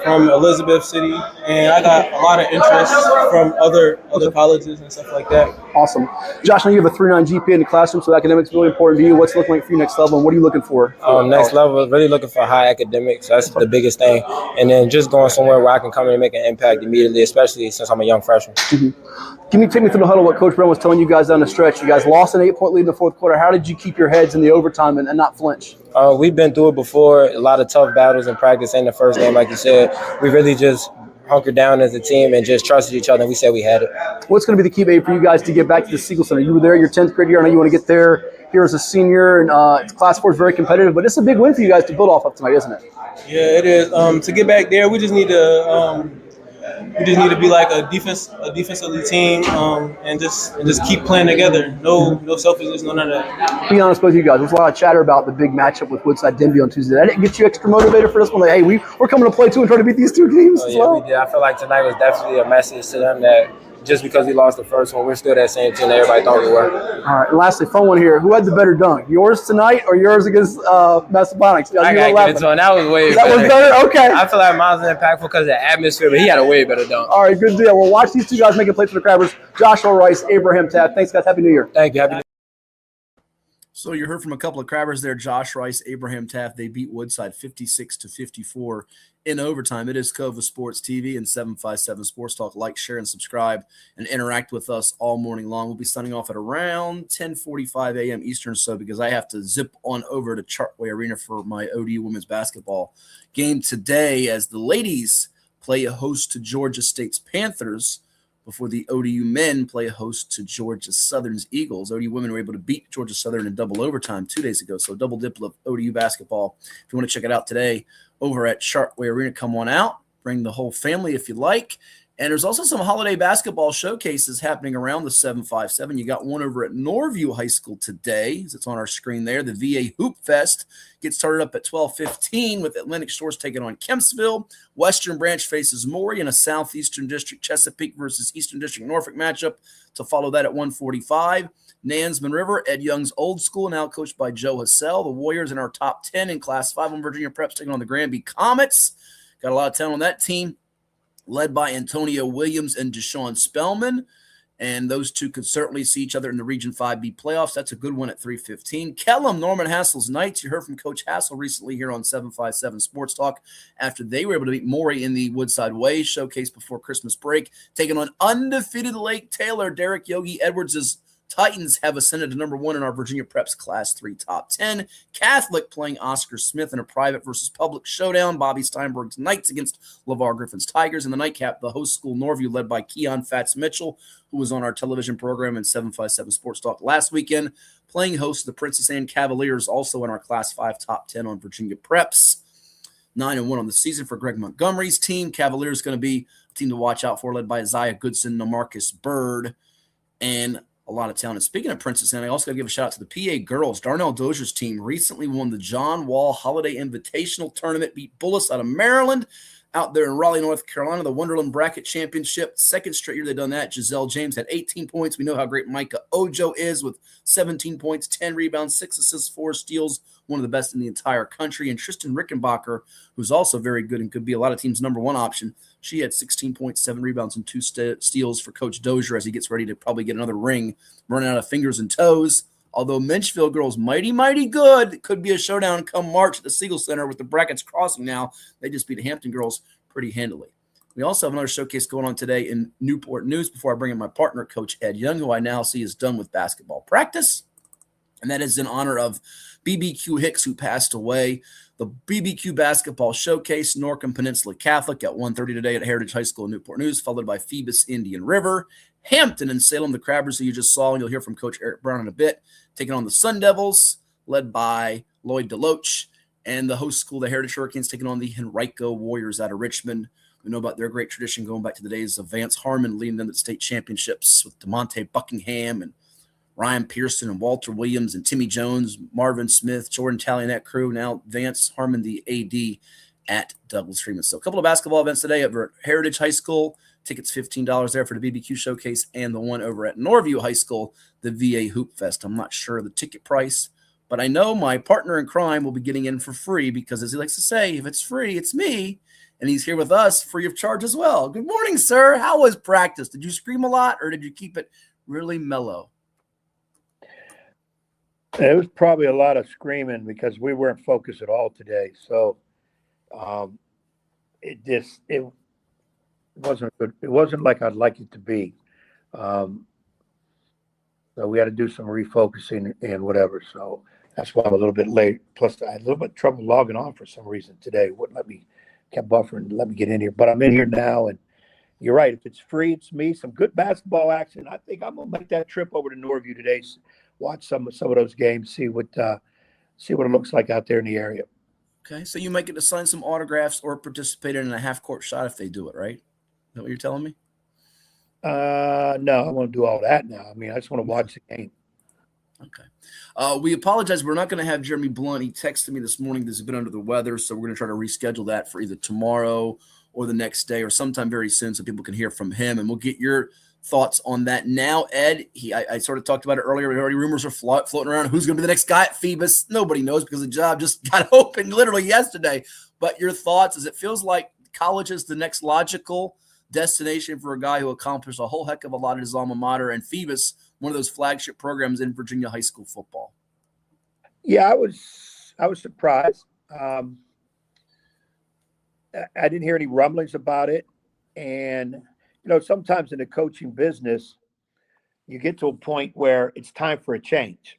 Elizabeth City, and I got a lot of interest from other colleges and stuff like that. Awesome. Josh, I know you have a 3.9 GPA in the classroom, so academics is really important to you. What's it looking like for you next level, and what are you looking for? Next level, really looking for high academics. That's the biggest thing. And then just going somewhere where I can come in and make an impact immediately, especially since I'm a young freshman. Mm-hmm. Take me through the huddle, what Coach Brown was telling you guys down the stretch. You guys lost an 8-point lead in the fourth quarter. How did you keep your heads in the overtime and not flinch? We've been through it before, a lot of tough battles in practice in the first game, like you said. We really just hunkered down as a team and just trusted each other, and we said we had it. What's going to be the key, Babe, for you guys to get back to the Siegel Center? You were there your 10th grade year. I know you want to get there here as a senior, and Class 4 is very competitive, but it's a big win for you guys to build off of tonight, isn't it? Yeah, it is. To get back there, we just need to be like a defensively team, and just keep playing together. No selfishness, none of that. Be honest with you guys. There's a lot of chatter about the big matchup with Woodside Denby on Tuesday. That didn't get you extra motivated for this one? Like, hey, we're coming to play too and try to beat these two teams as well? We did. I feel like tonight was definitely a message to them that just because we lost the first one, we're still that same team that everybody thought we were. All right, and lastly, fun one here. Who had the better dunk? Yours tonight or yours against Massaponax? I got to get into one. That was way better. That was better? Okay. I feel like mine was impactful because of the atmosphere, but he had a way better dunk. All right, good deal. We'll watch these two guys make a play for the Crabbers. Joshua Rice, Abraham Taft. Thanks, guys. Happy New Year. Thank you. Happy New Year. So you heard from a couple of Crabbers there, Josh Rice, Abraham Taft. They beat Woodside 56-54 in overtime. It is Cova Sports TV and 757 Sports Talk. Like, share, and subscribe, and interact with us all morning long. We'll be signing off at around 10:45 a.m. Eastern, so because I have to zip on over to Chartway Arena for my ODU women's basketball game today as the ladies play a host to Georgia State's Panthers before the ODU men play a host to Georgia Southern's Eagles. ODU women were able to beat Georgia Southern in double overtime 2 days ago, so double dip of ODU basketball. If you want to check it out today over at Chartway Arena, come on out. Bring the whole family if you like. And there's also some holiday basketball showcases happening around the 757. You got one over at Norview High School today, as it's on our screen there. The VA Hoop Fest gets started up at 12:15 with Atlantic Shores taking on Kempsville. Western Branch faces Maury in a Southeastern District Chesapeake versus Eastern District Norfolk matchup to follow that at 1:45. Nansman River, Ed Young's old school, now coached by Joe Hassell. The Warriors in our top 10 in Class 5 on Virginia Preps taking on the Granby Comets. Got a lot of talent on that team, led by Antonio Williams and Deshaun Spellman. And those two could certainly see each other in the Region 5B playoffs. That's a good one at 3:15. Kellum, Norman Hassel's Knights. You heard from Coach Hassel recently here on 757 Sports Talk after they were able to beat Maury in the Woodside Way showcase before Christmas break. Taking on undefeated Lake Taylor, Derek Yogi Edwards' Titans have ascended to number 1 in our Virginia Preps Class 3 top 10. Catholic playing Oscar Smith in a private versus public showdown. Bobby Steinberg's Knights against LeVar Griffin's Tigers. In the nightcap, the host school Norview led by Keon Fats Mitchell, who was on our television program in 757 Sports Talk last weekend, playing host to the Princess Anne Cavaliers, also in our Class 5 top 10 on Virginia Preps. 9-1 on the season for Greg Montgomery's team. Cavaliers going to be a team to watch out for, led by Isaiah Goodson, Marcus Bird, and a lot of talent. And speaking of Princess Anne, I also got to give a shout out to the PA girls. Darnell Dozier's team recently won the John Wall Holiday Invitational Tournament, beat Bullis out of Maryland out there in Raleigh, North Carolina, the Wonderland Bracket Championship. Second straight year they've done that. Giselle James had 18 points. We know how great Micah Ojo is with 17 points, 10 rebounds, 6 assists, 4 steals, one of the best in the entire country. And Tristan Rickenbacher, who's also very good and could be a lot of teams' number one option, she had 16 points, 7 rebounds, and 2 steals for Coach Dozier as he gets ready to probably get another ring, running out of fingers and toes. Although Menchville girls mighty, mighty good. It could be a showdown come March at the Siegel Center with the brackets crossing now. They just beat the Hampton girls pretty handily. We also have another showcase going on today in Newport News before I bring in my partner, Coach Ed Young, who I now see is done with basketball practice. And that is in honor of BBQ Hicks, who passed away. The BBQ Basketball Showcase, Norcom Peninsula Catholic at 1:30 today at Heritage High School in Newport News, followed by Phoebus Indian River. Hampton and Salem, the Crabbers who you just saw, and you'll hear from Coach Eric Brown in a bit, taking on the Sun Devils, led by Lloyd DeLoach, and the host school, the Heritage Hurricanes, taking on the Henrico Warriors out of Richmond. We know about their great tradition going back to the days of Vance Harmon leading them to the state championships with DeMonte Buckingham and Ryan Pearson and Walter Williams and Timmy Jones, Marvin Smith, Jordan Talley and that crew. Now Vance Harmon, the AD at Douglas Freeman. So a couple of basketball events today over at Heritage High School. Tickets $15 there for the BBQ Showcase, and the one over at Norview High School, the VA Hoop Fest. I'm not sure of the ticket price, but I know my partner in crime will be getting in for free because, as he likes to say, if it's free, it's me. And he's here with us free of charge as well. Good morning, sir. How was practice? Did you scream a lot or did you keep it really mellow? It was probably a lot of screaming because we weren't focused at all today. So it wasn't good. It wasn't like I'd like it to be. So we had to do some refocusing and whatever. So that's why I'm a little bit late. Plus, I had a little bit of trouble logging on for some reason today. It wouldn't let me, kept buffering to let me get in here. But I'm in here now, and you're right. If it's free, it's me. Some good basketball action. I think I'm gonna make that trip over to Norview today. Watch some of those games. See what it looks like out there in the area. Okay, so you might get to sign some autographs or participate in a half-court shot if they do it, right? Is that what you're telling me? No, I won't do all that now. I mean, I just want to watch the game. Okay. We apologize. We're not going to have Jeremy Blunt. He texted me this morning. He's been under the weather, so we're going to try to reschedule that for either tomorrow or the next day or sometime very soon so people can hear from him, and we'll get your thoughts on that now. Ed, I sort of talked about it earlier. Already rumors are floating around. Who's going to be the next guy at Phoebus? Nobody knows because the job just got open literally yesterday. But your thoughts, as it feels like college is the next logical destination for a guy who accomplished a whole heck of a lot at his alma mater, and Phoebus, one of those flagship programs in Virginia high school football. Yeah, I was surprised. I didn't hear any rumblings about it. And, sometimes in the coaching business, you get to a point where it's time for a change.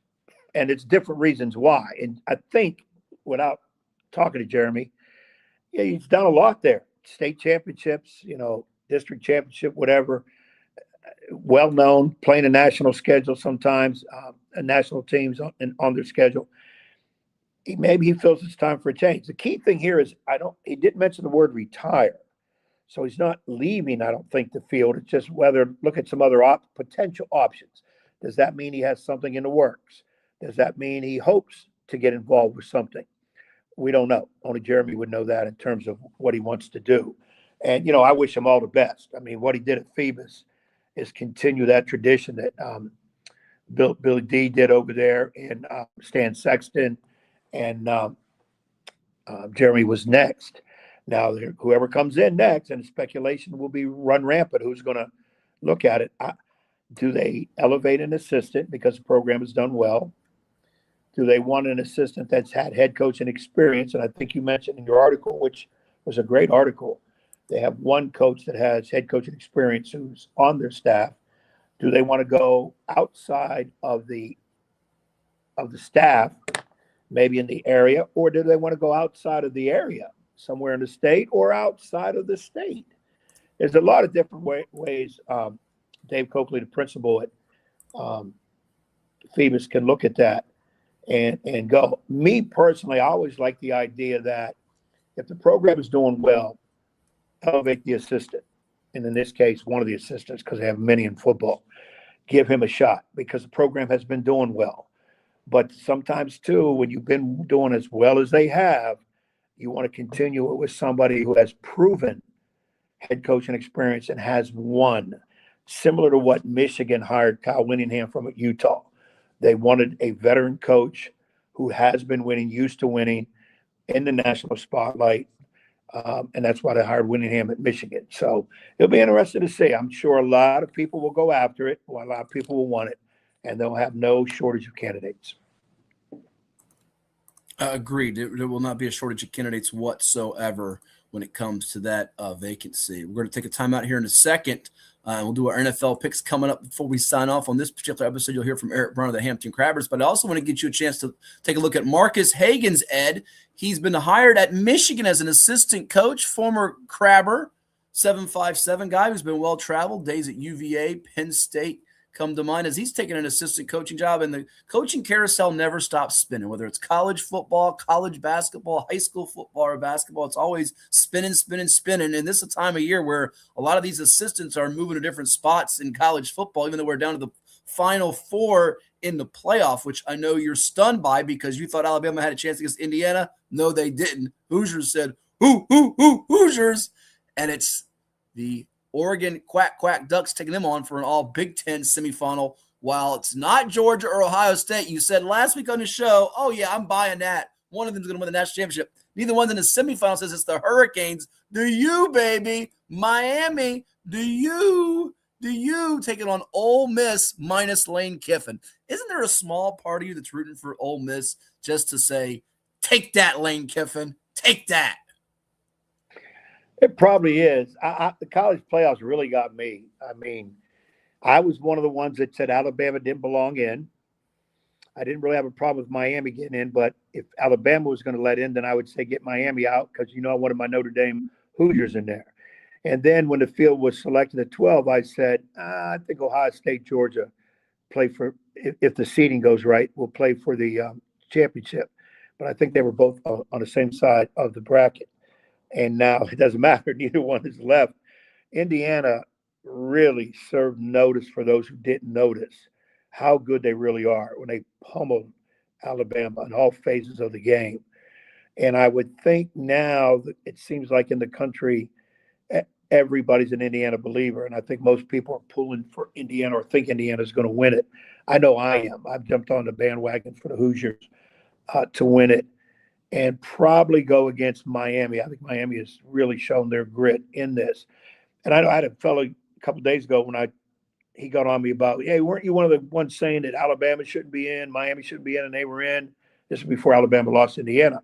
And it's different reasons why. And I think, without talking to Jeremy, yeah, he's done a lot there. State championships, district championship, whatever. Well-known, playing a national schedule sometimes, national teams on their schedule. Maybe he feels it's time for a change. The key thing here is he didn't mention the word retire. So he's not leaving, I don't think, the field. It's just look at some other potential options. Does that mean he has something in the works? Does that mean he hopes to get involved with something? We don't know. Only Jeremy would know that in terms of what he wants to do. And, I wish him all the best. I mean, what he did at Phoebus is continue that tradition that Billy D did over there, and Stan Sexton, and Jeremy was next. Now, whoever comes in next, and speculation will be run rampant, who's going to look at it. Do they elevate an assistant because the program has done well? Do they want an assistant that's had head coaching experience? And I think you mentioned in your article, which was a great article, they have one coach that has head coaching experience who's on their staff. Do they want to go outside of the staff, maybe in the area, or do they want to go outside of the area, somewhere in the state or outside of the state? There's a lot of different ways Dave Coakley, the principal at Phoebus, can look at that and go. Me personally, I always like the idea that if the program is doing well, elevate the assistant, and in this case, one of the assistants, because they have many in football, give him a shot because the program has been doing well. But sometimes, too, when you've been doing as well as they have, you want to continue it with somebody who has proven head coaching experience and has won, similar to what Michigan hired Kyle Whittingham from Utah. They wanted a veteran coach who has been winning, used to winning in the national spotlight. And that's why they hired Whittingham at Michigan. So it'll be interesting to see. I'm sure a lot of people will go after it, while a lot of people will want it, and they'll have no shortage of candidates. Agreed. There will not be a shortage of candidates whatsoever when it comes to that vacancy. We're going to take a timeout here in a second. We'll do our NFL picks coming up before we sign off on this particular episode. You'll hear from Eric Brown of the Hampton Crabbers, but I also want to get you a chance to take a look at Marcus Hagan's, Ed. He's been hired at Michigan as an assistant coach, former Crabber, 757 guy who's been well-traveled, days at UVA, Penn State come to mind as he's taken an assistant coaching job, and the coaching carousel never stops spinning, whether it's college football, college basketball, high school football, or basketball. It's always spinning. And this is a time of year where a lot of these assistants are moving to different spots in college football, even though we're down to the Final Four in the playoff, which I know you're stunned by because you thought Alabama had a chance against Indiana. No, they didn't. Hoosiers said, Hoosiers. And it's the Oregon Quack Ducks taking them on for an all Big Ten semifinal. While it's not Georgia or Ohio State, you said last week on the show, oh, yeah, I'm buying that. One of them's going to win the national championship. Neither one's in the semifinal says it's the Hurricanes. Do you, baby? Miami, do you taking on Ole Miss minus Lane Kiffin? Isn't there a small part of you that's rooting for Ole Miss just to say, take that, Lane Kiffin, take that? It probably is. The college playoffs really got me. I mean, I was one of the ones that said Alabama didn't belong in. I didn't really have a problem with Miami getting in, but if Alabama was going to let in, then I would say get Miami out because, I wanted my Notre Dame Hoosiers in there. And then when the field was selected at 12, I said, I think Ohio State, Georgia play for, if the seeding goes right, will play for the championship. But I think they were both on the same side of the bracket. And now it doesn't matter. Neither one is left. Indiana really served notice for those who didn't notice how good they really are when they pummeled Alabama in all phases of the game. And I would think now that it seems like in the country, everybody's an Indiana believer. And I think most people are pulling for Indiana or think Indiana's going to win it. I know I am. I've jumped on the bandwagon for the Hoosiers to win it. And probably go against Miami. I think Miami has really shown their grit in this. And I know I had a fellow a couple of days ago when he got on me about, hey, weren't you one of the ones saying that Alabama shouldn't be in, Miami shouldn't be in, and they were in? This was before Alabama lost Indiana.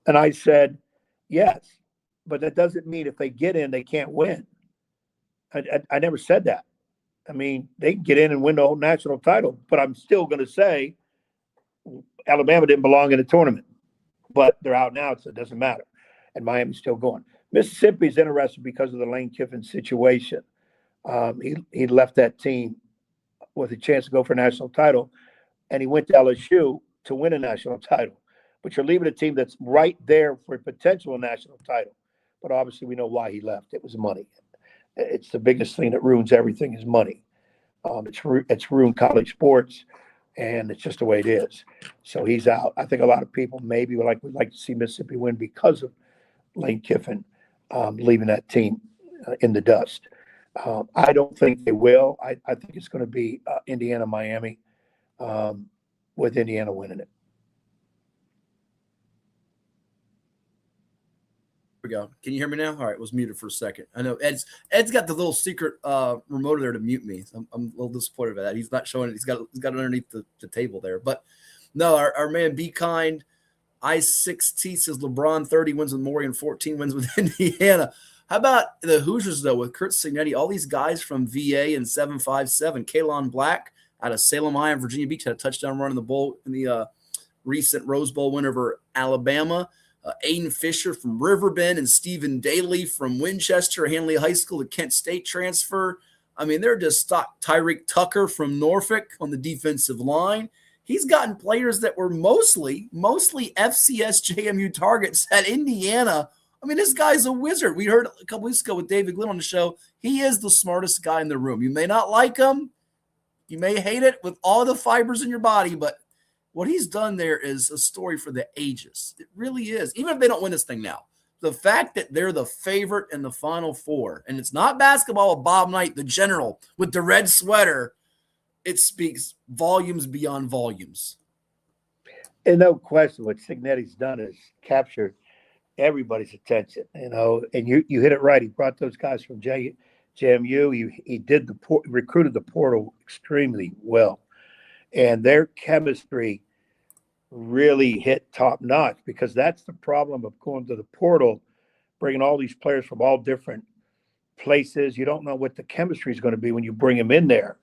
And I said, yes, but that doesn't mean if they get in, they can't win. I never said that. I mean, they can get in and win the whole national title, but I'm still going to say Alabama didn't belong in the tournament. But they're out now, so it doesn't matter. And Miami's still going. Mississippi's interested because of the Lane Kiffin situation. He left that team with a chance to go for a national title, and he went to LSU to win a national title. But you're leaving a team that's right there for a potential national title. But obviously we know why he left. It was money. It's the biggest thing that ruins everything is money. It's ruined college sports. And it's just the way it is. So he's out. I think a lot of people maybe would like to see Mississippi win because of Lane Kiffin leaving that team in the dust. I don't think they will. I think it's going to be Indiana-Miami with Indiana winning it. We go. Can you hear me now? All right, was muted for a second. I know Ed's got the little secret remote there to mute me. So I'm a little disappointed by that. He's not showing it. He's got it underneath the table there. But no, our man Be Kind, I6T says LeBron 30 wins with Maury and 14 wins with Indiana. How about the Hoosiers though with Kurt Signetti? All these guys from VA and 757. Kalon Black out of Salem High and Virginia Beach had a touchdown run in the bowl in the recent Rose Bowl win over Alabama. Aiden Fisher from Riverbend and Stephen Daly from Winchester, Hanley High School to Kent State transfer. I mean, they're just stock. Tyreek Tucker from Norfolk on the defensive line. He's gotten players that were mostly FCS JMU targets at Indiana. I mean, this guy's a wizard. We heard a couple weeks ago with David Glenn on the show. He is the smartest guy in the room. You may not like him. You may hate it with all the fibers in your body, but what he's done there is a story for the ages. It really is. Even if they don't win this thing now, the fact that they're the favorite in the Final Four, and it's not basketball with Bob Knight, the general, with the red sweater, it speaks volumes beyond volumes. And no question, what Signetti's done is captured everybody's attention, and you hit it right. He brought those guys from JMU. He did recruited the portal extremely well, and their chemistry really hit top notch, because that's the problem of going to the portal, bringing all these players from all different places. You don't know what the chemistry is going to be when you bring them in there,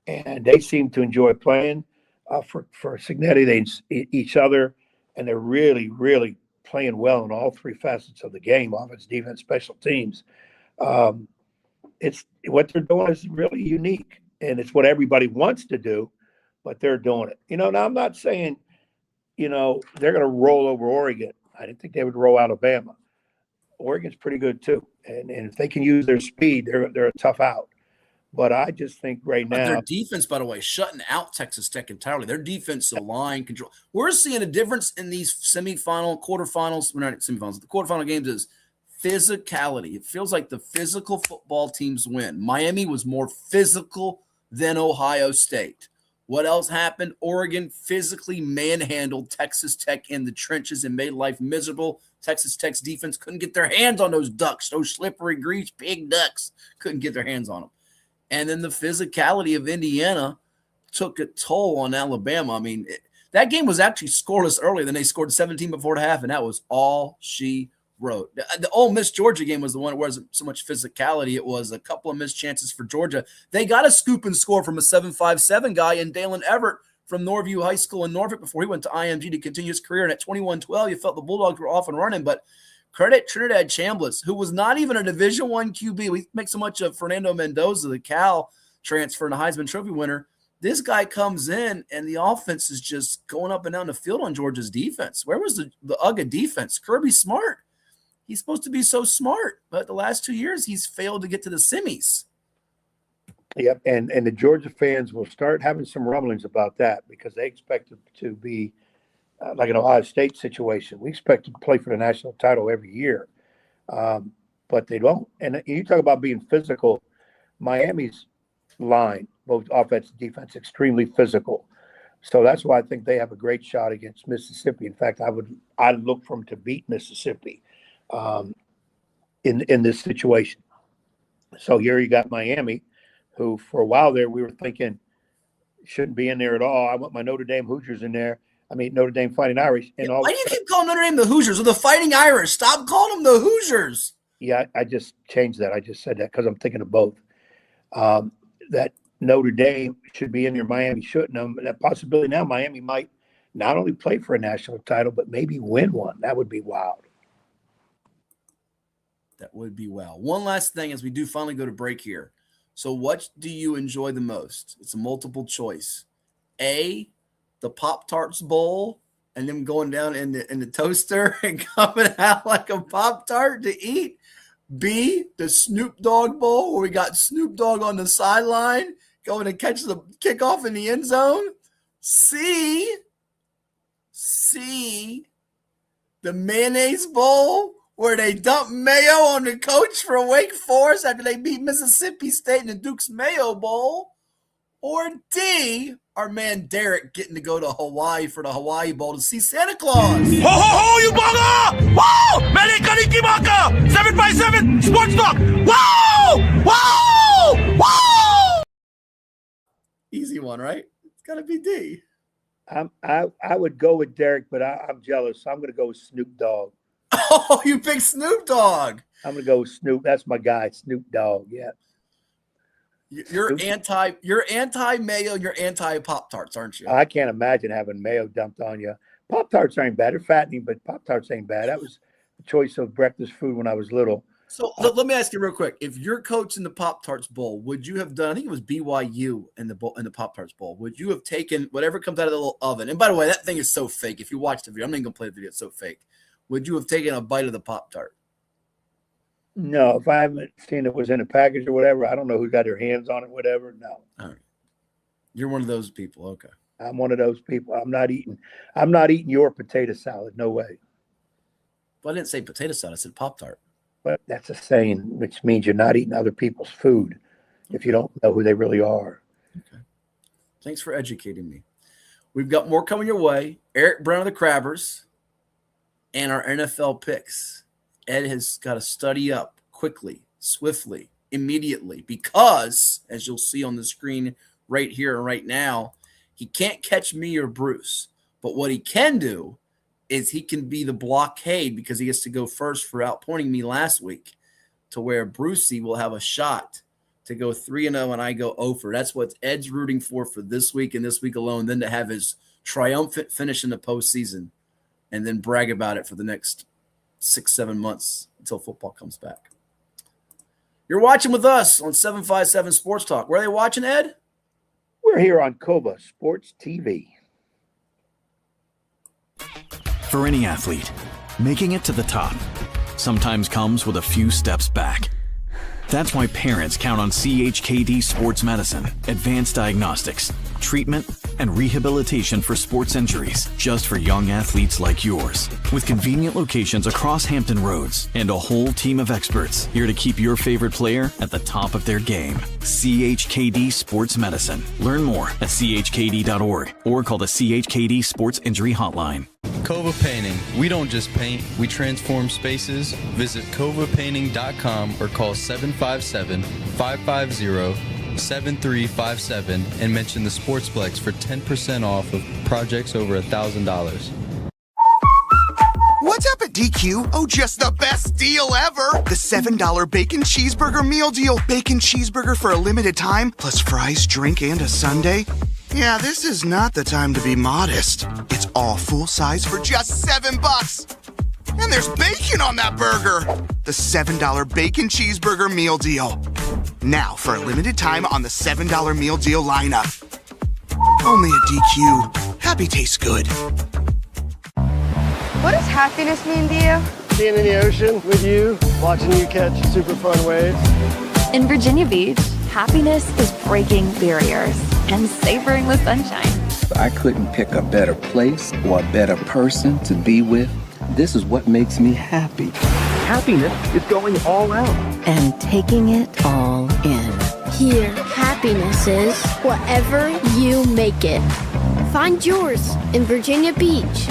and they seem to enjoy playing for Signetti. They each other, and they're really, really playing well in all three facets of the game: offense, defense, special teams. It's what they're doing is really unique, and it's what everybody wants to do, but they're doing it. Now I'm not saying, they're going to roll over Oregon. I didn't think they would roll Alabama. Oregon's pretty good too, and if they can use their speed, they're a tough out. But I just think right now, their defense, by the way, shutting out Texas Tech entirely. Their defensive line control. We're seeing a difference in these quarterfinals. We're not semifinals. The quarterfinal games is physicality. It feels like the physical football teams win. Miami was more physical than Ohio State. What else happened? Oregon physically manhandled Texas Tech in the trenches and made life miserable. Texas Tech's defense couldn't get their hands on those ducks, those slippery, grease, pig ducks. Couldn't get their hands on them. And then the physicality of Indiana took a toll on Alabama. I mean, that game was actually scoreless earlier. Then they scored 17 before the half, and that was all she wrote. The Ole Miss Georgia game was the one where it wasn't so much physicality. It was a couple of missed chances for Georgia. They got a scoop and score from a 7.57 guy in Dalen Everett from Norview High School in Norfolk before he went to IMG to continue his career. And at 21-12, you felt the Bulldogs were off and running, but credit Trinidad Chambliss, who was not even a Division I QB. We make so much of Fernando Mendoza, the Cal transfer and a Heisman Trophy winner. This guy comes in, and the offense is just going up and down the field on Georgia's defense. Where was the UGA defense? Kirby Smart. He's supposed to be so smart, but the last 2 years he's failed to get to the semis. Yep, and the Georgia fans will start having some rumblings about that, because they expect it to be like an Ohio State situation. We expect to play for the national title every year, but they don't. And you talk about being physical. Miami's line, both offense and defense, extremely physical. So that's why I think they have a great shot against Mississippi. In fact, I'd look for them to beat Mississippi in this situation. So here you got Miami, who for a while there we were thinking shouldn't be in there at all. I want my Notre Dame Hoosiers in there. I mean, Notre Dame Fighting Irish. And all. Why do you keep calling Notre Dame the Hoosiers or the Fighting Irish? Stop calling them the Hoosiers. Yeah, I just changed that. I just said that because I'm thinking of both. That Notre Dame should be in there. Miami shouldn't have. That possibility now, Miami might not only play for a national title, but maybe win one. That would be wild. That would be wild. One last thing as we do finally go to break here. So what do you enjoy the most? It's a multiple choice. A, the Pop-Tarts Bowl, and them going down in the toaster and coming out like a Pop-Tart to eat. B, the Snoop Dogg Bowl, where we got Snoop Dogg on the sideline going to catch the kickoff in the end zone. C, the Mayonnaise Bowl, where they dump mayo on the coach for Wake Forest after they beat Mississippi State in the Duke's Mayo Bowl. Or D, our man Derek getting to go to Hawaii for the Hawaii Bowl to see Santa Claus. Ho, ho, ho, you bugger! Wow! Mele Kalikimaka! 7x7 Sports Talk! Wow! Wow! Wow! Easy one, right? It's got to be D. I would go with Derek, but I'm jealous. So I'm going to go with Snoop Dogg. Oh, you picked Snoop Dogg. I'm going to go with Snoop. That's my guy, Snoop Dogg. Yeah. You're anti-mayo, you're anti-Pop-Tarts, aren't you? I can't imagine having mayo dumped on you. Pop-Tarts ain't bad. They're fattening, but Pop-Tarts ain't bad. That was the choice of breakfast food when I was little. So let me ask you real quick. If you're coaching the Pop-Tarts Bowl, would you have done, I think it was BYU in the Pop-Tarts Bowl, would you have taken whatever comes out of the little oven? And by the way, that thing is so fake. If you watch the video, I'm not even going to play the video. It's so fake. Would you have taken a bite of the Pop-Tart? No, if I haven't seen it was in a package or whatever, I don't know who got their hands on it, whatever. No. All right. You're one of those people. Okay. I'm one of those people. I'm not eating your potato salad. No way. Well, I didn't say potato salad. I said Pop-Tart. But that's a saying, which means you're not eating other people's food if you don't know who they really are. Okay. Thanks for educating me. We've got more coming your way. Eric Brown of the Crabbers and our NFL picks. Ed has got to study up quickly, swiftly, immediately, because, as you'll see on the screen right here and right now, he can't catch me or Bruce. But what he can do is he can be the blockade because he gets to go first for outpointing me last week, to where Brucey will have a shot to go 3-0 and I go 0-for. That's what Ed's rooting for this week and this week alone, then to have his triumphant finish in the postseason and then brag about it for the next 6-7 months until football comes back. You're watching with us on 757 Sports Talk. Where are they watching, Ed? We're here on Cova Sports TV. For any athlete, making it to the top sometimes comes with a few steps back. That's why parents count on CHKD Sports Medicine, advanced diagnostics, treatment, and rehabilitation for sports injuries, just for young athletes like yours. With convenient locations across Hampton Roads and a whole team of experts here to keep your favorite player at the top of their game. CHKD Sports Medicine. Learn more at chkd.org or call the CHKD Sports Injury Hotline. Cova Painting. We don't just paint, we transform spaces. Visit covapainting.com or call 757-550-7357 and mention the Sportsplex for 10% off of projects over $1,000. What's up at DQ? Oh, just the best deal ever! The $7 Bacon Cheeseburger Meal Deal. Bacon cheeseburger for a limited time, plus fries, drink, and a sundae. Yeah, this is not the time to be modest. It's all full size for just $7. And there's bacon on that burger. The $7 Bacon Cheeseburger Meal Deal. Now, for a limited time on the $7 Meal Deal lineup. Only at DQ. Happy tastes good. What does happiness mean to you? Being in the ocean with you, watching you catch super fun waves. In Virginia Beach, happiness is breaking barriers and savoring the sunshine. I couldn't pick a better place or a better person to be with. This is what makes me happy. Happiness is going all out. And taking it all in. Here, happiness is whatever you make it. Find yours in Virginia Beach.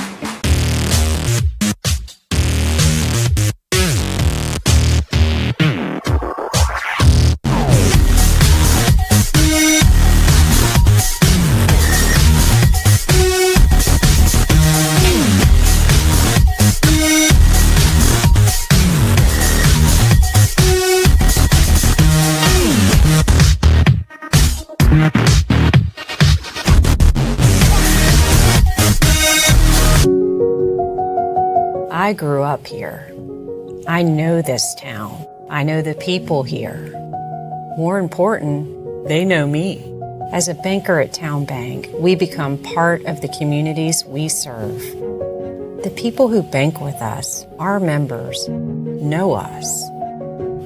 I grew up here. I know this town. I know the people here. More important, they know me. As a banker at Town Bank, we become part of the communities we serve. The people who bank with us, our members, know us.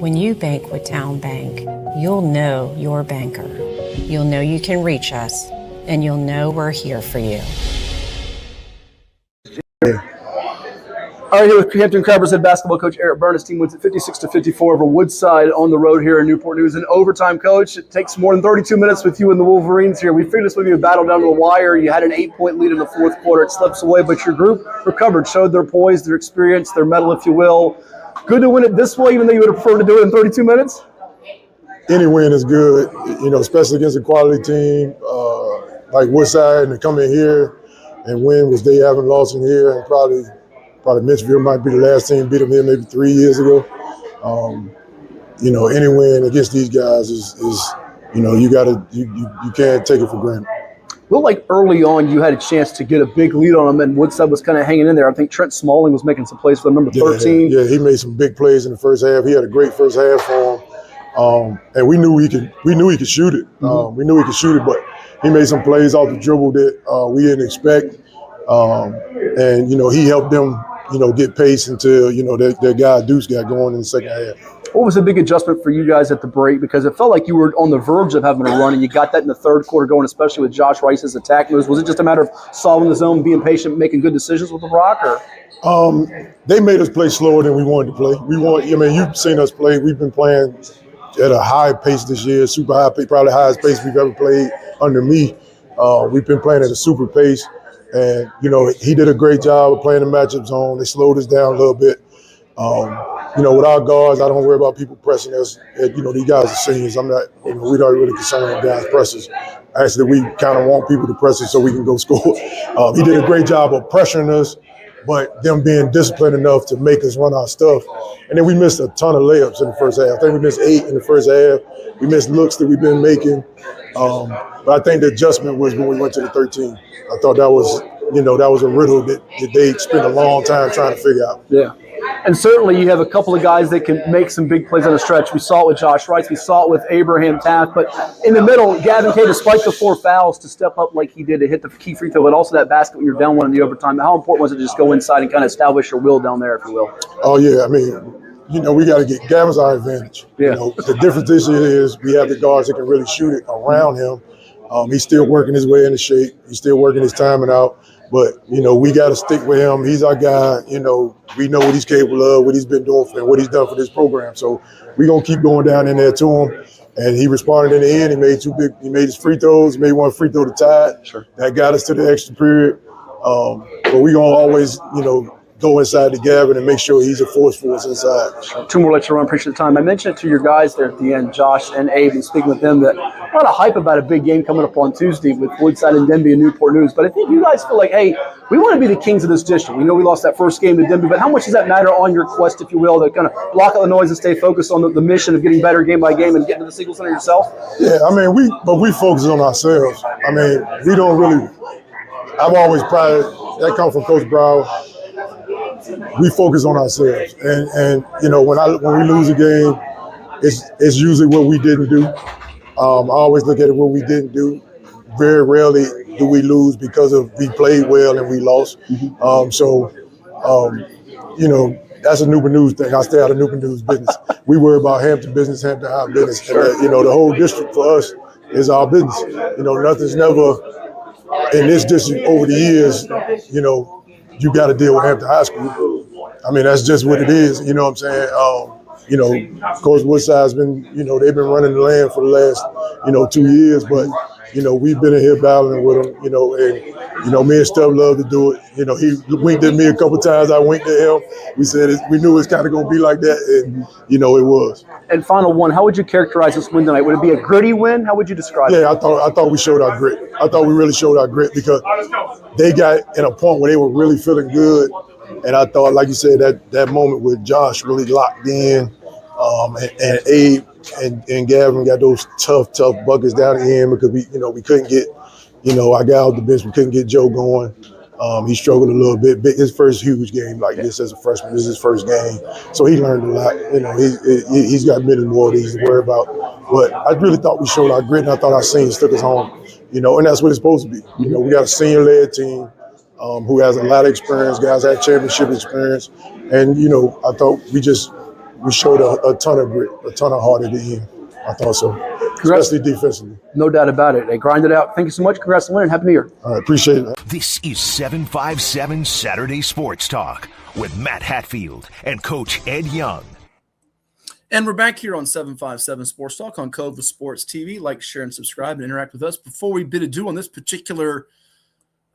When you bank with Town Bank, you'll know your banker. You'll know you can reach us, and you'll know we're here for you. All right, here with Hampton Crabbers head basketball coach Eric Byrne. His team wins at 56-54 over Woodside on the road here in Newport News. In overtime, coach, it takes more than 32 minutes with you and the Wolverines here. We figured this would be a battle down to the wire. You had an 8-point lead in the fourth quarter. It slips away, but your group recovered, showed their poise, their experience, their mettle, if you will. Good to win it this way, even though you would have preferred to do it in 32 minutes? Any win is good, you know, especially against a quality team like Woodside, and to come in here and win, which they haven't lost in here, and probably Mitchellville might be the last team beat them here maybe 3 years ago. You know, any win against these guys is you know, you can't take it for granted. Well, like early on, you had a chance to get a big lead on them, and Woodside was kind of hanging in there. I think Trent Smalling was making some plays for them, number 13. Yeah, he made some big plays in the first half. He had a great first half for him, and we knew he could shoot it. We knew he could shoot it, but he made some plays off the dribble that we didn't expect, and you know, he helped them, you know, get pace until, you know, their guy Deuce got going in the second half. What was the big adjustment for you guys at the break? Because it felt like you were on the verge of having a run, and you got that in the third quarter going, especially with Josh Rice's attack moves. Was it just a matter of solving the zone, being patient, making good decisions with the rock? Or? They made us play slower than we wanted to play. You've seen us play. We've been playing at a high pace this year, super high pace, probably the highest pace we've ever played under me. We've been playing at a super pace. And, he did a great job of playing the matchup zone. They slowed us down a little bit. With our guards, I don't worry about people pressing us. These guys are seniors. I'm not, we're not really concerned with guys pressing. Actually, we kind of want people to press us so we can go score. He did a great job of pressuring us, but them being disciplined enough to make us run our stuff. And then we missed a ton of layups in the first half. I think we missed 8 in the first half. We missed looks that we've been making. But I think the adjustment was when we went to the 13. I thought that was, that was a riddle that they spent a long time trying to figure out. Yeah. And certainly you have a couple of guys that can make some big plays on the stretch. We saw it with Josh Rice. We saw it with Abraham Taft. But in the middle, Gavin Kay, despite the 4 fouls, to step up like he did to hit the key free throw, but also that basket when you're down 1 in the overtime. How important was it to just go inside and kind of establish your will down there, if you will? Oh, yeah. We got to get Gavin's our advantage. Yeah. The difference this year is we have the guards that can really shoot it around him. He's still working his way into shape. He's still working his timing out. But, we got to stick with him. He's our guy. We know what he's capable of, what he's been doing and what he's done for this program. So we're going to keep going down in there to him. And he responded in the end. He made his free throws. He made 1 free throw to tie it. Sure. That got us to the extra period. But we're going to always, go inside to Gavin and make sure he's a force for us inside. 2 more let you run. Appreciate the time. I mentioned it to your guys there at the end, Josh and Abe, and speaking with them, that a lot of hype about a big game coming up on Tuesday with Woodside and Denby and Newport News. But I think you guys feel like, hey, we want to be the kings of this district. We know we lost that first game to Denby, but how much does that matter on your quest, if you will, to kind of block out the noise and stay focused on the mission of getting better game by game and getting to the Siegel Center yourself? Yeah, we focus on ourselves. We don't really – I've always prided – that comes from Coach Brown. We focus on ourselves, and when we lose a game, it's usually what we didn't do. I always look at it what we didn't do. Very rarely do we lose because of we played well and we lost. That's a Newport News thing. I stay out of Newport News business. We worry about Hampton business, Hampton High business. And, the whole district for us is our business. Nothing's never in this district over the years. You got to deal with Hampton High School. That's just what it is. You know what I'm saying? Of course, Woodside's been, they've been running the land for the last, 2 years. But, we've been in here battling with them, and, me and Stub love to do it. He winked at me a couple times. I winked at him. We said we knew it was kind of going to be like that. And, it was. And final one, how would you characterize this win tonight? Would it be a gritty win? How would you describe it? Yeah, I thought we showed our grit. I thought we really showed our grit because they got in a point where they were really feeling good. And I thought, like you said, that moment with Josh really locked in, and Abe and Gavin got those tough buckets down the end because we couldn't get, our guy off the bench. We couldn't get Joe going. He struggled a little bit. His first huge game like this as a freshman. This is his first game. So he learned a lot. He's got many more that he's to worry about. But I really thought we showed our grit, and I thought our seniors took us home. And that's what it's supposed to be. We got a senior-led team who has a lot of experience. Guys have championship experience. And, I thought we showed a ton of grit, a ton of heart at the end. I thought so. Especially defensively. No doubt about it. They grinded out. Thank you so much. Congrats on winning. Happy New Year. All right. Appreciate it. This is 757 Saturday Sports Talk with Matt Hatfield and Coach Ed Young. And we're back here on 757 Sports Talk on Cova Sports TV. Like, share, and subscribe and interact with us. Before we bid adieu on this particular,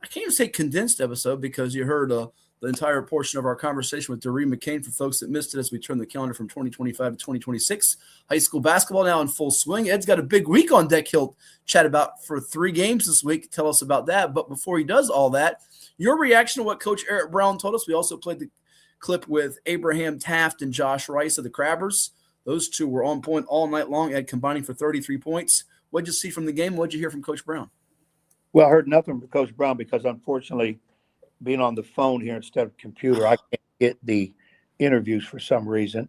I can't even say condensed episode because you heard the entire portion of our conversation with Dyrri McCain for folks that missed it as we turn the calendar from 2025 to 2026. High school basketball now in full swing. Ed's got a big week on deck he'll chat about for 3 games this week. Tell us about that. But before he does all that, your reaction to what Coach Eric Brown told us. We also played the clip with Abraham Taft and Josh Rice of the Crabbers. Those two were on point all night long, Ed, combining for 33 points. What'd you see from the game? What'd you hear from Coach Brown? Well, I heard nothing from Coach Brown because, unfortunately, being on the phone here instead of computer, I can't get the interviews for some reason.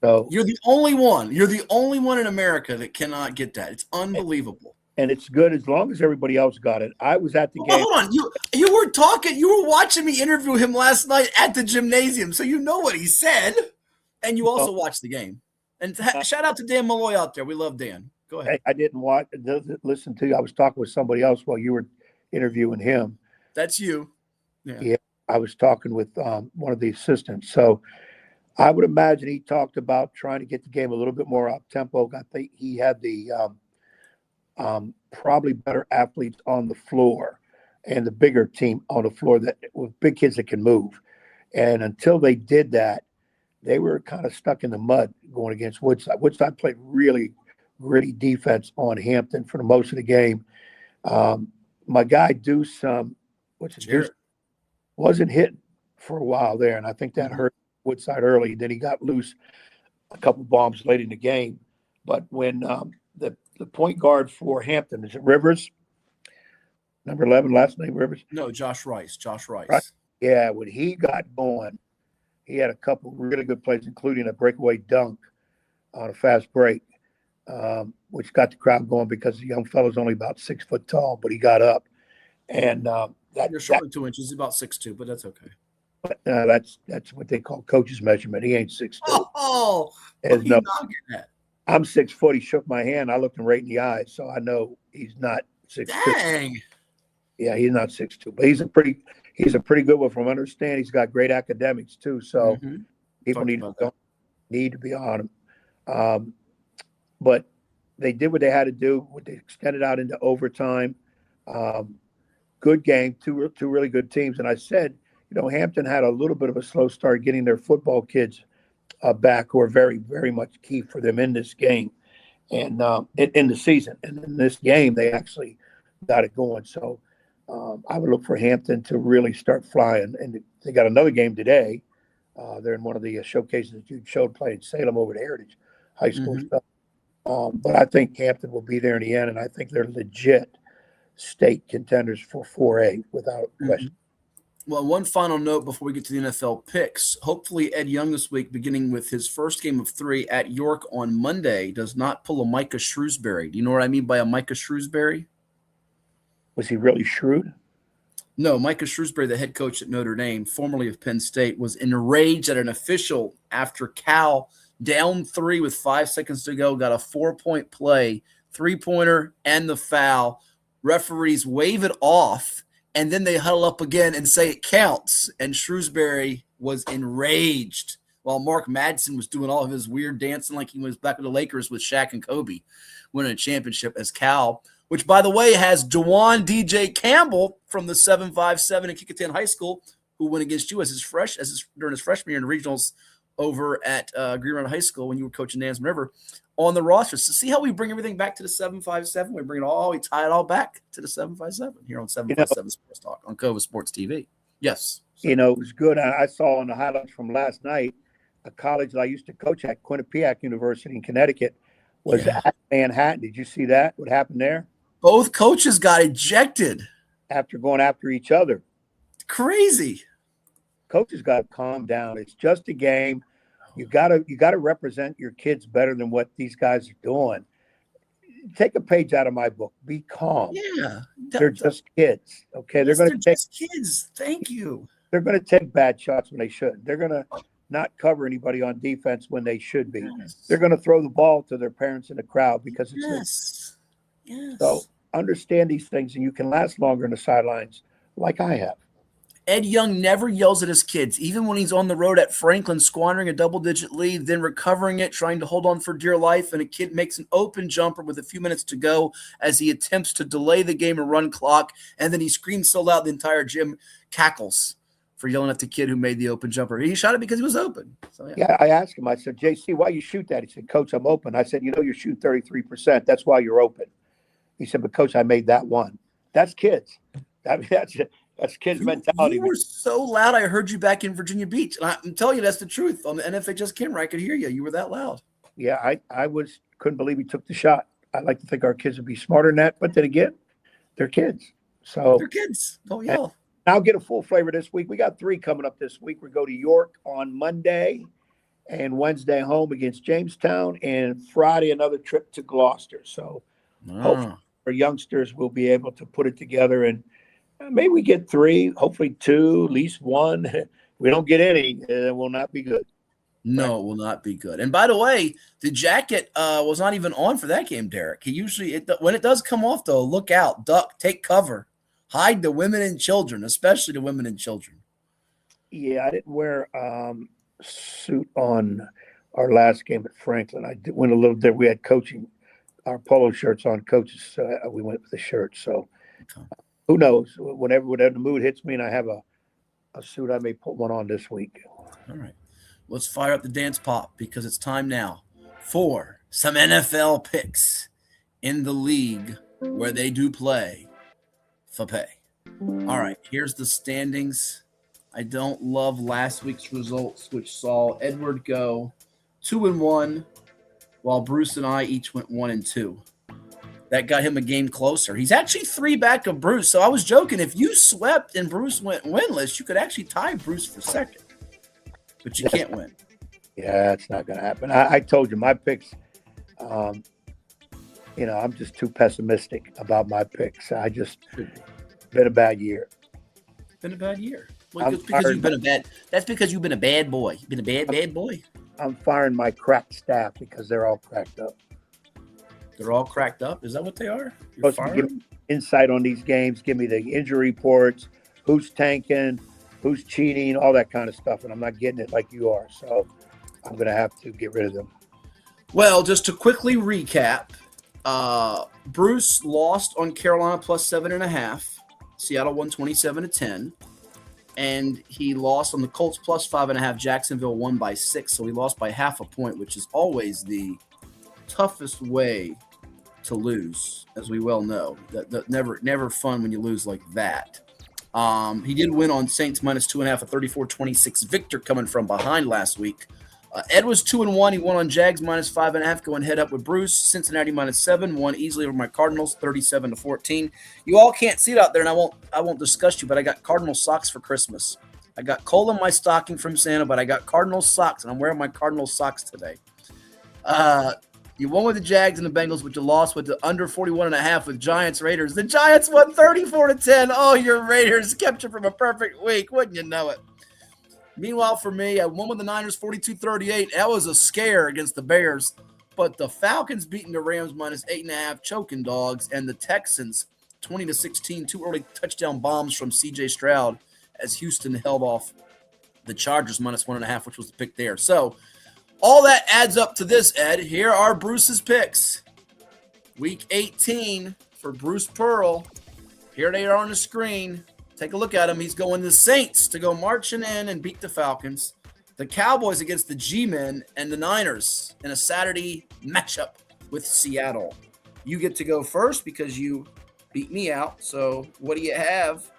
So you're the only one. You're the only one in America that cannot get that. It's unbelievable. And it's good as long as everybody else got it. I was at the game. Hold on. You were talking. You were watching me interview him last night at the gymnasium, so you know what he said, and you also watched the game. And shout out to Dan Malloy out there. We love Dan. Go ahead. I didn't listen to you. I was talking with somebody else while you were interviewing him. That's you. Yeah, I was talking with one of the assistants. So I would imagine he talked about trying to get the game a little bit more up tempo. I think he had the probably better athletes on the floor and the bigger team on the floor that with big kids that can move. And until they did that, they were kind of stuck in the mud going against Woodside. Woodside played really gritty defense on Hampton for the most of the game. My guy Deuce, wasn't hit for a while there, and I think that hurt Woodside early. Then he got loose a couple bombs late in the game. But when the point guard for Hampton, is it Rivers? Number 11, last name Rivers? No, Josh Rice. Right. Yeah, when he got going, he had a couple really good plays, including a breakaway dunk on a fast break, which got the crowd going because the young fellow's only about 6 foot tall, but he got up. And you're short of 2 inches. He's about 6'2", but that's okay. But that's what they call coach's measurement. He ain't 6'2". Oh, I'm 6 foot. He shook my hand. I looked him right in the eyes, so I know he's not 6'2". Dang. Yeah, he's not 6'2", but he's a pretty good one from understand. He's got great academics too, so people need to be on him. But they did what they had to do. They extended out into overtime. Good game, two really good teams. And I said, Hampton had a little bit of a slow start getting their football kids back, who are very, very much key for them in this game and in the season. And in this game, they actually got it going. So I would look for Hampton to really start flying. And they got another game today. They're in one of the showcases that you showed playing Salem over at Heritage High School stuff. But I think Hampton will be there in the end, and I think they're legit state contenders for 4A without question. Well, one final note before we get to the NFL picks. Hopefully Ed Young this week, beginning with his first game of 3 at York on Monday, does not pull a Micah Shrewsbury. Do you know what I mean by a Micah Shrewsbury? Was he really shrewd? No, Micah Shrewsbury, the head coach at Notre Dame, formerly of Penn State, was enraged at an official after Cal, down 3 with 5 seconds to go, got a 4-point play, 3-pointer, and the foul. Referees wave it off, and then they huddle up again and say it counts. And Shrewsbury was enraged while Mark Madsen was doing all of his weird dancing like he was back with the Lakers with Shaq and Kobe, winning a championship as Cal, which, by the way, has DeJuan DJ Campbell from the 757 in Kecoughtan High School, who went against you during his freshman year in the regionals over at Green Mountain High School when you were coaching Nansemond River, on the roster. So see how we bring everything back to the 757? We tie it all back to the 757 here on 757 Sports Talk on Cova Sports TV. Yes. It was good. I saw on the highlights from last night, a college that I used to coach at, Quinnipiac University in Connecticut, was at Manhattan. Did you see that? What happened there? Both coaches got ejected. After going after each other. Crazy. Coaches got to calm down. It's just a game. You gotta represent your kids better than what these guys are doing. Take a page out of my book. Be calm. Yeah, they're just kids. Okay, they're just kids. Thank you. They're going to take bad shots when they shouldn't. They're going to not cover anybody on defense when they should be. Yes. They're going to throw the ball to their parents in the crowd because it's yes. So understand these things, and you can last longer in the sidelines, like I have. Ed Young never yells at his kids, even when he's on the road at Franklin, squandering a double-digit lead, then recovering it, trying to hold on for dear life, and a kid makes an open jumper with a few minutes to go as he attempts to delay the game and run clock, and then he screams so loud the entire gym cackles for yelling at the kid who made the open jumper. He shot it because he was open. So, yeah, I asked him, I said, JC, why you shoot that? He said, Coach, I'm open. I said, you shoot 33%. That's why you're open. He said, but Coach, I made that one. That's kids. I mean, that's kids' mentality. You were so loud, I heard you back in Virginia Beach. And I'm telling you, that's the truth. On the NFHS camera, I could hear you. You were that loud. Yeah, I couldn't believe he took the shot. I like to think our kids would be smarter than that. But then again, they're kids. So they're kids. Don't yell. I'll get a full flavor this week. We got 3 coming up this week. We go to York on Monday and Wednesday home against Jamestown, and Friday another trip to Gloucester. So hopefully our youngsters will be able to put it together, and maybe we get 3, hopefully 2, at least 1. We don't get any, it will not be good. No, it will not be good. And by the way, the jacket was not even on for that game, Derek. He usually, when it does come off, though, look out, duck, take cover, hide the women and children, especially the women and children. Yeah, I didn't wear suit on our last game at Franklin. Went a little different. We had coaching, our polo shirts on, coaches. So we went with the shirt. So who knows? Whenever the mood hits me and I have a suit, I may put one on this week. All right. Let's fire up the dance pop because it's time now for some NFL picks in the league where they do play for pay. All right, here's the standings. I don't love last week's results, which saw Edward go 2-1, while Bruce and I each went 1-2. That got him a game closer. He's actually 3 back of Bruce. So I was joking, if you swept and Bruce went winless, you could actually tie Bruce for second. But you can't win. Yeah, it's not going to happen. I told you my picks, I'm just too pessimistic about my picks. Been a bad year. Been a bad year. Well, because you've been that's because you've been a bad boy. You've been a bad boy. I'm firing my cracked staff because they're all cracked up. They're all cracked up? Is that what they are? You're supposed to give me insight on these games, give me the injury reports, who's tanking, who's cheating, all that kind of stuff, and I'm not getting it like you are. So I'm going to have to get rid of them. Well, just to quickly recap, Bruce lost on Carolina plus 7.5. Seattle won 27-10. And he lost on the Colts plus 5.5. Jacksonville won by 6. So he lost by half a point, which is always the toughest way to lose, as we well know. That never fun when you lose like that. He did win on Saints minus 2.5, a 34-26 victor coming from behind last week. Ed was 2-1. He won on Jags minus 5.5, going head up with Bruce. Cincinnati minus 7, won easily over my Cardinals, 37-14. You all can't see it out there, and I won't discuss you, but I got Cardinal socks for Christmas. I got coal in my stocking from Santa, but I got Cardinal socks, and I'm wearing my Cardinal socks today. You won with the Jags and the Bengals, but you lost with the under 41.5 with Giants Raiders. The Giants won 34-10. Oh, your Raiders kept you from a perfect week. Wouldn't you know it? Meanwhile, for me, I won with the Niners 42-38. That was a scare against the Bears. But the Falcons beating the Rams minus 8.5, choking dogs, and the Texans 20-16, 2 early touchdown bombs from C.J. Stroud as Houston held off the Chargers minus 1.5, which was the pick there. So all that adds up to this, Ed. Here are Bruce's picks. Week 18 for Bruce Pearl. Here they are on the screen. Take a look at him. He's going the Saints to go marching in and beat the Falcons. The Cowboys against the G-Men and the Niners in a Saturday matchup with Seattle. You get to go first because you beat me out. So what do you have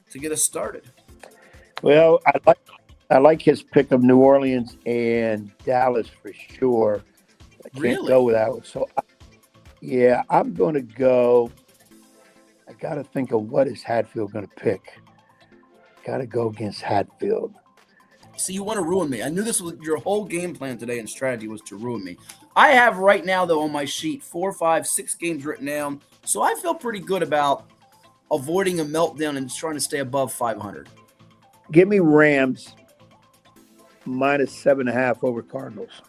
to get us started? Well, I like his pick of New Orleans and Dallas for sure. I can't go without it. So, I'm going to go. I got to think of what is Hatfield going to pick. Got to go against Hatfield. See, you want to ruin me. I knew this was your whole game plan today and strategy was to ruin me. I have right now, though, on my sheet 4, 5, 6 games written down. So I feel pretty good about avoiding a meltdown and trying to stay above 500. Give me Rams minus 7.5 over Cardinals.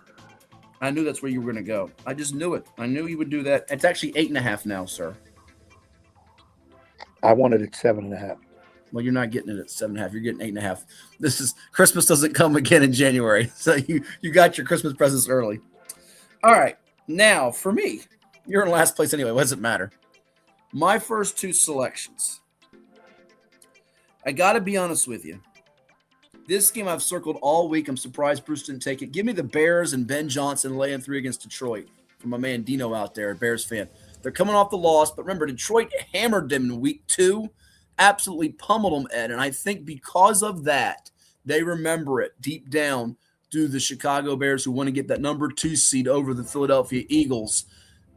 I knew that's where you were going to go. I just knew it. I knew you would do that. It's actually 8.5 now, sir. I wanted it 7.5. Well, you're not getting it at 7.5. You're getting 8.5. This is Christmas doesn't come again in January, so you got your Christmas presents early. All right, now for me, you're in last place anyway. What does it matter? My first 2 selections. I got to be honest with you. This game I've circled all week. I'm surprised Bruce didn't take it. Give me the Bears and Ben Johnson laying 3 against Detroit. From my man Dino out there, a Bears fan. They're coming off the loss, but remember, Detroit hammered them in week 2, absolutely pummeled them, Ed. And I think because of that, they remember it deep down due to the Chicago Bears who want to get that number 2 seed over the Philadelphia Eagles.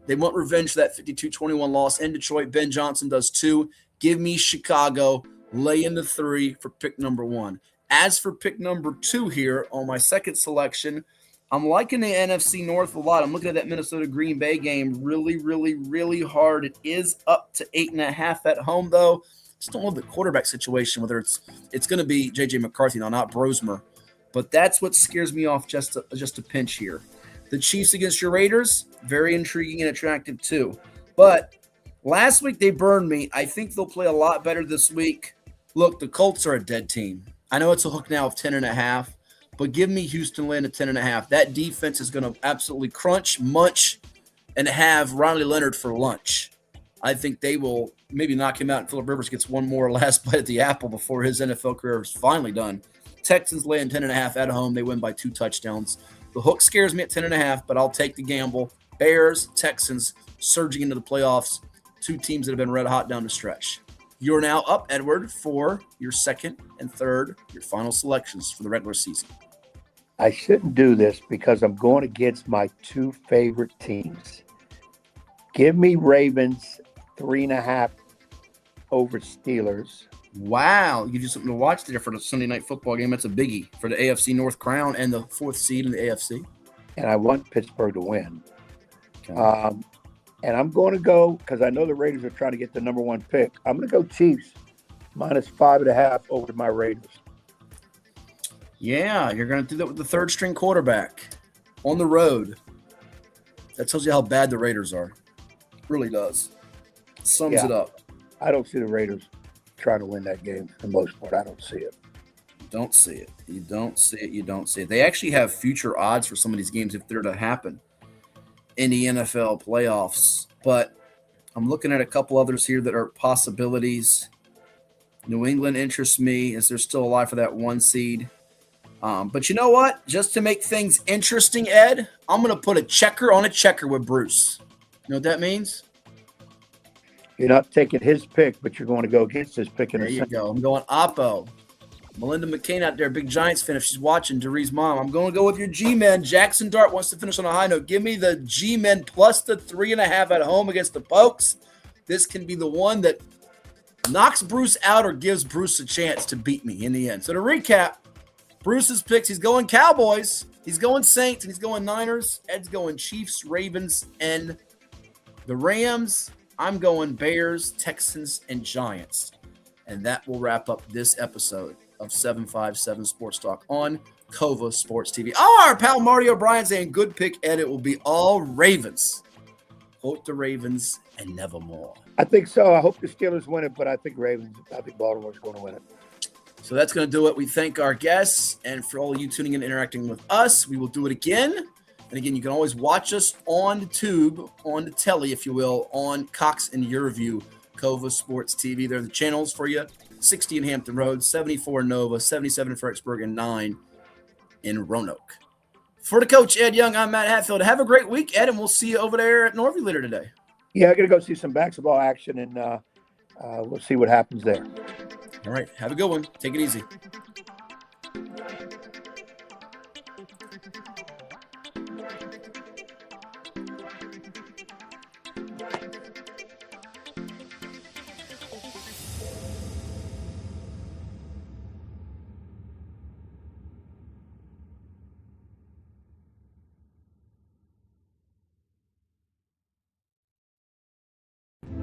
They want revenge for that 52-21 loss in Detroit. Ben Johnson does too. Give me Chicago, lay into 3 for pick number 1. As for pick number 2 here on my second selection, I'm liking the NFC North a lot. I'm looking at that Minnesota-Green Bay game really, really, really hard. It is up to 8.5 at home, though. Just don't love the quarterback situation, whether it's going to be J.J. McCarthy now, not Brosmer. But that's what scares me off just a pinch here. The Chiefs against your Raiders, very intriguing and attractive too. But last week they burned me. I think they'll play a lot better this week. Look, the Colts are a dead team. I know it's a hook now of 10.5, but give me Houston laying at 10.5. That defense is going to absolutely crunch, munch, and have Riley Leonard for lunch. I think they will maybe knock him out, and Phillip Rivers gets one more last bite at the apple before his NFL career is finally done. Texans laying 10.5 at home. They win by 2 touchdowns. The hook scares me at 10.5, but I'll take the gamble. Bears, Texans surging into the playoffs. 2 teams that have been red hot down the stretch. You're now up, Edward, for your second and third, your final selections for the regular season. I shouldn't do this because I'm going against my 2 favorite teams. Give me Ravens 3.5 over Steelers. Wow, give you something to watch there for the Sunday night football game. That's a biggie for the AFC North crown and the 4th seed in the AFC. And I want Pittsburgh to win. Okay. And I'm going to go, because I know the Raiders are trying to get the number 1 pick. I'm going to go Chiefs minus 5.5 over my Raiders. Yeah, you're going to do that with the 3rd string quarterback on the road. That tells you how bad the Raiders are. It really does. Sums it up. I don't see the Raiders trying to win that game for the most part. I don't see it. Don't see it. You don't see it. You don't see it. They actually have future odds for some of these games if they're to happen in the NFL playoffs. But I'm looking at a couple others here that are possibilities. New England interests me as they're still alive for that 1 seed. But you know what? Just to make things interesting, Ed, I'm going to put a checker on a checker with Bruce. You know what that means? You're not taking his pick, but you're going to go against his pick. There you go. I'm going Oppo. Melinda McCain out there, big Giants fan. If she's watching, Dyrri's mom. I'm going to go with your G-Men. Jackson Dart wants to finish on a high note. Give me the G-Men plus the 3.5 at home against the Pokes. This can be the one that knocks Bruce out or gives Bruce a chance to beat me in the end. So to recap, Bruce's picks, he's going Cowboys, he's going Saints, and he's going Niners. Ed's going Chiefs, Ravens, and the Rams. I'm going Bears, Texans, and Giants. And that will wrap up this episode of 757 Sports Talk on Cova Sports TV. Oh, our pal Marty O'Brien saying, good pick, Ed. It will be all Ravens. Quote the Ravens and nevermore. I think so. I hope the Steelers win it, but I think Baltimore's going to win it. So that's going to do it. We thank our guests. And for all of you tuning in and interacting with us, we will do it again. And again, you can always watch us on the tube, on the telly, if you will, on Cox and Yourview, Cova Sports TV. They're the channels for you. 60 in Hampton Road, 74 in Nova, 77 in Fredericksburg, and 9 in Roanoke. For the coach, Ed Young, I'm Matt Hatfield. Have a great week, Ed, and we'll see you over there at Norview later today. Yeah, I'm going to go see some basketball action, and we'll see what happens there. All right. Have a good one. Take it easy.